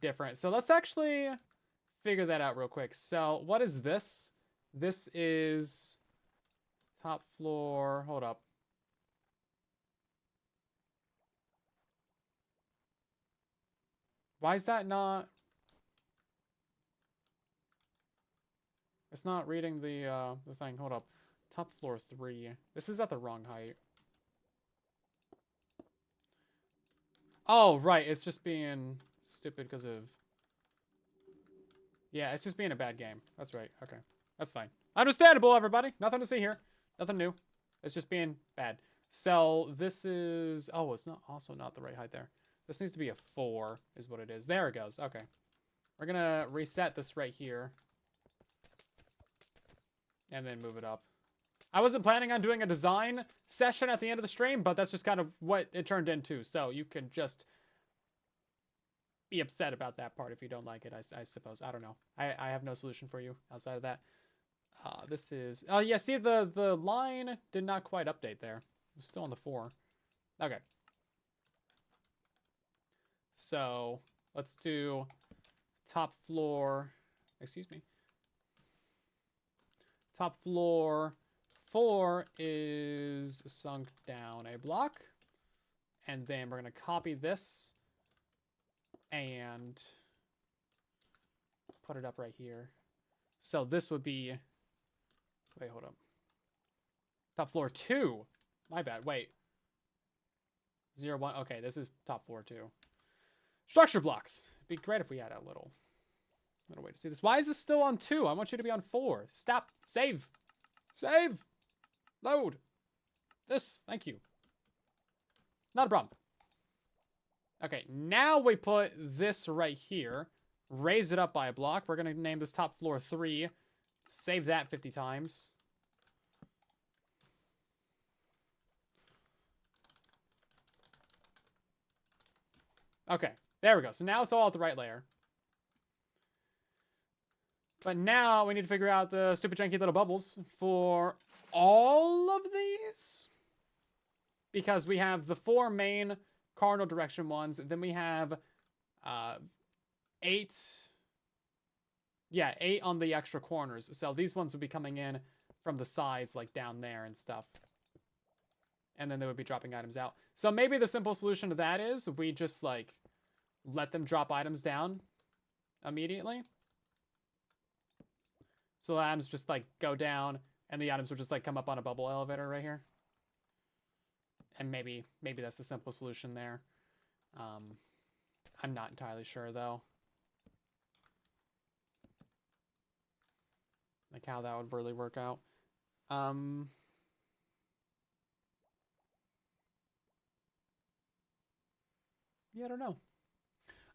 different. So let's actually figure that out real quick. So what is this? This is top floor. Hold up. Why is that not? It's not reading the thing. Hold up. Top floor 3. This is at the wrong height. Oh, right. It's just being stupid because of... Yeah, it's just being a bad game. That's right. Okay. That's fine. Understandable, everybody. Nothing to see here. Nothing new. It's just being bad. So this is... Oh, it's not also not the right height there. This needs to be a 4 is what it is. There it goes. Okay. We're going to reset this right here. And then move it up. I wasn't planning on doing a design session at the end of the stream, but that's just kind of what it turned into. So you can just be upset about that part if you don't like it, I suppose. I don't know. I have no solution for you outside of that. This is... Oh, yeah, see, the line did not quite update there. It's still on the 4. Okay. So, let's do top floor... Excuse me. Top floor 4 is sunk down a block. And then we're going to copy this and put it up right here. So this would be... Wait, hold up. Top floor 2. My bad. Wait. 0, 1. Okay, this is top floor 2. Structure blocks. It'd be great if we had a little way to see this. Why is this still on 2? I want you to be on 4. Stop. Save. Save. Load. This. Thank you. Not a problem. Okay, now we put this right here. Raise it up by a block. We're going to name this top floor 3. Save that 50 times. Okay, there we go. So now it's all at the right layer. But now we need to figure out the stupid janky little bubbles for all of these. Because we have the 4 main cardinal direction ones. Then we have 8. Yeah, 8 on the extra corners. So these ones would be coming in from the sides, like down there and stuff. And then they would be dropping items out. So maybe the simple solution to that is we just, like, let them drop items down immediately. So the items just, like, go down, and the items would just, like, come up on a bubble elevator right here. And maybe that's the simple solution there. I'm not entirely sure, though. Like, how that would really work out. Yeah, I don't know.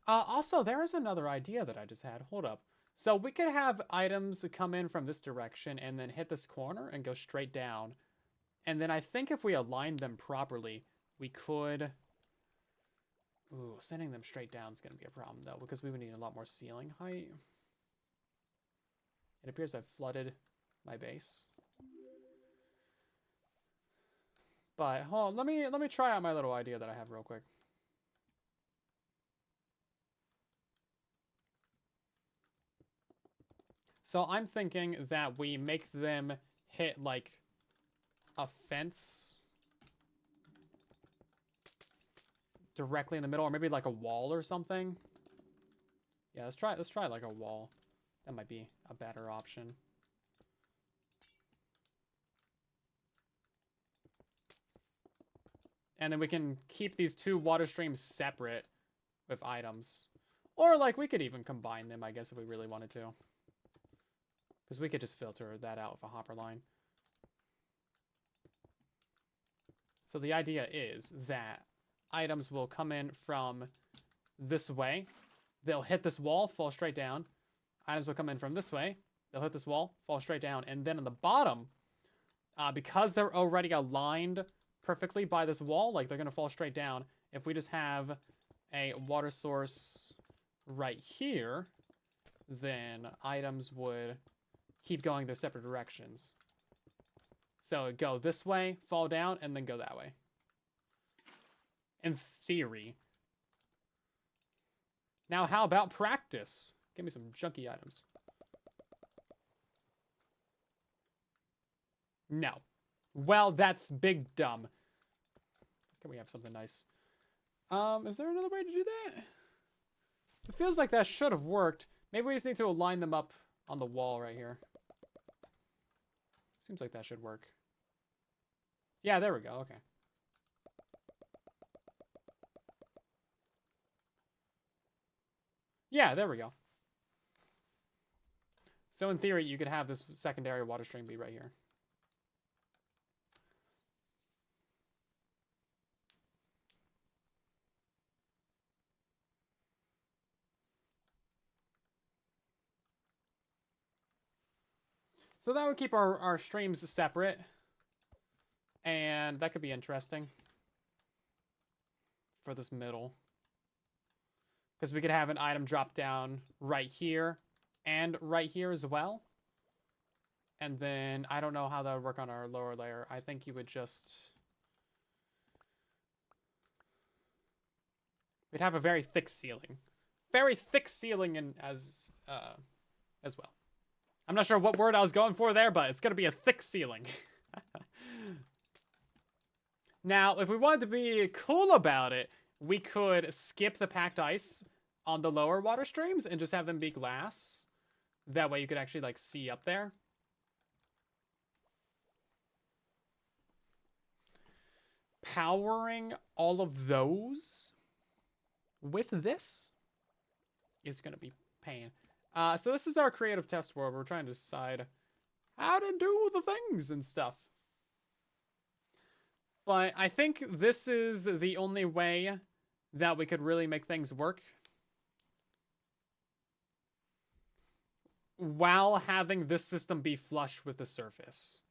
Also, there is another idea that I just had. Hold up. So we could have items come in from this direction and then hit this corner and go straight down. And then I think if we align them properly, we could... Ooh, sending them straight down is going to be a problem, though, because we would need a lot more ceiling height. It appears I've flooded my base. But, hold on, let me try out my little idea that I have real quick. So I'm thinking that we make them hit, like, a fence directly in the middle, or maybe like a wall or something. Yeah, let's try like a wall. That might be a better option. And then we can keep these 2 water streams separate with items. Or, like, we could even combine them, I guess, if we really wanted to. Because we could just filter that out with a hopper line. So the idea is that items will come in from this way. They'll hit this wall, fall straight down. Items will come in from this way. They'll hit this wall, fall straight down. And then on the bottom, because they're already aligned perfectly by this wall, like they're going to fall straight down. If we just have a water source right here, then items would keep going their separate directions. So it'd go this way, fall down, and then go that way. In theory. Now, how about practice? Give me some junky items. No. Well, that's big dumb. Can we have something nice? Is there another way to do that? It feels like that should have worked. Maybe we just need to align them up on the wall right here. Seems like that should work. Yeah, there we go. Okay. Yeah, there we go. So in theory, you could have this secondary water stream be right here. So that would keep our streams separate. And that could be interesting for this middle. Because we could have an item drop down right here and right here as well. And then I don't know how that would work on our lower layer. I think you would just... We'd have a very thick ceiling. Very thick ceiling and as well. I'm not sure what word I was going for there, but it's going to be a thick ceiling. Now, if we wanted to be cool about it, we could skip the packed ice on the lower water streams and just have them be glass. That way you could actually, like, see up there. Powering all of those with this is going to be pain. So this is our creative test world. We're trying to decide how to do the things and stuff. But I think this is the only way that we could really make things work while having this system be flush with the surface.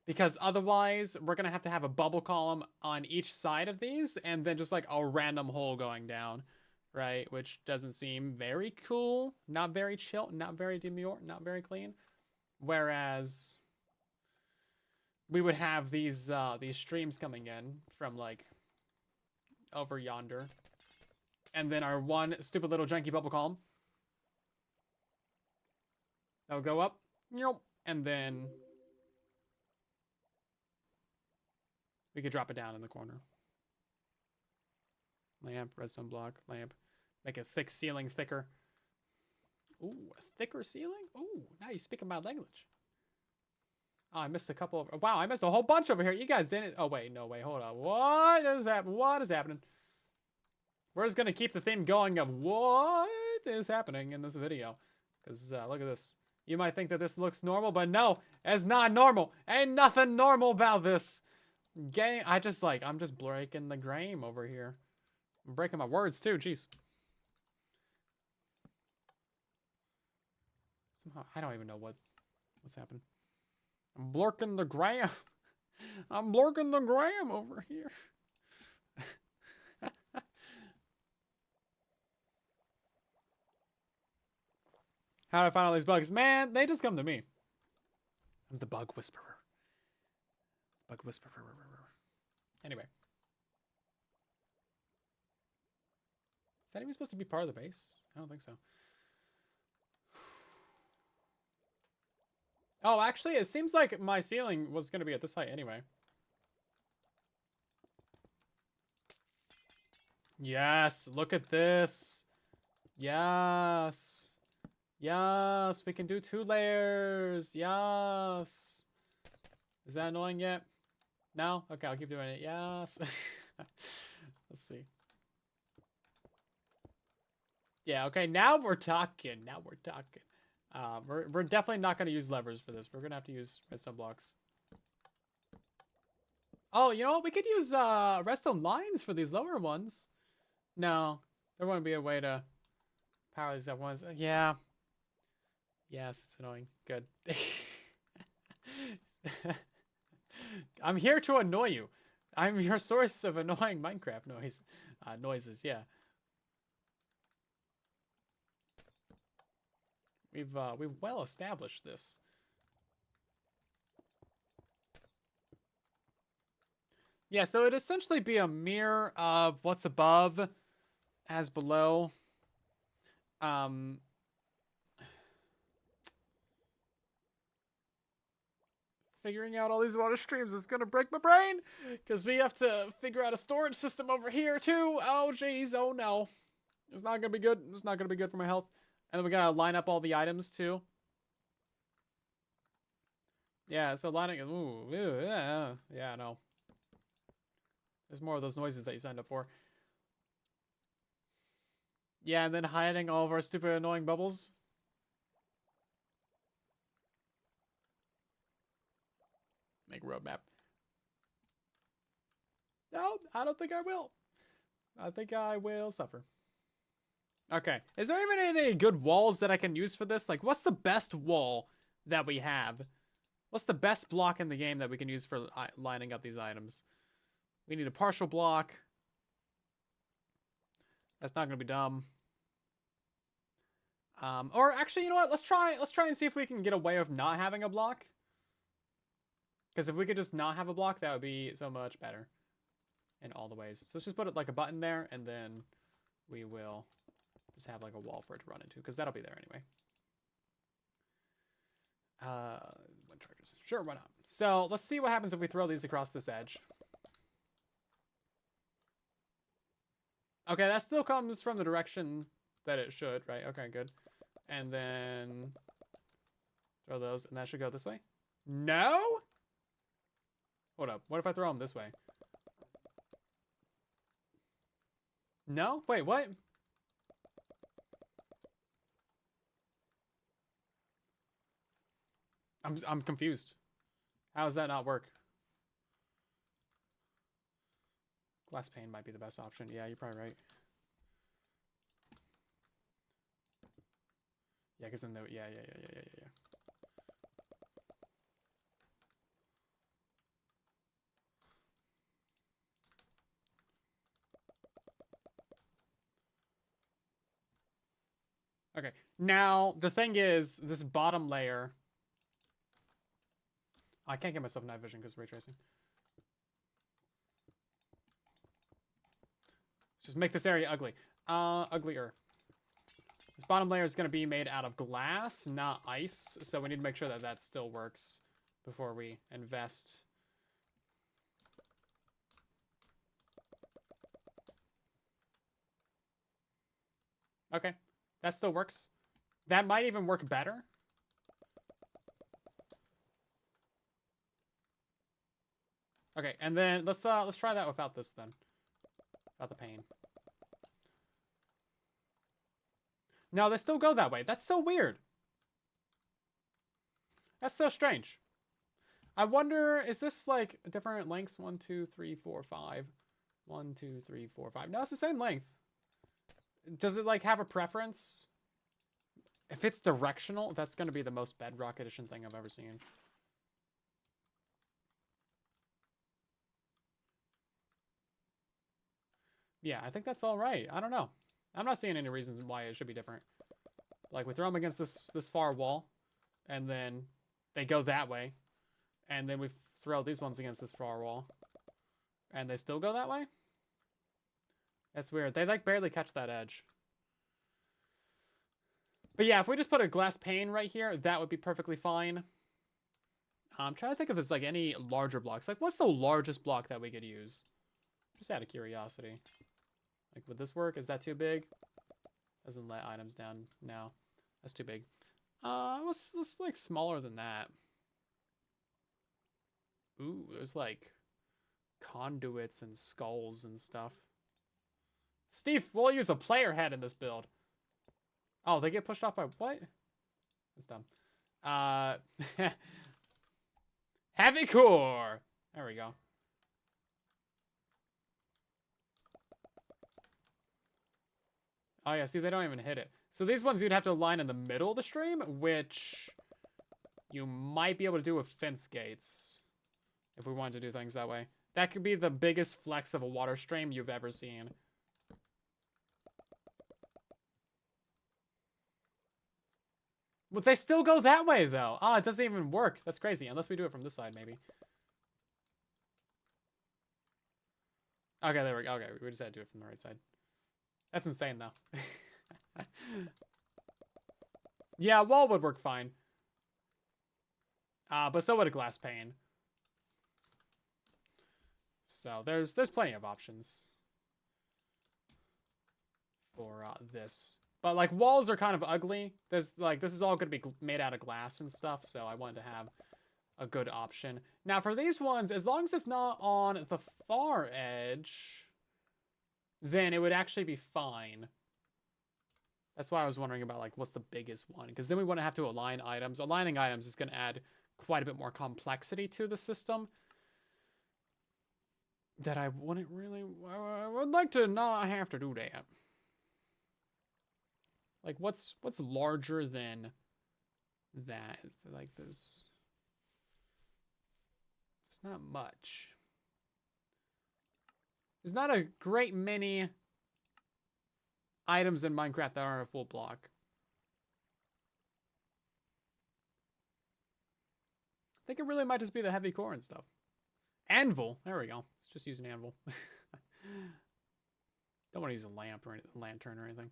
Because otherwise, we're going to have a bubble column on each side of these, and then just like a random hole going down, right? Which doesn't seem very cool, not very chill, not very demure, not very clean. Whereas we would have these streams coming in from like over yonder, and then our one stupid little janky bubble column that would go up, and then we could drop it down in the corner. Lamp, redstone block, lamp. Make a thick ceiling thicker. Ooh, a thicker ceiling? Ooh, now you're speaking my language. Oh, I missed a couple of... Wow, I missed a whole bunch over here. You guys didn't... Oh, wait, no, wait, hold on. What is happening? What is happening? We're just going to keep the theme going of what is happening in this video. Because look at this. You might think that this looks normal, but no, it's not normal. Ain't nothing normal about this. Game. I'm just breaking the game over here. I'm breaking my words too, jeez. Somehow, I don't even know what's happened. I'm blurking the gram. I'm blurking the gram over here. How do I find all these bugs? Man, they just come to me. I'm the bug whisperer. Bug whisperer. Anyway. Is that even supposed to be part of the base? I don't think so. Oh, actually, it seems like my ceiling was going to be at this height anyway. Yes, look at this. Yes. Yes, we can do 2 layers. Yes. Is that annoying yet? No? Okay, I'll keep doing it. Yes. Let's see. Yeah, okay, now we're talking. Now we're talking. We're definitely not going to use levers for this. We're going to have to use redstone blocks. Oh, you know what? We could use redstone lines for these lower ones. No, there wouldn't be a way to power these up ones. Yeah. Yes, it's annoying. Good. I'm here to annoy you. I'm your source of annoying Minecraft noises. Yeah. We've well established this. Yeah, so it'd essentially be a mirror of what's above as below. Um, Figuring out all these water streams is gonna break my brain because we have to figure out a storage system over here too. Oh jeez, oh no, it's not gonna be good. It's not gonna be good for my health. And then we gotta line up all the items too. Yeah, so lining. Ooh, yeah, no. There's more of those noises that you signed up for. Yeah, and then hiding all of our stupid annoying bubbles. Make a roadmap. No, I don't think I will. I think I will suffer. Okay. Is there even any good walls that I can use for this? Like, what's the best wall that we have? What's the best block in the game that we can use for lining up these items? We need a partial block. That's not going to be dumb. Or actually, you know what? Let's try and see if we can get a way of not having a block. Because if we could just not have a block, that would be so much better in all the ways. So let's just put it like a button there, and then we will just have like a wall for it to run into, because that'll be there anyway. One charges. Sure, why not? So let's see what happens if we throw these across this edge. Okay, that still comes from the direction that it should, right? Okay, good. And then throw those, and that should go this way. No? Hold up. What if I throw them this way? No? Wait, what? I'm confused. How does that not work? Glass pane might be the best option. Yeah, you're probably right. Yeah, because then yeah. Okay. Now, the thing is, this bottom layer... I can't get myself night vision because ray tracing. Just make this area ugly. Uglier. This bottom layer is going to be made out of glass, not ice. So we need to make sure that that still works before we invest. Okay. That still works. That might even work better. Okay, and then let's try that without this then. Without the pane. No, they still go that way. That's so weird. That's so strange. I wonder, is this like different lengths? 1, 2, 3, 4, 5. 1, 2, 3, 4, 5. No, it's the same length. Does it like have a preference? If it's directional, that's going to be the most Bedrock Edition thing I've ever seen. Yeah, I think that's all right. I don't know. I'm not seeing any reasons why it should be different. Like, we throw them against this far wall, and then they go that way, and then we throw these ones against this far wall, and they still go that way? That's weird. They, like, barely catch that edge. But yeah, if we just put a glass pane right here, that would be perfectly fine. I'm trying to think if there's, like, any larger blocks. Like, what's the largest block that we could use? Just out of curiosity. Like, would this work? Is that too big? Doesn't let items down. No, that's too big. Let's like smaller than that. Ooh, there's like conduits and skulls and stuff. Steve, we'll use a player head in this build. Oh, they get pushed off by what? That's dumb. Heavy core. There we go. Oh yeah, see, they don't even hit it. So these ones you'd have to align in the middle of the stream, which you might be able to do with fence gates if we wanted to do things that way. That could be the biggest flex of a water stream you've ever seen. But they still go that way, though. Oh, it doesn't even work. That's crazy. Unless we do it from this side, maybe. Okay, there we go. Okay, we just had to do it from the right side. That's insane, though. Yeah, wall would work fine. But so would a glass pane. So there's plenty of options for this. But like walls are kind of ugly. There's like this is all going to be made out of glass and stuff, so I wanted to have a good option. Now for these ones, as long as it's not on the far edge, then it would actually be fine. That's why I was wondering about like what's the biggest one, because then we want to have to align items. Aligning items is going to add quite a bit more complexity to the system that I wouldn't really. I would like to not have to do that. Like what's larger than that? Like there's not much. There's not a great many items in Minecraft that aren't a full block. I think it really might just be the heavy core and stuff. Anvil. There we go. Let's just use an anvil. Don't want to use a lamp or a lantern or anything.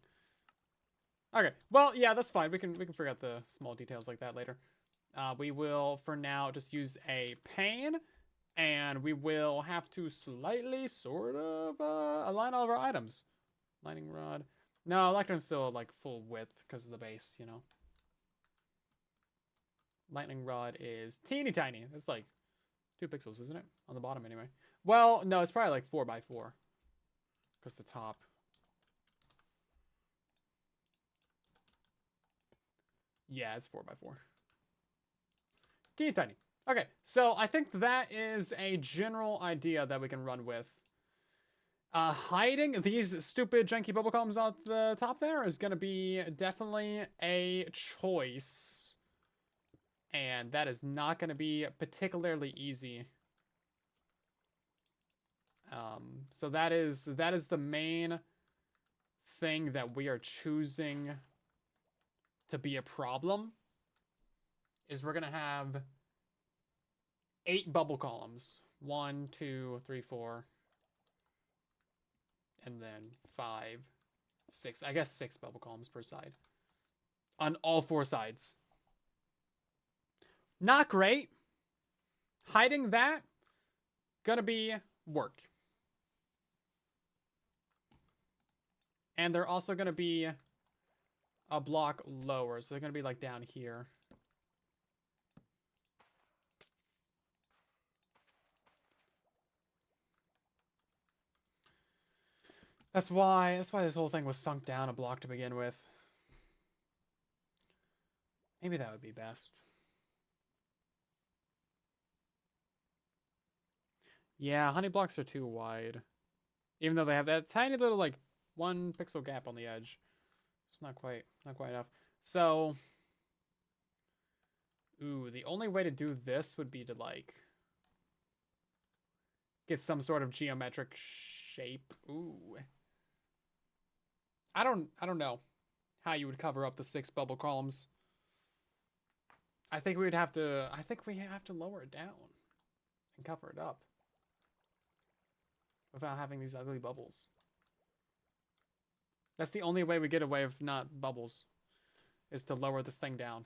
Okay. Well, yeah, that's fine. We can figure out the small details like that later. We will, for now, just use a pane. And we will have to slightly sort of align all of our items. Lightning rod. No, Electron's still like full width because of the base, you know. Lightning rod is teeny tiny. It's like 2 pixels, isn't it? On the bottom anyway. Well, no, it's probably like 4x4. Because the top. Yeah, it's 4x4. Teeny tiny. Okay, so I think that is a general idea that we can run with. Hiding these stupid janky bubble columns at the top there is going to be definitely a choice. And that is not going to be particularly easy. So that is the main thing that we are choosing to be a problem. Is we're going to have 8 bubble columns. 1, 2, 3, 4. And then 5, 6. I guess 6 bubble columns per side. On all 4 sides. Not great. Hiding that, gonna be work. And they're also gonna be a block lower. So they're gonna be like down here. That's why this whole thing was sunk down a block to begin with. Maybe that would be best. Yeah, honey blocks are too wide. Even though they have that tiny little like 1 pixel gap on the edge. It's not quite enough. So ooh, the only way to do this would be to like get some sort of geometric shape. Ooh. I don't know how you would cover up the 6 bubble columns. I think we have to lower it down and cover it up without having these ugly bubbles. That's the only way we get away with not bubbles, is to lower this thing down.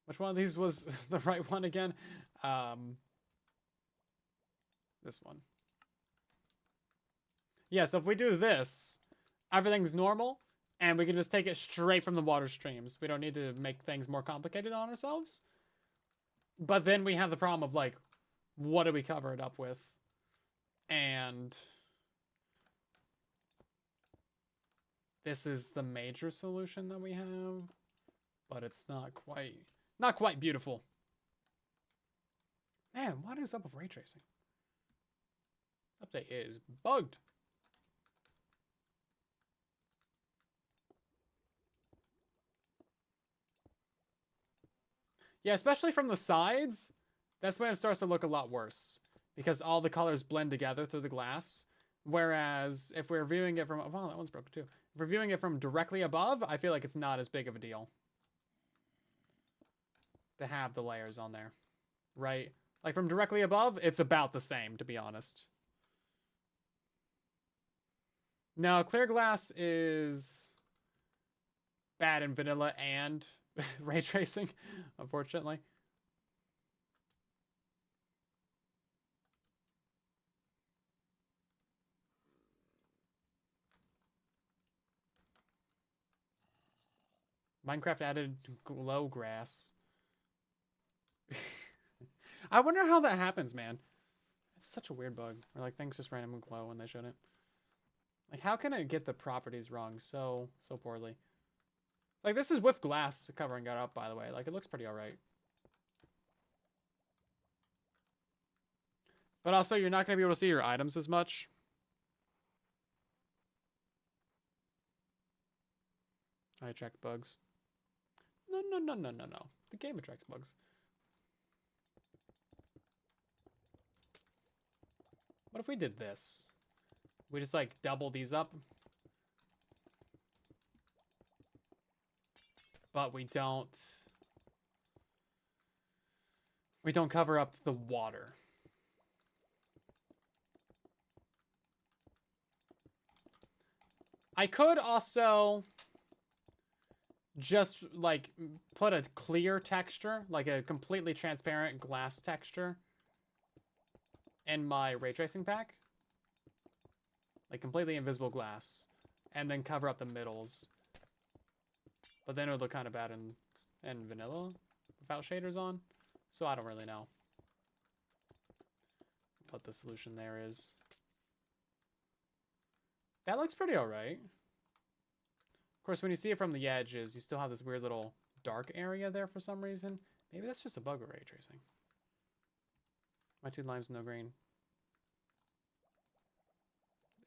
Which one of these was the right one again? This one. Yeah, so if we do this, everything's normal, and we can just take it straight from the water streams. We don't need to make things more complicated on ourselves. But then we have the problem of, like, what do we cover it up with? And this is the major solution that we have, but it's not quite beautiful. Man, what is up with ray tracing? Update is bugged. Yeah, especially from the sides, that's when it starts to look a lot worse because all the colors blend together through the glass. Whereas if we're viewing it from, wow, that one's broken too. If we're viewing it from directly above, I feel like it's not as big of a deal to have the layers on there, right? Like from directly above, it's about the same, to be honest. Now, clear glass is bad in vanilla and ray tracing, unfortunately. Minecraft added glow grass. I wonder how that happens, man. It's such a weird bug. Where like things just randomly glow when they shouldn't. Like how can it get the properties wrong so poorly? Like this is with glass covering it up, by the way. Like it looks pretty alright. But also you're not gonna be able to see your items as much. I attract bugs. No. The game attracts bugs. What if we did this? We just like double these up. But we don't cover up the water. I could also just like put a clear texture, like a completely transparent glass texture in my ray tracing pack. Like completely invisible glass. And then cover up the middles. But then it would look kind of bad in vanilla without shaders on. So I don't really know what the solution there is. That looks pretty alright. Of course, when you see it from the edges, you still have this weird little dark area there for some reason. Maybe that's just a bug with ray tracing. My two limes, no green.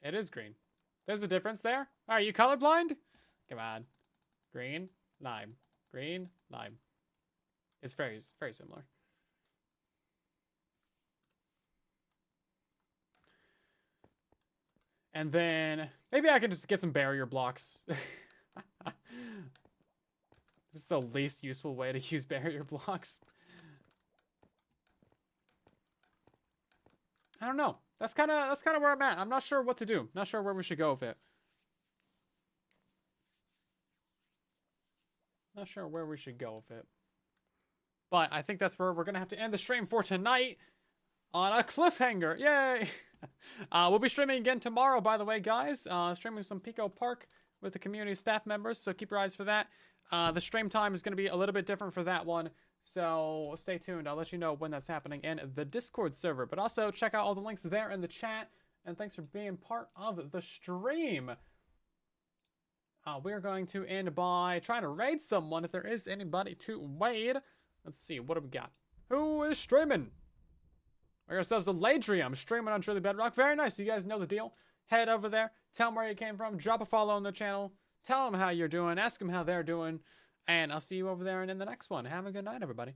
It is green. There's a difference there. Are you colorblind? Come on. Green, lime. Green, lime. It's very similar. And then maybe I can just get some barrier blocks. This is the least useful way to use barrier blocks. I don't know. That's kind of where I'm at. I'm not sure what to do. Not sure where we should go with it. Not sure where we should go with it. But I think that's where we're going to have to end the stream for tonight on a cliffhanger. Yay! We'll be streaming again tomorrow, by the way, guys. Streaming some Pico Park with the community staff members, so keep your eyes for that. The stream time is going to be a little bit different for that one, so stay tuned. I'll let you know when that's happening in the Discord server. But also, check out all the links there in the chat, and thanks for being part of the stream. We're going to end by trying to raid someone if there is anybody to raid. Let's see, what do we got? Who is streaming? We got ourselves a Ladrium streaming on Truly Bedrock. Very nice. You guys know the deal. Head over there. Tell them where you came from. Drop a follow on the channel. Tell them how you're doing. Ask them how they're doing. And I'll see you over there and in the next one. Have a good night, everybody.